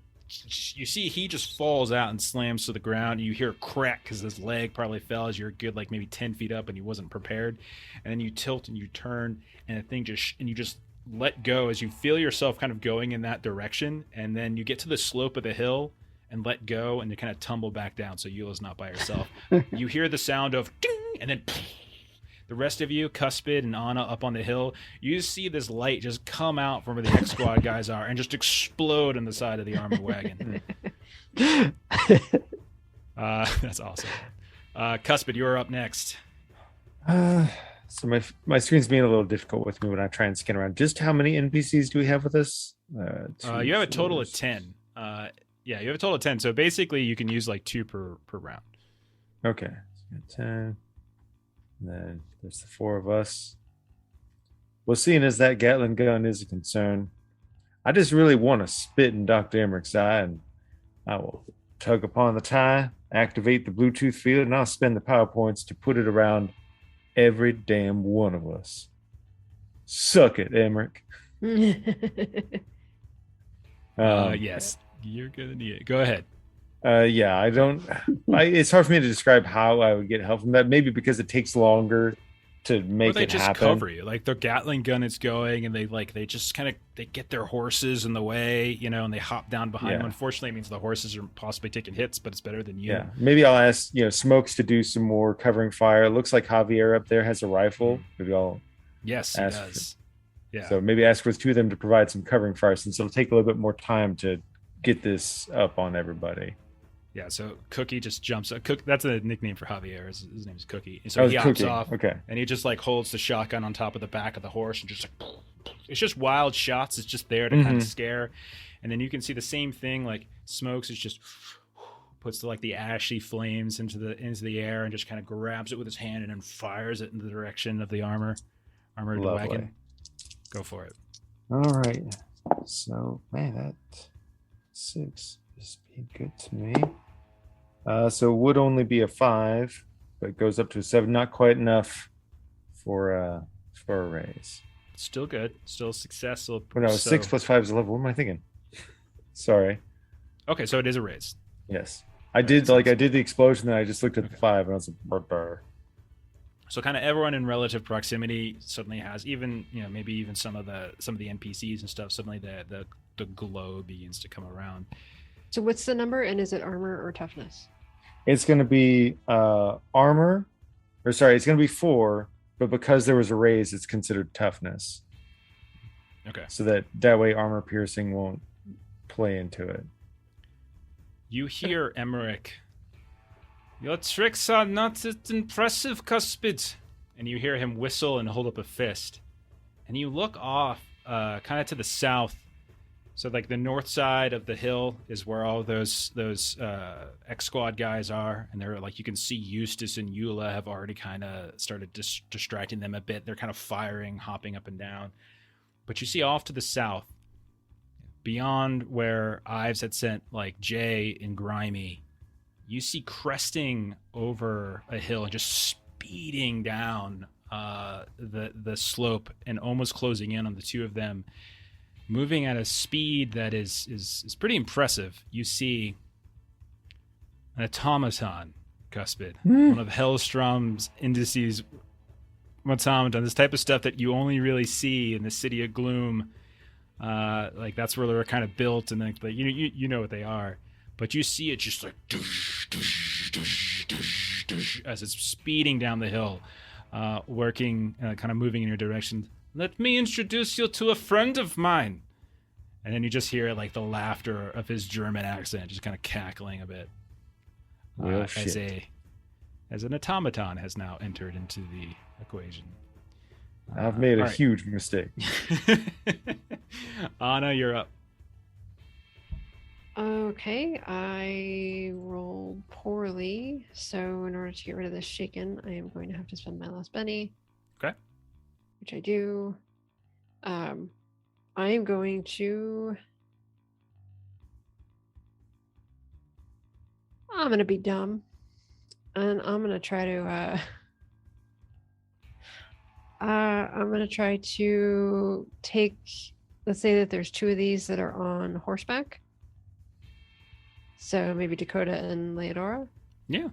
you see he just falls out and slams to the ground. You hear a crack because his leg probably fell as you're good like maybe 10 feet up and he wasn't prepared. And then you tilt and you turn and the thing and you just let go as you feel yourself kind of going in that direction. And then you get to the slope of the hill and let go and you kind of tumble back down. So Eula's not by herself. You hear the sound of ding, and then the rest of you, Cuspid and Anna, up on the hill, you see this light just come out from where the X Squad guys are and just explode on the side of the armored wagon. That's awesome. Cuspid, you're up next. So my screen's being a little difficult with me when I try and scan around. Just how many NPCs do we have with us? You have a total of 10. Yeah, you have a total of 10. So basically, you can use like 2 per round. Okay, so 10. And then there's the 4 of us. Well, seeing as that Gatling gun is a concern, I just really want to spit in Dr. Emmerich's eye, and I will tug upon the tie, activate the Bluetooth field, and I'll spend the power points to put it around every damn one of us. Suck it, Emmerich. Yes, you're gonna need it. Go ahead. Yeah, I don't. It's hard for me to describe how I would get help from that. Maybe because it takes longer to make it happen. They just cover you, like the Gatling gun is going, and they just kind of they get their horses in the way, you know, and they hop down behind them. Unfortunately, it means the horses are possibly taking hits, but it's better than you. Yeah, maybe I'll ask Smokes to do some more covering fire. It looks like Javier up there has a rifle. Maybe I'll yes, he does. Yeah. So maybe ask for the 2 of them to provide some covering fire, since it'll take a little bit more time to get this up on everybody. Yeah, so Cookie just jumps up. That's a nickname for Javier. His name is Cookie. And so he hops off, and he just like holds the shotgun on top of the back of the horse and just like, it's just wild shots. It's just there to kind of scare. And then you can see the same thing, like Smokes is just puts the ashy flames into the air and just kind of grabs it with his hand and then fires it in the direction of the armored wagon. Go for it. All right. So, man, that 6 is being good to me. So it would only be a 5, but it goes up to a 7. Not quite enough for a raise. Still good. Still successful. No, 6 plus 5 is 11. What am I thinking? Sorry. Okay, so it is a raise. Yes, I did. I did the explosion, then I just looked at the 5, and I was like, burr. So kind of everyone in relative proximity suddenly has, even maybe even some of the NPCs and stuff. Suddenly the glow begins to come around. So what's the number, and is it armor or toughness? It's going to be armor, it's going to be 4, but because there was a raise, it's considered toughness. Okay. So that way armor piercing won't play into it. You hear Emmerich. Your tricks are not that impressive, Cuspid. And you hear him whistle and hold up a fist. And you look off, kind of to the south. So like the north side of the hill is where all those X Squad guys are, and they're like, you can see Eustace and Eula have already kind of started distracting them a bit. They're kind of firing, hopping up and down. But you see off to the south, beyond where Ives had sent like Jay and Grimy, you see cresting over a hill and just speeding down the slope and almost closing in on the 2 of them. Moving at a speed that is pretty impressive. You see an automaton, Cuspid. One of Hellstrom's indices automaton. This type of stuff that you only really see in the City of Gloom. Like that's where they're kind of built, and then like you know what they are. But you see it just like as it's speeding down the hill, working, kind of moving in your direction. Let me introduce you to a friend of mine. And then you just hear like the laughter of his German accent, just kind of cackling a bit. As an automaton has now entered into the equation. I've made a right. huge mistake. Anna, you're up. Okay, I rolled poorly, so in order to get rid of this shaken, I am going to have to spend my last penny. Okay. Which I do. I am going to. I'm gonna be dumb, and I'm gonna try to. I'm gonna try to take. Let's say that there's 2 of these that are on horseback. So maybe Dakota and Leodora. Yeah.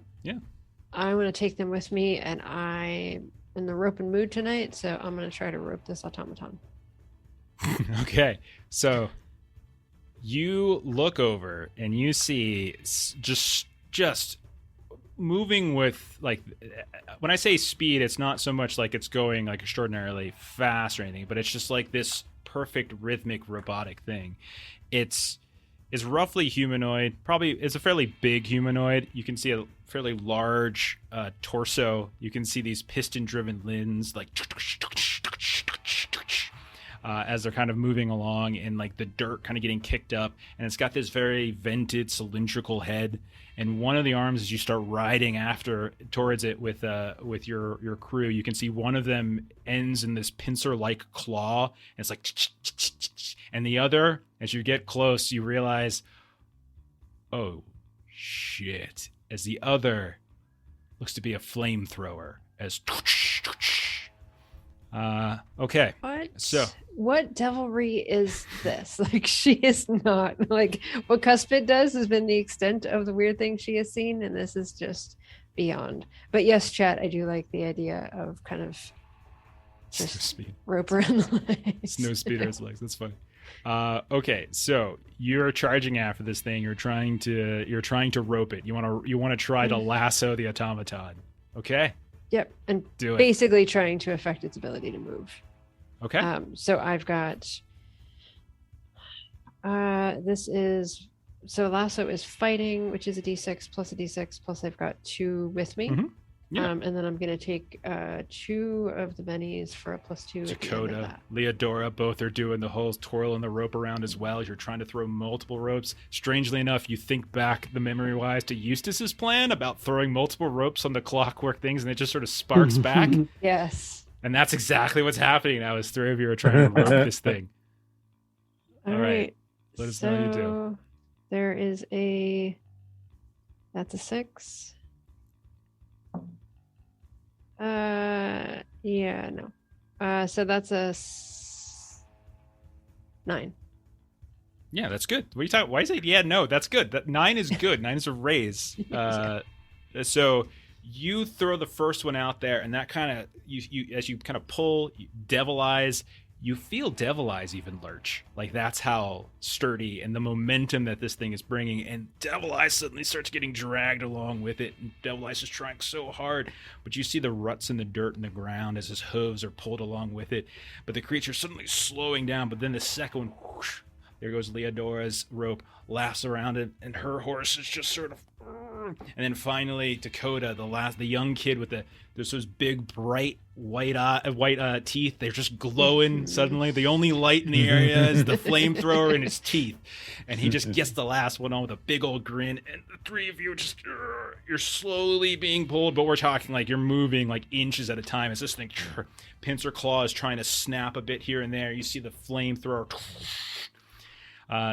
I want to take them with me, and I'm in the roping mood tonight, so I'm going to try to rope this automaton. Okay, so you look over and you see just moving with, like, when I say speed, it's not so much like it's going like extraordinarily fast or anything, but it's just like this perfect rhythmic robotic thing. It's roughly humanoid. Probably it's a fairly big humanoid. You can see a fairly large torso. You can see these piston-driven limbs, like as they're kind of moving along, and like the dirt kind of getting kicked up. And it's got this very vented, cylindrical head. And one of the arms, as you start riding towards it with your crew, you can see one of them ends in this pincer-like claw. And it's like, and the other, as you get close, you realize, oh shit! As the other looks to be a flamethrower. As okay. What devilry is this? Like, she is not, like, what Cuspid does has been the extent of the weird things she has seen, and this is just beyond. But yes, chat, I do like the idea of kind of just rope around the legs. Snow speed around the legs. That's funny. Okay, so you're charging after this thing. You're trying to rope it. You want to try to lasso the automaton. Okay. Yep, and do it. Basically trying to affect its ability to move. Okay. So I've got. So lasso is fighting, which is a d6 plus a d6 plus I've got 2 with me. Mm-hmm. Yeah. And then I'm going to take 2 of the bennies for a +2. Dakota, Leodora, both are doing the whole twirling the rope around as well. You're trying to throw multiple ropes. Strangely enough, you think back the memory-wise to Eustace's plan about throwing multiple ropes on the clockwork things, and it just sort of sparks back. Yes. And that's exactly what's happening now as 3 of you are trying to rope this thing. All right. Let us know how you do. There is that's a 6. Yeah, no. So that's a 9. Yeah, that's good. What are you talking? Why is it? Yeah, no, that's good. That 9 is good. 9 is a raise. So you throw the first one out there, and that kind of you as you kind of pull Devil Eyes. You feel Devil Eyes even lurch. Like, that's how sturdy and the momentum that this thing is bringing. And Devil Eyes suddenly starts getting dragged along with it. And Devil Eyes is trying so hard. But you see the ruts in the dirt in the ground as his hooves are pulled along with it. But the creature's suddenly slowing down. But then the second one, whoosh, there goes Leodora's rope, laughs around it. And her horse is just sort of... And then finally, Dakota, the young kid with those big, bright, white teeth. They're just glowing suddenly. The only light in the area is the flamethrower in his teeth. And he just gets the last one on with a big old grin. And the 3 of you are you're slowly being pulled, but we're talking like you're moving like inches at a time as this thing, pincer claw is trying to snap a bit here and there. You see the flamethrower.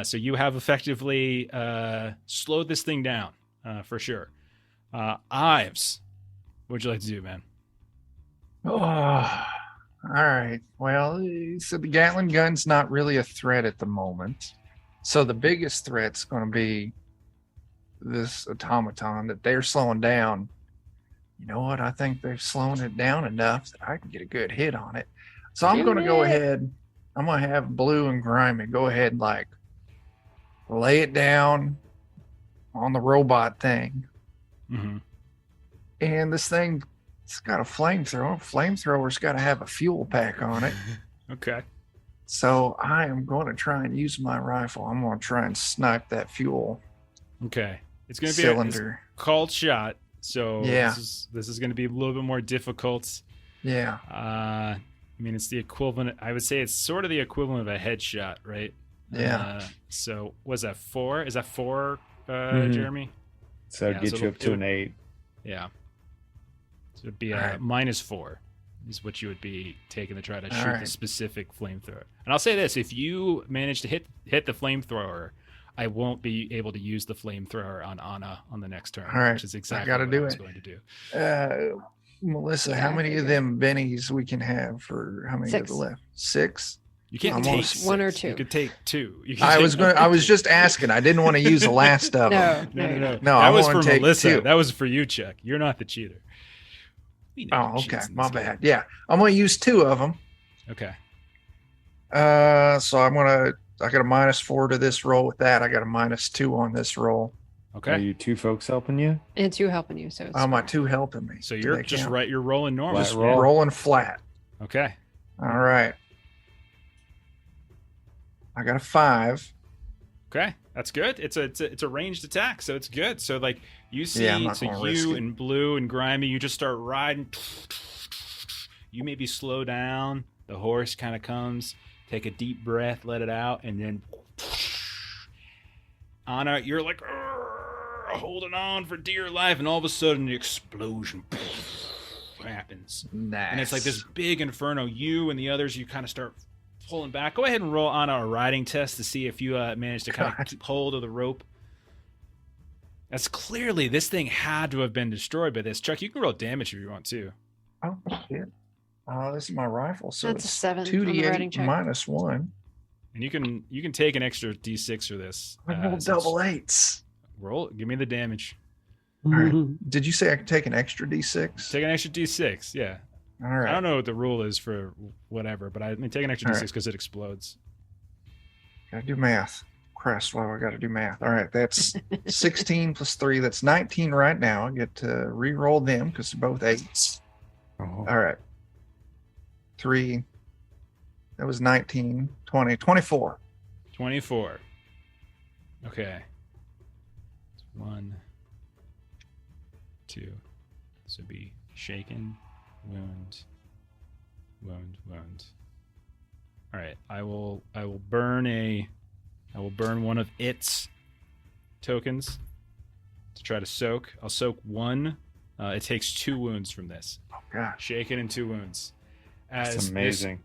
So you have effectively slowed this thing down. For sure. Ives, what'd you like to do, man? Oh, all right. Well, so the Gatling gun's not really a threat at the moment. So the biggest threat's going to be this automaton that they're slowing down. You know what? I think they're slowing it down enough that I can get a good hit on it. So I'm going to go ahead. I'm going to have Blue and Grimy go ahead and like lay it down on the robot thing. Mm-hmm. And this thing, it's got a flamethrower. Flamethrower's got to have a fuel pack on it. Okay. So I am going to try and use my rifle. I'm going to try and snipe that fuel. Okay. It's going to be cylinder. A called shot. So yeah. this is going to be a little bit more difficult. Yeah. I mean, it's the equivalent. I would say it's sort of the equivalent of a headshot, right? Yeah. So was that 4? Is that 4, Mhm. Jeremy? So Yeah, get so you up it to would- an 8. Yeah. So it'd be All right. -4 is what you would be taking to try to shoot the right. specific flamethrower. And I'll say this: if you manage to hit the flamethrower, I won't be able to use the flamethrower on Anna on the next turn, All right. which is exactly gotta what do I was it. going to do. Melissa, Yeah, how I many of figured. them bennies we can have for how many 6. are left? 6? You can't I'm take gonna- 6. One or You 2. could take 2. You can I take was one going. or I was 2. just asking. I didn't want to use the last of them. No, No. No, That I was wanna for take Melissa. 2. That was for you, Chuck. You're not the cheater. We know who Oh, okay. cheats in My this game. bad. Yeah, I'm going to use 2 of them. Okay. So I got a -4 to this roll with that. I got a -2 on this roll. Are Okay. you 2 folks helping you? And 2 helping you. So it's Oh, my 4. 2 helping me. So Do you're they just count? right. You're rolling normal. Flat roll. Rolling flat. Okay. All right. I got a 5. Okay, that's good. It's a ranged attack, so it's good. So like you see, Yeah, I'm not so gonna risk you it. and Blue and Grimy, you just start riding. You maybe slow down. The horse kind of comes. Take a deep breath, let it out, and then Anna, you're like holding on for dear life, and all of a sudden the explosion happens, Nice. and it's like this big inferno. You and the others, you kind of start pulling back. Go ahead and roll on a riding test to see if you manage to kind of keep hold of the rope. That's clearly, this thing had to have been destroyed by this. Chuck, you can roll damage if you want to. Oh shit. This is my rifle, so That's a it's 7 on the riding 2d8 check. -1. And you can take an extra d6 for this. I rolled double 8s. Roll. Give me the damage. All right. Did you say I could take an extra d6? Take an extra d6. Yeah. All right. I don't know what the rule is for whatever, but I mean, take an extra All d6 right. because it explodes. Gotta do math. Christ, why do I gotta do math? All right, that's 16 plus 3. That's 19 right now. I get to re-roll them because they're both 8s. Oh. All right. 3. That was 19, 20, 24. 24. Okay. 1, 2. This would be shaken, wound. All right. I will burn one of its tokens to try to soak. I'll soak 1. It takes 2 wounds from this. Oh gosh. Shaken and 2 wounds. As That's this amazing.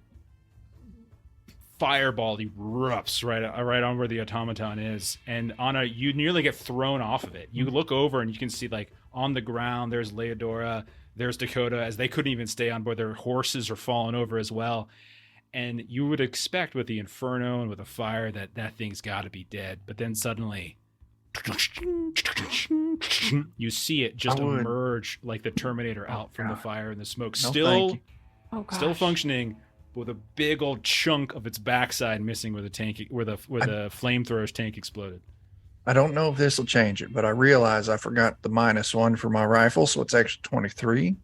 fireball erupts right on where the automaton is, and Anna, you nearly get thrown off of it. You look over and you can see, like, on the ground there's Leodora, there's Dakota, as they couldn't even stay on board. Their horses are falling over as well, and you would expect with the inferno and with the fire that thing's got to be dead, but then suddenly you see it just I would. emerge like the Terminator out from the God. fire and the smoke. No, Still thank you. Oh, gosh. still functioning, with a big old chunk of its backside missing where the flamethrower's tank exploded. I don't know if this will change it, but I realize I forgot the -1 for my rifle, so it's actually 23.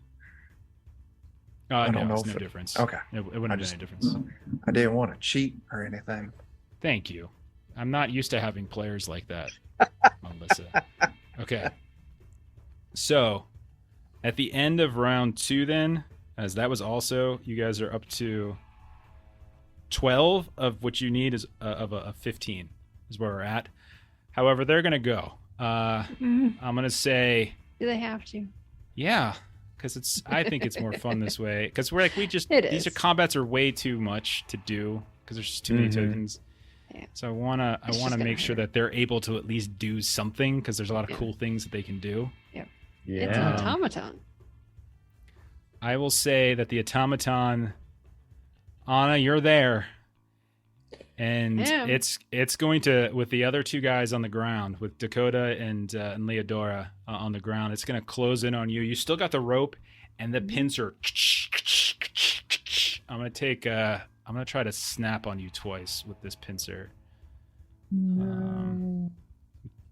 I don't know it's if no it- difference. Okay. It wouldn't I have just- any difference. I didn't want to cheat or anything. Thank you. I'm not used to having players like that, Melissa. Okay. So, at the end of round 2 then, as that was also, you guys are up to 12 of what you need is of a 15 is where we're at. However, they're going to go. I'm going to say, Do they have to? yeah, because I think it's more fun this way. Because It these is. combats are way too much to do because there's just too many Mhm. tokens. Yeah. So I wanna It's just make gonna sure hurt. that they're able to at least do something, because there's a lot of Yeah. cool things that they can do. It's an Yeah. automaton. I will say that the automaton, Anna, you're there, and Yeah. it's going to, with the other 2 guys on the ground, with Dakota and Leodora on the ground, it's going to close in on you. You still got the rope and the pincer. I'm going to try to snap on you twice with this pincer.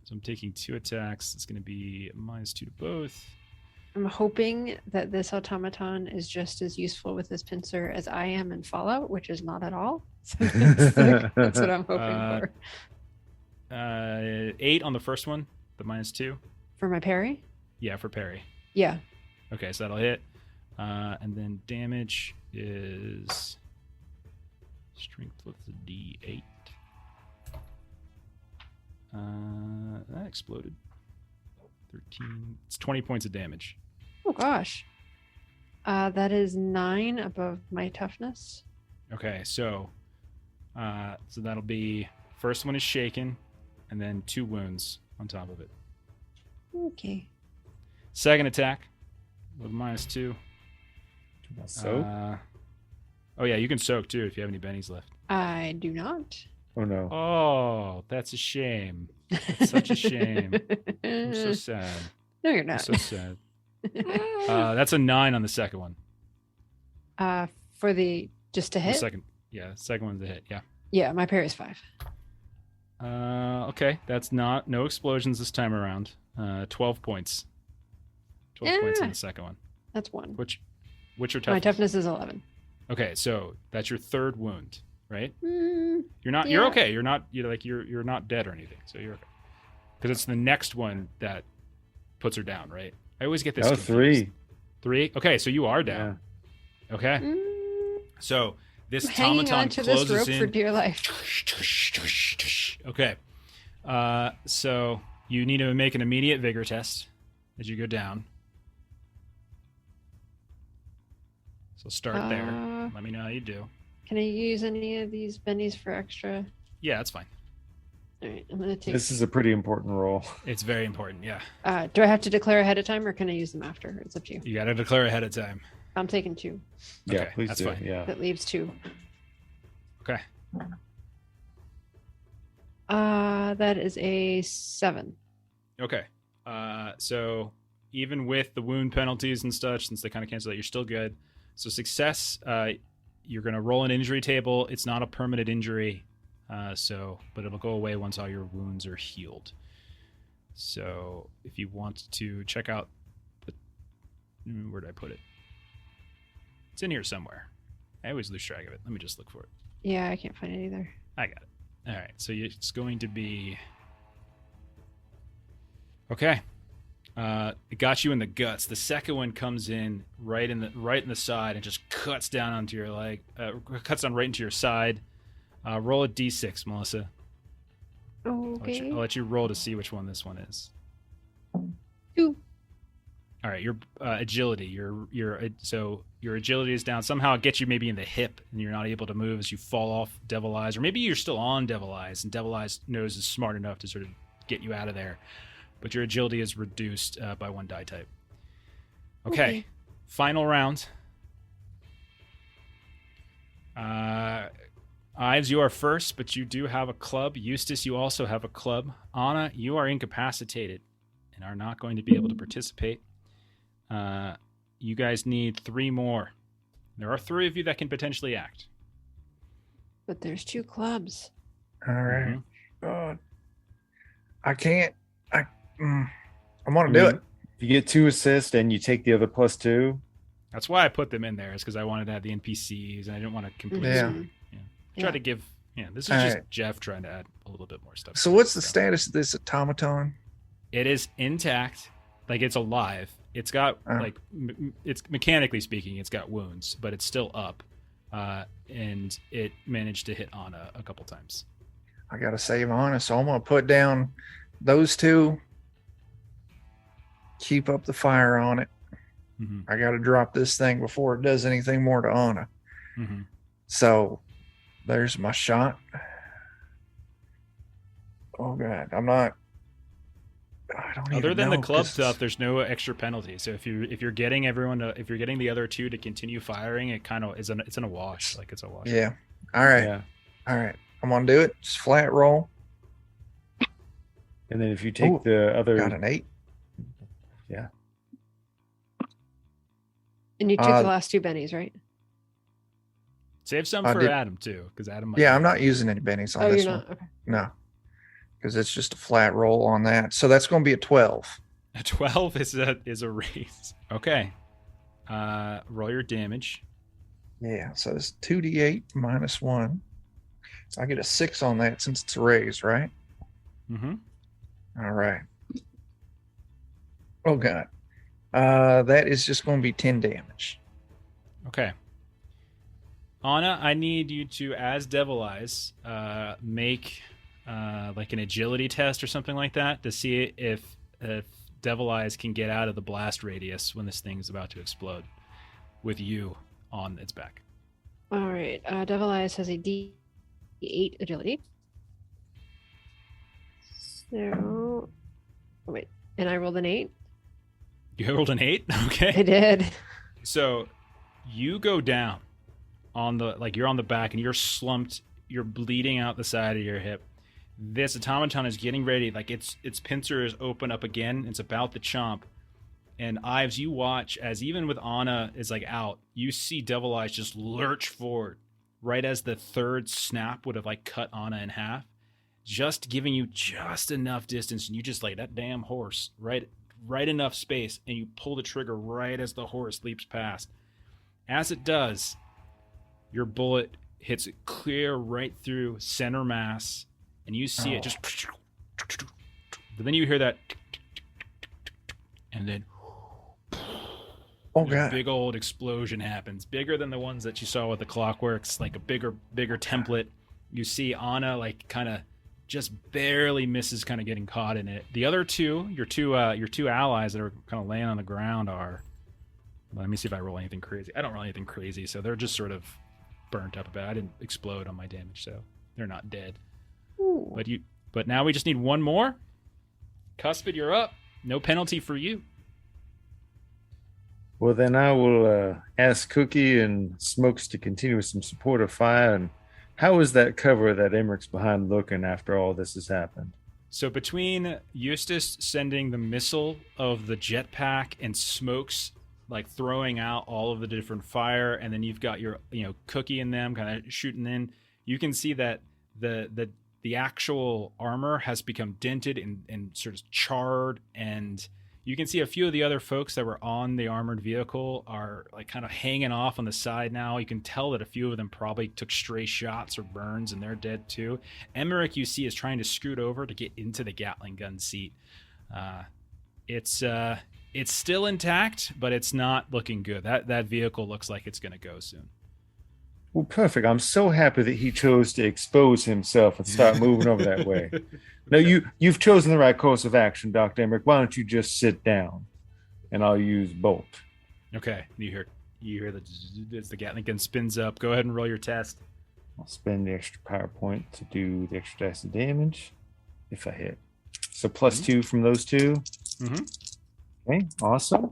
So I'm taking 2 attacks. It's going to be -2 to both. I'm hoping that this automaton is just as useful with this pincer as I am in Fallout, which is not at all. So that's what I'm hoping for. 8 on the first one, the -2. For my parry? Yeah, for parry. Yeah. Okay, so that'll hit. And then damage. is strength with the D8. That exploded. 13. It's 20 points of damage. Oh gosh. That is 9 above my toughness. Okay, so that'll be first one is shaken, and then 2 wounds on top of it. Okay. Second attack with -2. Soak? Oh yeah, you can soak too if you have any bennies left. I do not. Oh no. Oh, that's a shame. That's such a shame. I'm so sad. No, you're I'm not. so sad. That's a 9 on the second one. For the just to The hit. second one's a hit. Yeah. Yeah, my parry is 5. Okay, that's no explosions this time around. 12 points. 12 points on the second one. That's 1. What's your toughness? My toughness is 11. Okay, so that's your third wound, right? Mm, You're not. yeah. You're okay. You're not. You're not dead or anything. So you're okay. Because it's the next one that puts her down, right? I always get this. Oh, confused. 3. 3. Okay, so you are down. Okay. So this I'm hanging automaton on to this closes rope for in. dear life. Okay. So you need to make an immediate vigor test as you go down. So start there. Let me know how you do. Can I use any of these bennies for extra? Yeah, that's fine. All right, I'm gonna take. This is a pretty important roll. It's very important. Yeah. Do I have to declare ahead of time, or can I use them after? It's up to you. You got to declare ahead of time. I'm taking 2. Yeah, Okay, please that's do. fine. Yeah. That leaves 2. Okay. That is a 7. Okay. So even with the wound penalties and such, since they kind of cancel that, you're still good. So success, you're going to roll an injury table. It's not a permanent injury, but it'll go away once all your wounds are healed. So if you want to check out, where did I put it? It's in here somewhere. I always lose track of it. Let me just look for it. Yeah, I can't find it either. I got it. All right. So it's going to be. Okay. It got you in the guts. The second one comes in right in the side and just cuts down onto your leg. Cuts down right into your side. Roll a d6, Melissa. Okay. I'll let you roll to see which one this one is. 2. All right, your agility. So your agility is down. Somehow it gets you maybe in the hip, and you're not able to move as you fall off Devil Eyes, or maybe you're still on Devil Eyes, and Devil Eyes knows is smart enough to sort of get you out of there. But your agility is reduced by 1 die type. Okay. Final round. Ives, you are first, but you do have a club. Eustace, you also have a club. Anna, you are incapacitated and are not going to be able to participate. You guys need 3 more. There are 3 of you that can potentially act. But there's 2 clubs. All right. Mhm. God. I can't. I want to do it. You get 2 assists and you take the other +2. That's why I put them in there, is because I wanted to have the NPCs and I didn't want to completely. Yeah. Try to give. Yeah, this is All just right. Jeff trying to add a little bit more stuff. So what's the status of this automaton? It is intact, like it's alive. It's got it's mechanically speaking, it's got wounds, but it's still up, and it managed to hit Anna a couple times. I got to save Anna, so I'm going to put down those 2. Keep up the fire on it. Mm-hmm. I got to drop this thing before it does anything more to Anna. Mm-hmm. So there's my shot. Oh God, I don't Other even than the know, club 'cause stuff, there's no extra penalty. So if you're getting if you're getting the other 2 to continue firing, it kind of it's in a wash. Like it's a wash. Yeah. All right. Yeah. All right. I'm gonna do it. Just flat roll. And then if you take Ooh, the other, Got an 8. yeah, And you took the last 2 bennies, right? Save some I for did- Adam too, because Adam. Might Yeah, I'm not using any bennies on Oh, this you're one. not? Okay. No, because it's just a flat roll on that. So that's going to be a 12. A 12 is a raise. Okay. Roll your damage. Yeah. So it's 2d8 minus 1. So I get a 6 on that since it's a raise, right? Mm-hmm. All right. Oh God. That is just going to be 10 damage. Okay. Anna, I need you to, as Devil Eyes, make like an agility test or something like that to see if Devil Eyes can get out of the blast radius when this thing is about to explode with you on its back. All right. Devil Eyes has a D8 agility. So, wait. And I rolled an 8? You rolled an 8? Okay. I did. So you go down on the, like, you're on the back and you're slumped. You're bleeding out the side of your hip. This automaton is getting ready. Like, its pincers open up again. It's about to chomp. And Ives, you watch as even with Anna is like out, you see Devil Eyes just lurch forward right as the third snap would have like cut Anna in half, just giving you just enough distance. And you just like that damn horse, right enough space. And you pull the trigger right as the horse leaps past. As it does, your bullet hits it clear right through center mass. And you see it just, but then you hear that, and then God. Big old explosion happens, bigger than the ones that you saw with the clockworks, like a bigger template. You see Anna like kind of just barely misses kind of getting caught in it. The other two, your two allies that are kind of laying on the ground are, let me see if I roll anything crazy. I don't roll anything crazy, so they're just sort of burnt up a bit. I didn't explode on my damage, so they're not dead. Ooh. But now we just need one more. Cuspid, you're up. No penalty for you. Well, then I will ask Cookie and Smokes to continue with some supportive fire. And how is that cover that Emmerich's behind looking after all this has happened? So between Eustace sending the missile of the jetpack and Smokes like throwing out all of the different fire, and then you've got your Cookie and them kind of shooting in, you can see that the actual armor has become dented and sort of charred, and you can see a few of the other folks that were on the armored vehicle are like kind of hanging off on the side now. You can tell that a few of them probably took stray shots or burns and they're dead too. Emmerich, you see, is trying to scoot over to get into the Gatling gun seat. It's still intact, but it's not looking good. That vehicle looks like it's going to go soon. Well, perfect. I'm so happy that he chose to expose himself and start moving over that way. No, you've chosen the right course of action, Dr. Emmerich. Why don't you just sit down, and I'll use bolt. Okay. You hear as the Gatling gun spins up. Go ahead and roll your test. I'll spend the extra power point to do the extra dice of damage if I hit. So +2 from those two. Mm-hmm. Okay, awesome.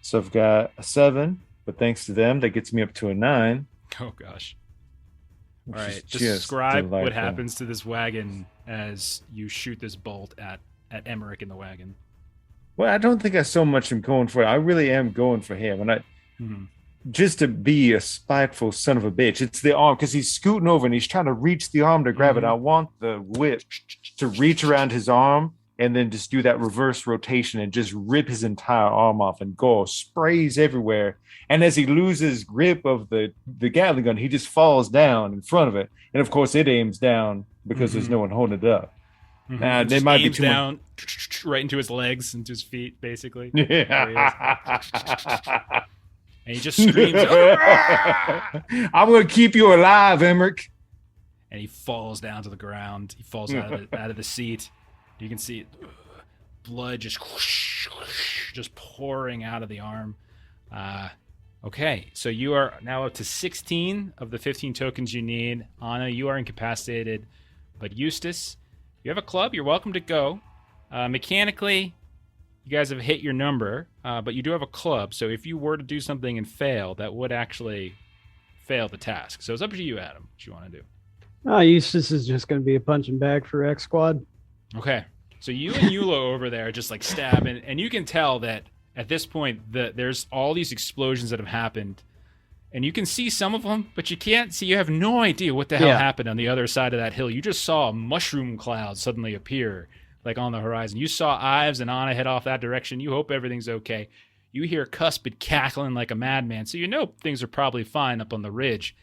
So I've got a 7, but thanks to them, that gets me up to a 9. Oh gosh. All right, describe what happens to this wagon as you shoot this bolt at Emmerich in the wagon. Well, I don't think I so much am going for it. I really am going for him. And just to be a spiteful son of a bitch, it's the arm, because he's scooting over and he's trying to reach the arm to grab it. I want the whip to reach around his arm and then just do that reverse rotation and just rip his entire arm off, and gore sprays everywhere. And as he loses grip of the Gatling gun, he just falls down in front of it. And of course, it aims down because there's no one holding it up. It might be down right into his legs, into his feet, basically. Yeah. And he just screams, I'm going to keep you alive, Emmerich. And he falls down to the ground. He falls out of the seat. You can see blood just pouring out of the arm. Okay, so you are now up to 16 of the 15 tokens you need. Anna, you are incapacitated. But Eustace, you have a club. You're welcome to go. Mechanically, you guys have hit your number, but you do have a club. So if you were to do something and fail, that would actually fail the task. So it's up to you, Adam, what you want to do. Eustace is just going to be a punching bag for X Squad. Okay, so you and Yulo over there just like stabbing, and you can tell that at this point there's all these explosions that have happened, and you can see some of them, but you can't see. You have no idea what the hell happened on the other side of that hill. You just saw a mushroom cloud suddenly appear like on the horizon. You saw Ives and Anna head off that direction. You hope everything's okay. You hear Cuspid cackling like a madman, so you know things are probably fine up on the ridge.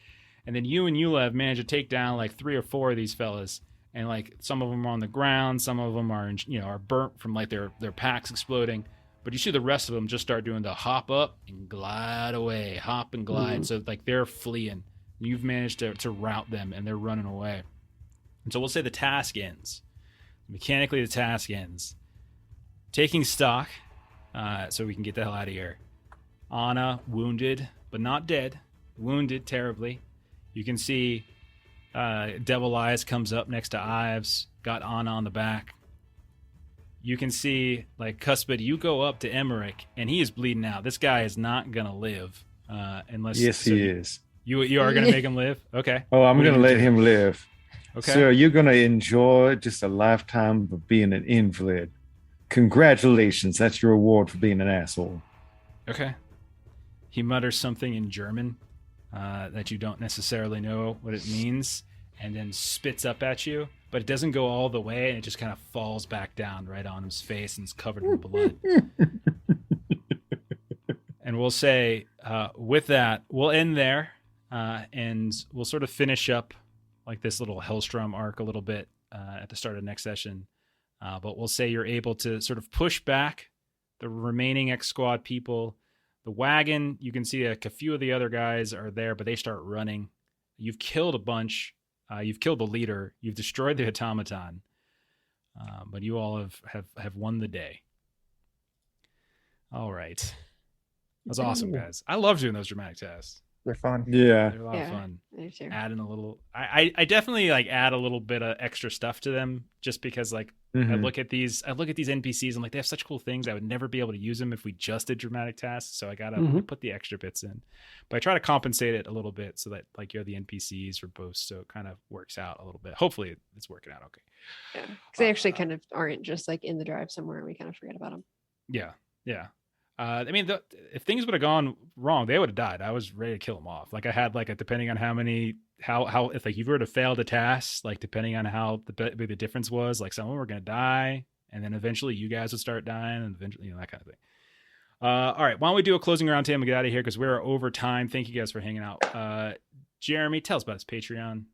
And then you and Eula have managed to take down like 3 or 4 of these fellas. And like some of them are on the ground, some of them are are burnt from like their packs exploding. But you see the rest of them just start doing the hop up and glide away, hop and glide. So like they're fleeing. You've managed to rout them, and they're running away. And so we'll say the task ends. Mechanically, the task ends. Taking stock, so we can get the hell out of here. Anna, wounded, but not dead. Wounded terribly. You can see Devil Eyes comes up next to Ives. Got Anna on the back. You can see, like, Cuspid, you go up to Emmerich, and he is bleeding out. This guy is not going to live unless... Yes, he is. You are going to make him live? Okay. Oh, I'm going to let him live. Okay. So you're going to enjoy just a lifetime of being an invalid. Congratulations. That's your reward for being an asshole. Okay. He mutters something in German that you don't necessarily know what it means, and then spits up at you, but it doesn't go all the way, and it just kind of falls back down right on his face and is covered in blood. And we'll say, with that, we'll end there, and we'll sort of finish up like this little Hellstrom arc a little bit at the start of next session. But we'll say you're able to sort of push back the remaining X Squad people. The wagon, you can see a few of the other guys are there, but they start running. You've killed a bunch. You've killed the leader. You've destroyed the automaton. But you all have won the day. All right. That's awesome, guys. I love doing those dramatic tests. They're fun. Yeah. They're a lot of fun. Too. Adding a little, I definitely like add a little bit of extra stuff to them, just because like I look at these NPCs and like they have such cool things. I would never be able to use them if we just did dramatic tasks. So I gotta put the extra bits in, but I try to compensate it a little bit so that like you're the NPCs for both, so it kind of works out a little bit. Hopefully it's working out okay. Yeah, because they actually kind of aren't just like in the drive somewhere and we kind of forget about them. Yeah. I mean, if things would have gone wrong, they would have died. I was ready to kill them off. Like I had like depending on if like you were to fail the task, like depending on how the difference was, like some of them were gonna die, and then eventually you guys would start dying, and eventually that kind of thing. All right, why don't we do a closing round table and get out of here because we're over time. Thank you guys for hanging out. Jeremy, tell us about his Patreon.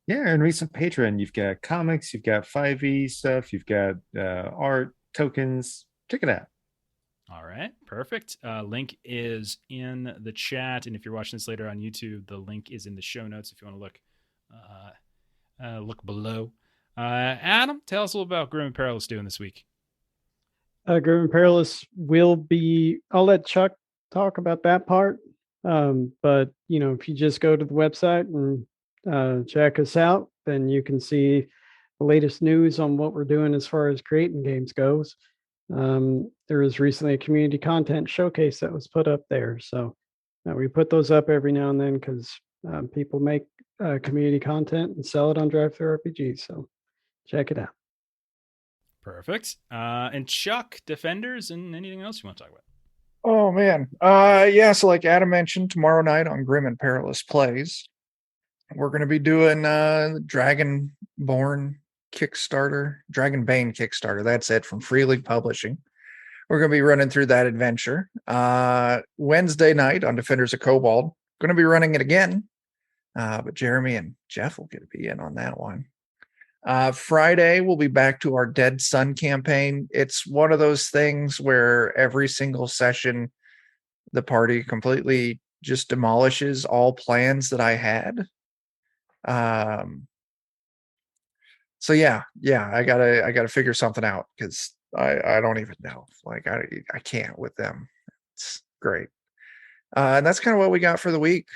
Yeah, and recent Patreon, you've got comics, you've got 5e stuff, you've got art tokens. Check it out. All right, perfect. Link is in the chat, and if you're watching this later on YouTube, the link is in the show notes if you want to look below. Adam, tell us a little about Grim and Perilous doing this week. Grim and Perilous will be, I'll let Chuck talk about that part, but if you just go to the website and check us out, then you can see the latest news on what we're doing as far as creating games goes. There was recently a community content showcase that was put up there. So we put those up every now and then because people make community content and sell it on ttrpg. So check it out. Perfect. And Chuck, Defenders, and anything else you want to talk about? Oh, man. Yeah, so like Adam mentioned, tomorrow night on Grim and Perilous Plays, we're going to be doing Dragonbane Kickstarter. That's it, from Free League Publishing. We're going to be running through that adventure. Wednesday night on Defenders of Cobalt, going to be running it again. But Jeremy and Jeff will get to be in on that one. Friday, we'll be back to our Dead Sun campaign. It's one of those things where every single session, the party completely just demolishes all plans that I had. So yeah, I gotta figure something out because I don't even know. Like I can't with them. It's great. And that's kind of what we got for the week.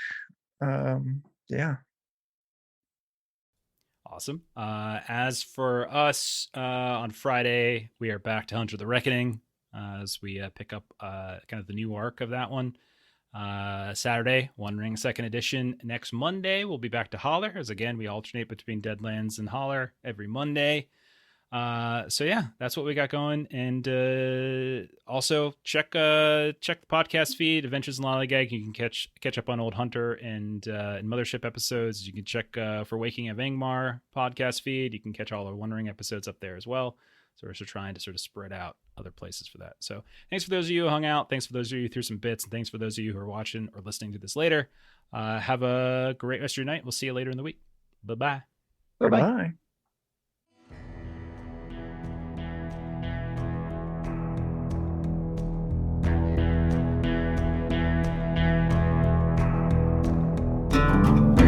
Yeah. Awesome. As for us, on Friday, we are back to Hunter the Reckoning as we pick up kind of the new arc of that one. Saturday, One Ring 2nd Edition. Next Monday, we'll be back to Holler, as again, we alternate between Deadlands and Holler every Monday. So yeah, that's what we got going. And also check the podcast feed, Adventures in Lollygagging. You can catch up on old Hunter and Mothership episodes. You can check for Waking of Angmar podcast feed. You can catch all our One Ring episodes up there as well. So we're trying to sort of spread out other places for that. So thanks for those of you who hung out. Thanks for those of you who threw some bits. And thanks for those of you who are watching or listening to this later. Have a great rest of your night. We'll see you later in the week. Bye-bye. Bye-bye. Bye.